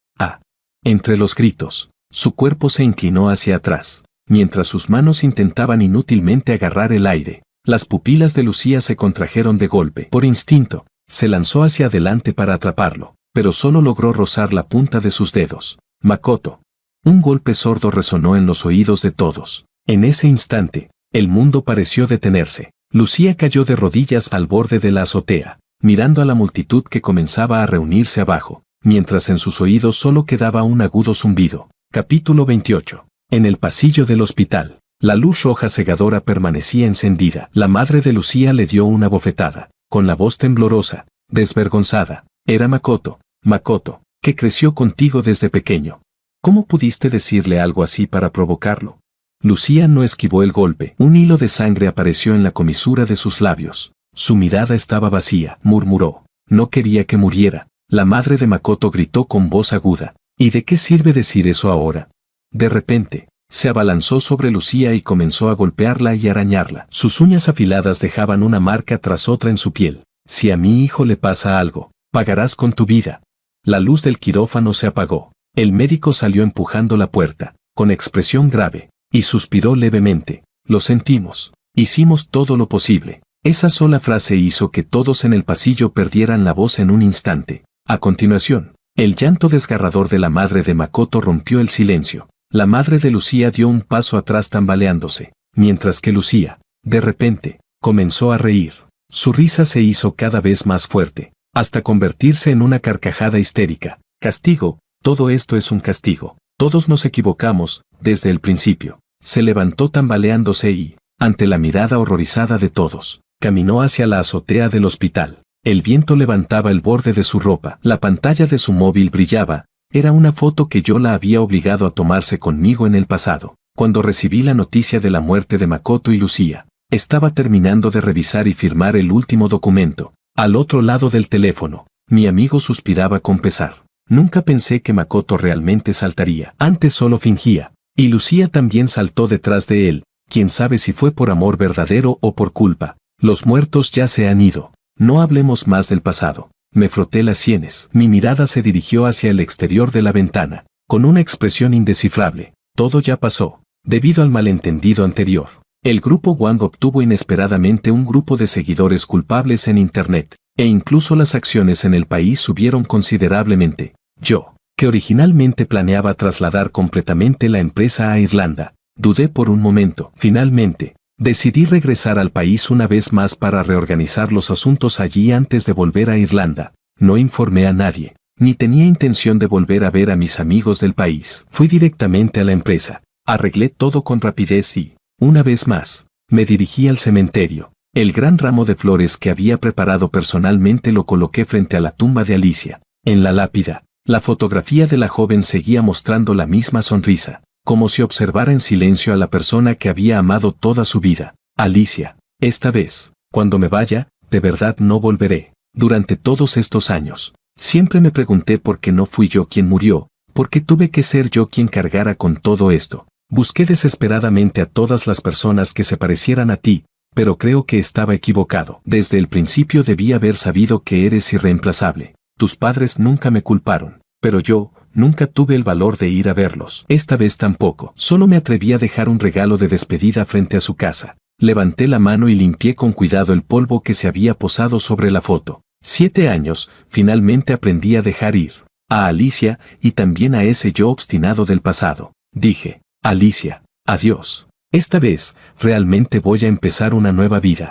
Entre los gritos, su cuerpo se inclinó hacia atrás, mientras sus manos intentaban inútilmente agarrar el aire. Las pupilas de Lucía se contrajeron de golpe. Por instinto, se lanzó hacia adelante para atraparlo, pero solo logró rozar la punta de sus dedos. Makoto. Un golpe sordo resonó en los oídos de todos. En ese instante, el mundo pareció detenerse. Lucía cayó de rodillas al borde de la azotea, mirando a la multitud que comenzaba a reunirse abajo, mientras en sus oídos solo quedaba un agudo zumbido. Capítulo 28. En el pasillo del hospital, la luz roja cegadora permanecía encendida. La madre de Lucía le dio una bofetada, con la voz temblorosa, desvergonzada. Era Makoto. Makoto, que creció contigo desde pequeño. ¿Cómo pudiste decirle algo así para provocarlo? Lucía no esquivó el golpe. Un hilo de sangre apareció en la comisura de sus labios. Su mirada estaba vacía, murmuró. No quería que muriera. La madre de Makoto gritó con voz aguda. ¿Y de qué sirve decir eso ahora? De repente, se abalanzó sobre Lucía y comenzó a golpearla y arañarla. Sus uñas afiladas dejaban una marca tras otra en su piel. Si a mi hijo le pasa algo, pagarás con tu vida. La luz del quirófano se apagó. El médico salió empujando la puerta, con expresión grave, y suspiró levemente. Lo sentimos. Hicimos todo lo posible. Esa sola frase hizo que todos en el pasillo perdieran la voz en un instante. A continuación, el llanto desgarrador de la madre de Makoto rompió el silencio. La madre de Lucía dio un paso atrás tambaleándose, mientras que Lucía, de repente, comenzó a reír. Su risa se hizo cada vez más fuerte, hasta convertirse en una carcajada histérica. Castigo, todo esto es un castigo. Todos nos equivocamos, desde el principio. Se levantó tambaleándose y, ante la mirada horrorizada de todos, caminó hacia la azotea del hospital. El viento levantaba el borde de su ropa. La pantalla de su móvil brillaba. Era una foto que yo la había obligado a tomarse conmigo en el pasado. Cuando recibí la noticia de la muerte de Makoto y Lucía, estaba terminando de revisar y firmar el último documento. Al otro lado del teléfono, mi amigo suspiraba con pesar. Nunca pensé que Makoto realmente saltaría. Antes solo fingía. Y Lucía también saltó detrás de él. Quién sabe si fue por amor verdadero o por culpa. Los muertos ya se han ido. No hablemos más del pasado. Me froté las sienes. Mi mirada se dirigió hacia el exterior de la ventana, con una expresión indescifrable. Todo ya pasó. Debido al malentendido anterior, el grupo Wang obtuvo inesperadamente un grupo de seguidores culpables en Internet, e incluso las acciones en el país subieron considerablemente. Yo, que originalmente planeaba trasladar completamente la empresa a Irlanda, dudé por un momento. Finalmente, decidí regresar al país una vez más para reorganizar los asuntos allí antes de volver a Irlanda. No informé a nadie, ni tenía intención de volver a ver a mis amigos del país. Fui directamente a la empresa, arreglé todo con rapidez y, una vez más, me dirigí al cementerio. El gran ramo de flores que había preparado personalmente lo coloqué frente a la tumba de Alicia. En la lápida, la fotografía de la joven seguía mostrando la misma sonrisa, como si observara en silencio a la persona que había amado toda su vida. Alicia, esta vez, cuando me vaya, de verdad no volveré. Durante todos estos años, siempre me pregunté por qué no fui yo quien murió, por qué tuve que ser yo quien cargara con todo esto. Busqué desesperadamente a todas las personas que se parecieran a ti, pero creo que estaba equivocado. Desde el principio debí haber sabido que eres irreemplazable. Tus padres nunca me culparon, pero yo, nunca tuve el valor de ir a verlos. Esta vez tampoco. Solo me atreví a dejar un regalo de despedida frente a su casa. Levanté la mano y limpié con cuidado el polvo que se había posado sobre la foto. 7 años, finalmente aprendí a dejar ir. A Alicia y también a ese yo obstinado del pasado. Dije, Alicia, adiós. Esta vez, realmente voy a empezar una nueva vida.